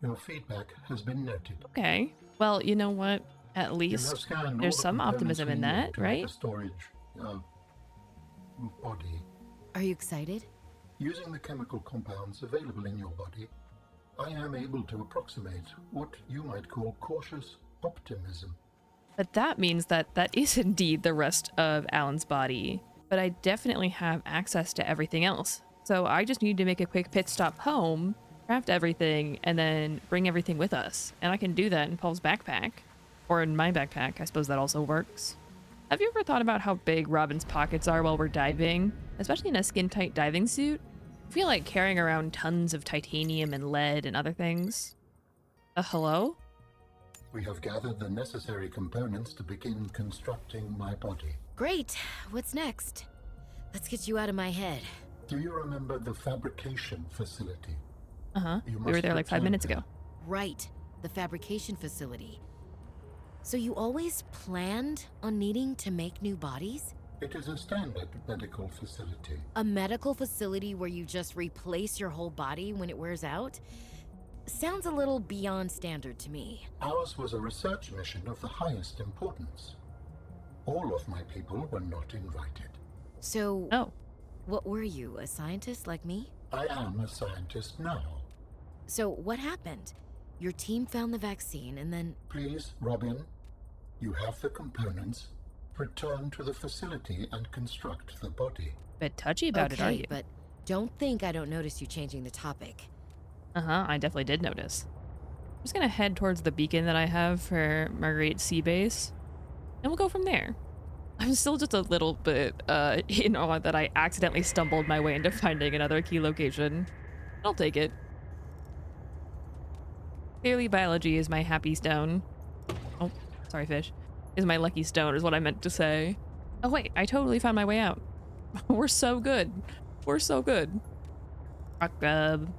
Your feedback has been noted. Okay. Well, you know what? At You least have scanned all there's the some components optimism we in need that, to make right? a storage body. Are you excited? Using the chemical compounds available in your body, I am able to approximate what you might call cautious optimism. But that means that that is indeed the rest of Alan's body. But I definitely have access to everything else. So I just need to make a quick pit stop home, craft everything, and then bring everything with us. And I can do that in Paul's backpack. Or in my backpack, I suppose that also works. Have you ever thought about how big Robin's pockets are while we're diving? Especially in a skin-tight diving suit? I feel like carrying around tons of titanium and lead and other things. Hello? We have gathered the necessary components to begin constructing my body. Great. What's next? Let's get you out of my head. Do you remember the fabrication facility? Uh-huh. You We were must there like 5 return minutes there. ago. Right. The fabrication facility. So you always planned on needing to make new bodies? It is a standard medical facility. A medical facility where you just replace your whole body when it wears out? Sounds a little beyond standard to me. Ours was a research mission of the highest importance. All of my people were not invited. So, Oh. what were you, a scientist like me? I am a scientist now. So what happened? Your team found the vaccine and then... Please, Robin, you have the components. Return to the facility and construct the body. Bit touchy about it, are you? but don't think I don't notice you changing the topic. Uh-huh, I definitely did notice. I'm just gonna head towards the beacon that I have for Marguerite Sea Base, and we'll go from there. I'm still just a little bit in awe that I accidentally stumbled my way into finding another key location. I'll take it. Clearly biology is my happy stone. Oh, sorry fish. Is my lucky stone is what I meant to say. Oh wait, I totally found my way out. We're so good. We're so good. Rock grub.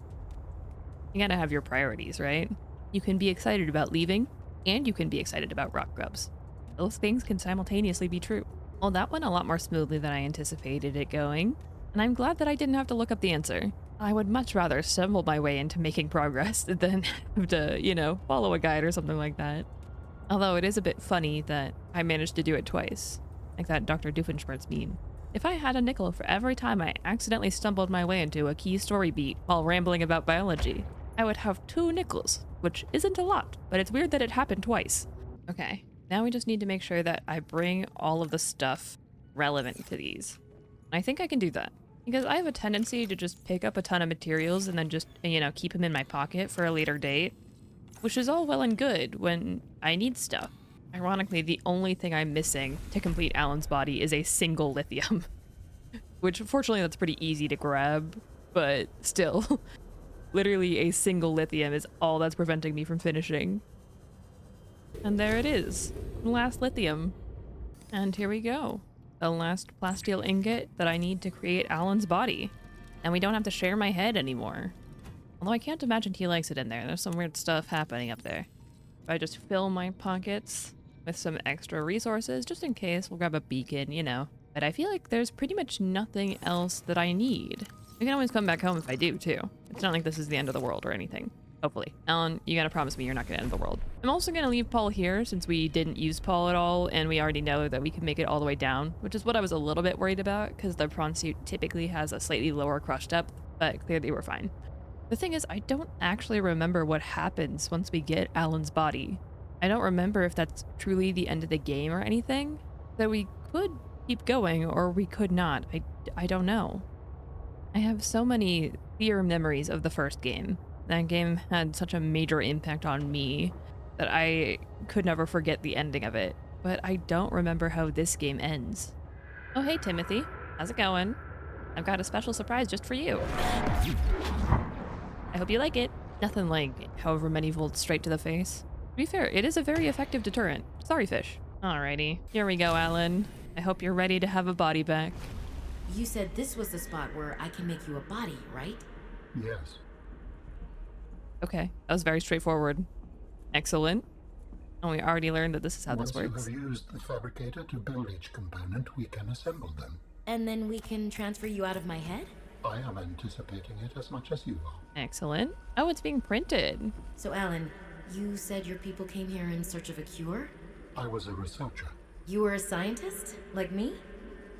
You gotta have your priorities, right? You can be excited about leaving, and you can be excited about rock grubs. Those things can simultaneously be true. Well, that went a lot more smoothly than I anticipated it going, and I'm glad that I didn't have to look up the answer. I would much rather stumble my way into making progress than have to, you know, follow a guide or something like that. Although it is a bit funny that I managed to do it twice, like that Dr. Doofenshmirtz meme. If I had a nickel for every time I accidentally stumbled my way into a key story beat while rambling about biology, I would have 2 nickels, which isn't a lot, but it's weird that it happened twice. Okay, Now we just need to make sure that I bring all of the stuff relevant to these. I think I can do that. Because I have a tendency to just pick up a ton of materials and then just, you know, keep them in my pocket for a later date. Which is all well and good when I need stuff. Ironically, the only thing I'm missing to complete Alan's body is a single lithium. Which, fortunately, that's pretty easy to grab. But still, literally a single lithium is all that's preventing me from finishing. And there it is. Last lithium. And here we go. The last plasteel ingot that I need to create Alan's body. And we don't have to share my head anymore. Although I can't imagine he likes it in there. There's some weird stuff happening up there. If I just fill my pockets with some extra resources, just in case, we'll grab a beacon, you know. But I feel like there's pretty much nothing else that I need. I can always come back home if I do, too. It's not like this is the end of the world or anything. Hopefully. Alan, you gotta promise me you're not gonna end the world. I'm also gonna leave Paul here since we didn't use Paul at all, and we already know that we can make it all the way down, which is what I was a little bit worried about, because the prawn suit typically has a slightly lower crush depth, but clearly we're fine. The thing is, I don't actually remember what happens once we get Alan's body. I don't remember if that's truly the end of the game or anything. So we could keep going, or we could not. I don't know. I have so many clear memories of the first game. That game had such a major impact on me that I could never forget the ending of it. But I don't remember how this game ends. Oh, hey, Timothy. How's it going? I've got a special surprise just for you. I hope you like it. Nothing like however many volts straight to the face. To be fair, it is a very effective deterrent. Sorry, fish. Alrighty, here we go, Alan. I hope you're ready to have a body back. You said this was the spot where I can make you a body, right? Yes. Okay, that was very straightforward. Excellent. And we already learned that this is how this works. Once you have used the fabricator to build each component, we can assemble them. And then we can transfer you out of my head? I am anticipating it as much as you are. Excellent. Oh, it's being printed. So, Alan, you said your people came here in search of a cure? I was a researcher. You were a scientist? Like me?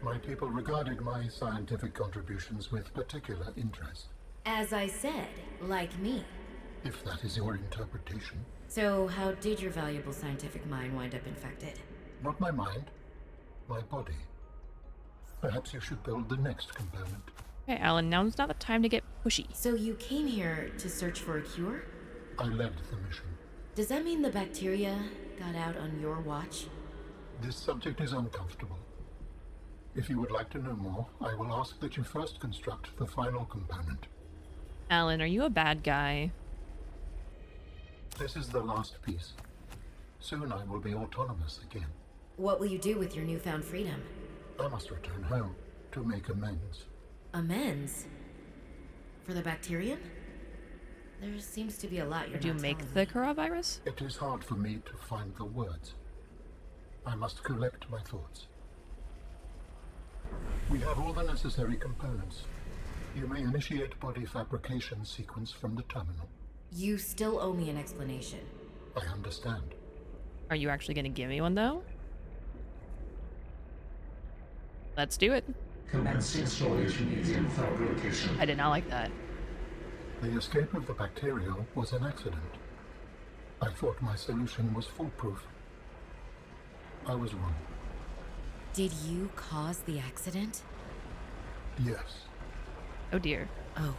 My people regarded my scientific contributions with particular interest. As I said, like me. If that is your interpretation. So, how did your valuable scientific mind wind up infected? Not my mind, my body. Perhaps you should build the next component. Okay, Alan, now's not the time to get pushy. So you came here to search for a cure? I led the mission. Does that mean the bacteria got out on your watch? This subject is uncomfortable. If you would like to know more, I will ask that you first construct the final component. Alan, are you a bad guy? This is the last piece. Soon I will be autonomous again. What will you do with your newfound freedom? I must return home to make amends. Amends? For the bacterium? There seems to be a lot you're Did you not make telling the me. coronavirus? It is hard for me to find the words. I must collect my thoughts. We have all the necessary components. You may initiate body fabrication sequence from the terminal. You still owe me an explanation. I understand. Are you actually going to give me one, though? Let's do it. Commencing storage medium fabrication. I did not like that. The escape of the bacteria was an accident. I thought my solution was foolproof. I was wrong. Did you cause the accident? Yes. Oh, dear. Oh,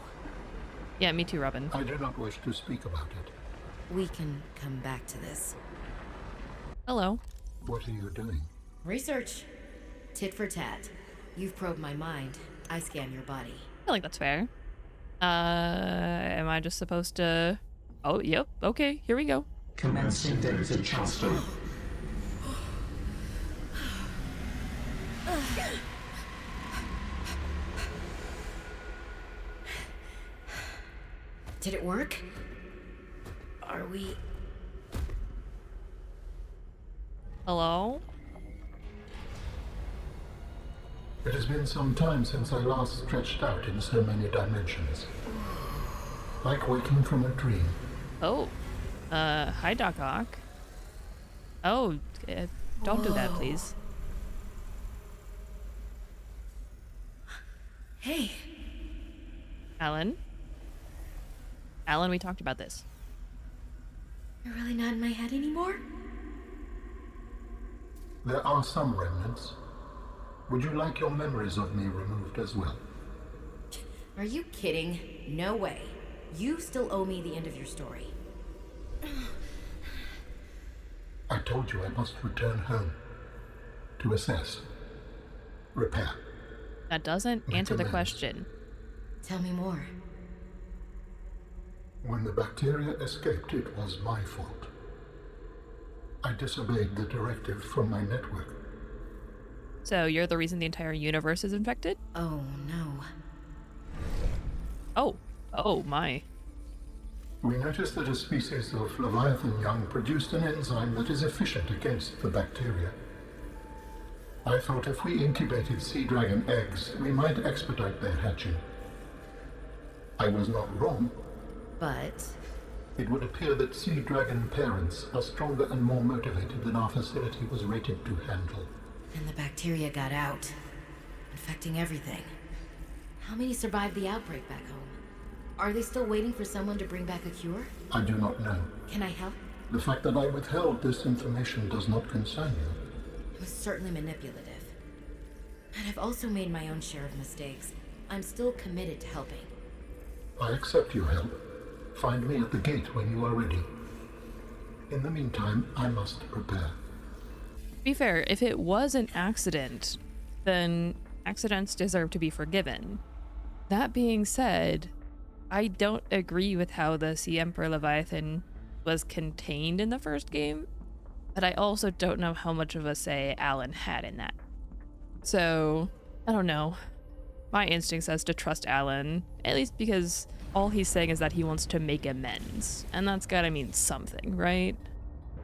Yeah, me too, Robin. I do not wish to speak about it. we can come back to this. Hello. What are you doing? Research. Tit for tat. You've probed my mind. I scan your body. I feel like that's fair. Am I just supposed to... Oh, yep. Okay, here we go. Commencing data transfer. Did it work? Are we... Hello? It has been some time since I last stretched out in so many dimensions. Like waking from a dream. Oh. Hi, Doc Ock. Oh, don't do that, please. Hey, Alan? Alan, we talked about this. you're really not in my head anymore? There are some remnants. Would you like your memories of me removed as well? Are you kidding? No way. You still owe me the end of your story. I told you I must return home. To assess. Repair. That doesn't answer the question. Tell me more. When the bacteria escaped, it was my fault. I disobeyed the directive from my network. So you're the reason the entire universe is infected? Oh no. Oh my. We noticed that a species of Leviathan young produced an enzyme that is efficient against the bacteria. I thought if we incubated sea dragon eggs, we might expedite their hatching. I was not wrong. But It would appear that sea dragon parents are stronger and more motivated than our facility was rated to handle. and the bacteria got out, infecting everything. How many survived the outbreak back home? Are they still waiting for someone to bring back a cure? I do not know. Can I help? The fact that I withheld this information does not concern you. It was certainly manipulative. And I've also made my own share of mistakes. I'm still committed to helping. I accept your help. Find me at the gate when you are ready. In the meantime, I must prepare. To be fair, if it was an accident, then accidents deserve to be forgiven. That being said, I don't agree with how the Sea Emperor Leviathan was contained in the first game, but I also don't know how much of a say Alan had in that. So, I don't know. My instinct says to trust Alan, at least because all he's saying is that he wants to make amends, and that's gotta mean something, right?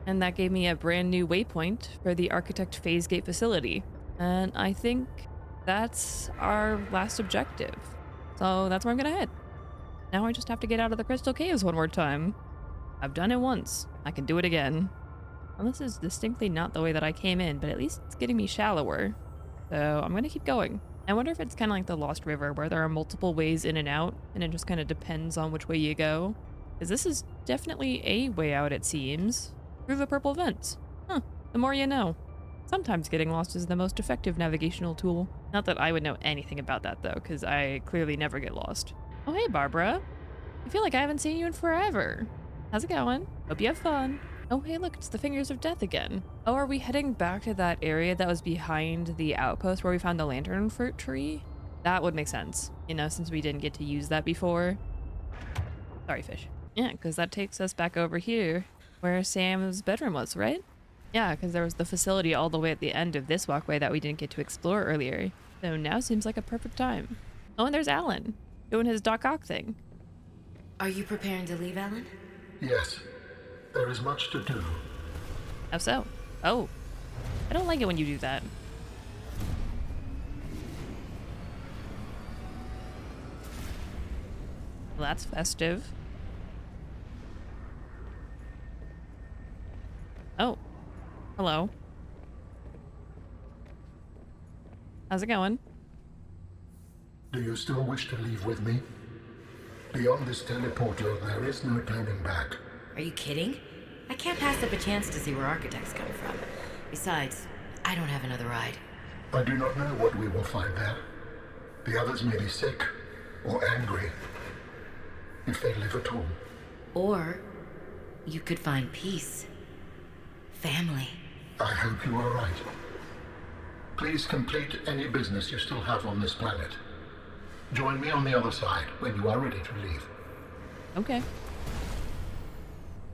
And that gave me a brand new waypoint for the Architect Phase Gate facility, and I think that's our last objective. So that's where I'm gonna head. Now I just have to get out of the Crystal Caves one more time. I've done it once, I can do it again. And this is distinctly not the way that I came in, but at least it's getting me shallower. So I'm gonna keep going. I wonder if it's kind of like the Lost River, where there are multiple ways in and out, and it just kind of depends on which way you go. Because this is definitely a way out, it seems. Through the purple vents. Huh, the more you know. Sometimes getting lost is the most effective navigational tool. Not that I would know anything about that, though, because I clearly never get lost. Oh, hey, Barbara. I feel like I haven't seen you in forever. How's it going? Hope you have fun. Oh, hey, look, it's the Fingers of Death again. Oh, are we heading back to that area that was behind the outpost where we found the lantern fruit tree? That would make sense, you know, since we didn't get to use that before. Sorry, fish. Yeah, because that takes us back over here where Sam's bedroom was, right? Yeah, because there was the facility all the way at the end of this walkway that we didn't get to explore earlier. So now seems like a perfect time. Oh, and there's Alan, doing his Doc Ock thing. Are you preparing to leave, Alan? Yes, there is much to do. How so? Oh, I don't like it when you do that. Well, that's festive. Oh, hello. How's it going? Do you still wish to leave with me? Beyond this teleporter, there is no turning back. Are you kidding? I can't pass up a chance to see where architects come from. Besides, I don't have another ride. I do not know what we will find there. The others may be sick or angry, if they live at all. Or you could find peace. Family. I hope you are right. Please complete any business you still have on this planet. Join me on the other side when you are ready to leave. Okay.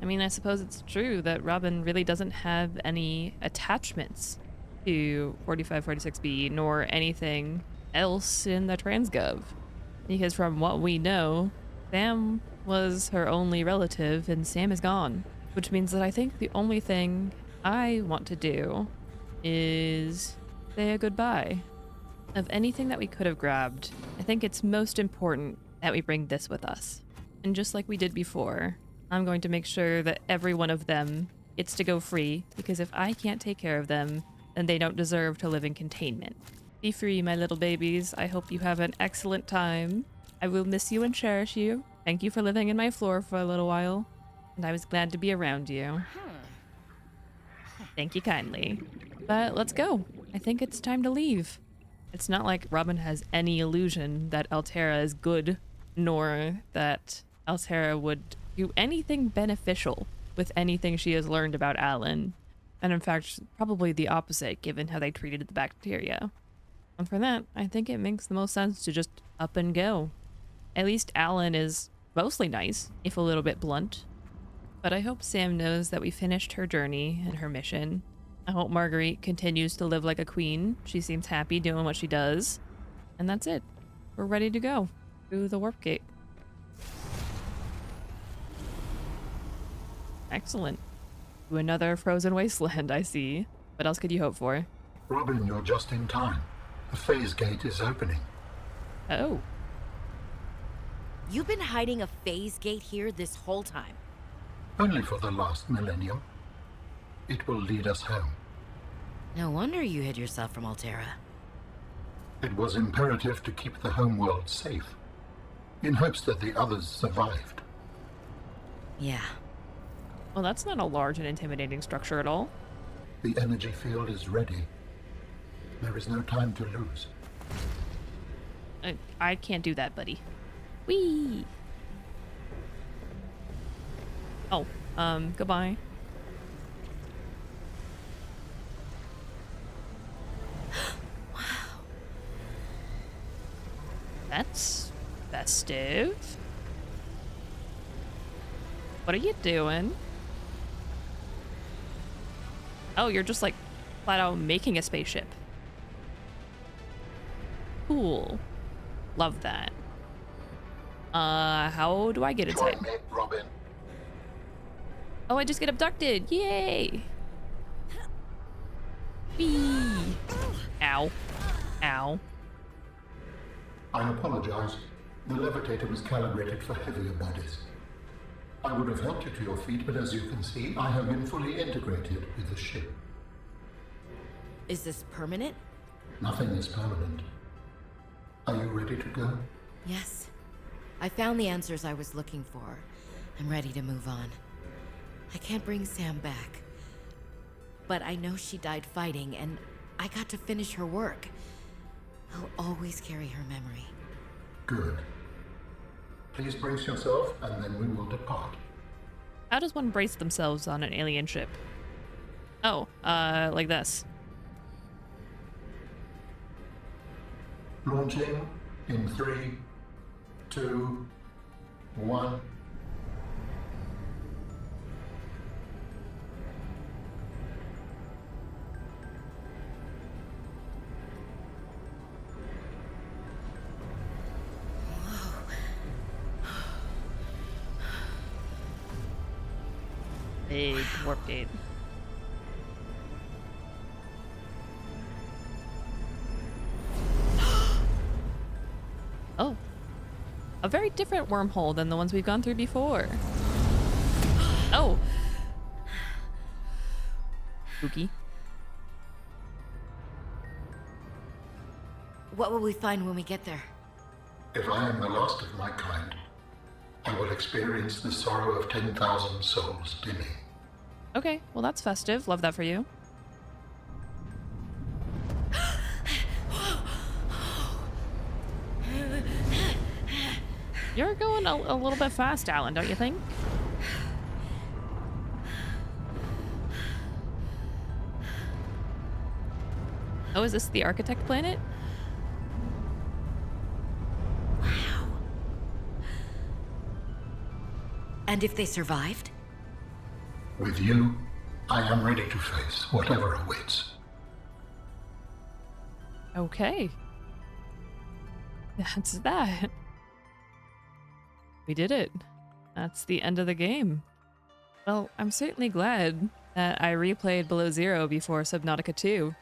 I mean, I suppose it's true that Robin really doesn't have any attachments to 4546B nor anything else in the Transgov. Because from what we know, Sam was her only relative and Sam is gone. Which means that I think the only thing I want to do is say a goodbye. Of anything that we could have grabbed, I think it's most important that we bring this with us. And just like we did before, I'm going to make sure that every one of them gets to go free, because if I can't take care of them, then they don't deserve to live in containment. Be free, my little babies. I hope you have an excellent time. I will miss you and cherish you. Thank you for living in my floor for a little while, and I was glad to be around you. Thank you kindly. But let's go. I think it's time to leave. It's not like Robin has any illusion that Altera is good, nor that Altera would do anything beneficial with anything she has learned about Alan. And in fact, probably the opposite, given how they treated the bacteria. And for that, I think it makes the most sense to just up and go. At least Alan is mostly nice, if a little bit blunt. But I hope Sam knows that we finished her journey and her mission. I hope Marguerite continues to live like a queen. She seems happy doing what she does. And that's it. We're ready to go through the warp gate. Excellent. To another frozen wasteland, I see. What else could you hope for? Robin, you're just in time. The phase gate is opening. Oh. You've been hiding a phase gate here this whole time. Only for the last millennium. It will lead us home. No wonder you hid yourself from Altera. It was imperative to keep the homeworld safe, in hopes that the others survived. Yeah. Well, that's not a large and intimidating structure at all. The energy field is ready. There is no time to lose. I can't do that, buddy. Whee! Oh, goodbye. Wow. That's festive. What are you doing? Oh, you're just like flat out making a spaceship. Cool. Love that. How do I get inside? Join me, Robin. Oh, I just get abducted. Yay! Whee! Ow. Ow. I apologize. The levitator was calibrated for heavier bodies. I would have helped you to your feet, but as you can see, I have been fully integrated with the ship. Is this permanent? Nothing is permanent. Are you ready to go? Yes. I found the answers I was looking for. I'm ready to move on. I can't bring Sam back. But I know she died fighting, and I got to finish her work. I'll always carry her memory. Good. Please brace yourself, and then we will depart. How does one brace themselves on an alien ship? Oh, like this. Launching in 3, 2, 1. Big warp gate. Oh. A very different wormhole than the ones we've gone through before. Oh. Spooky. What will we find when we get there? If I am the last of my kind, I will experience the sorrow of 10,000 souls dimming. Okay, well that's festive. Love that for you. You're going a little bit fast, Alan, don't you think? Oh, is this the architect planet? Wow. And if they survived? With you, I am ready to face whatever awaits. Okay. That's that. We did it. That's the end of the game. Well, I'm certainly glad that I replayed Below Zero before Subnautica 2,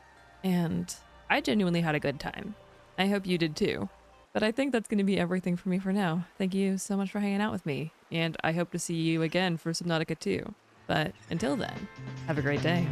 and I genuinely had a good time. I hope you did too. But I think that's going to be everything for me for now. Thank you so much for hanging out with me, and I hope to see you again for Subnautica 2. But until then, have a great day.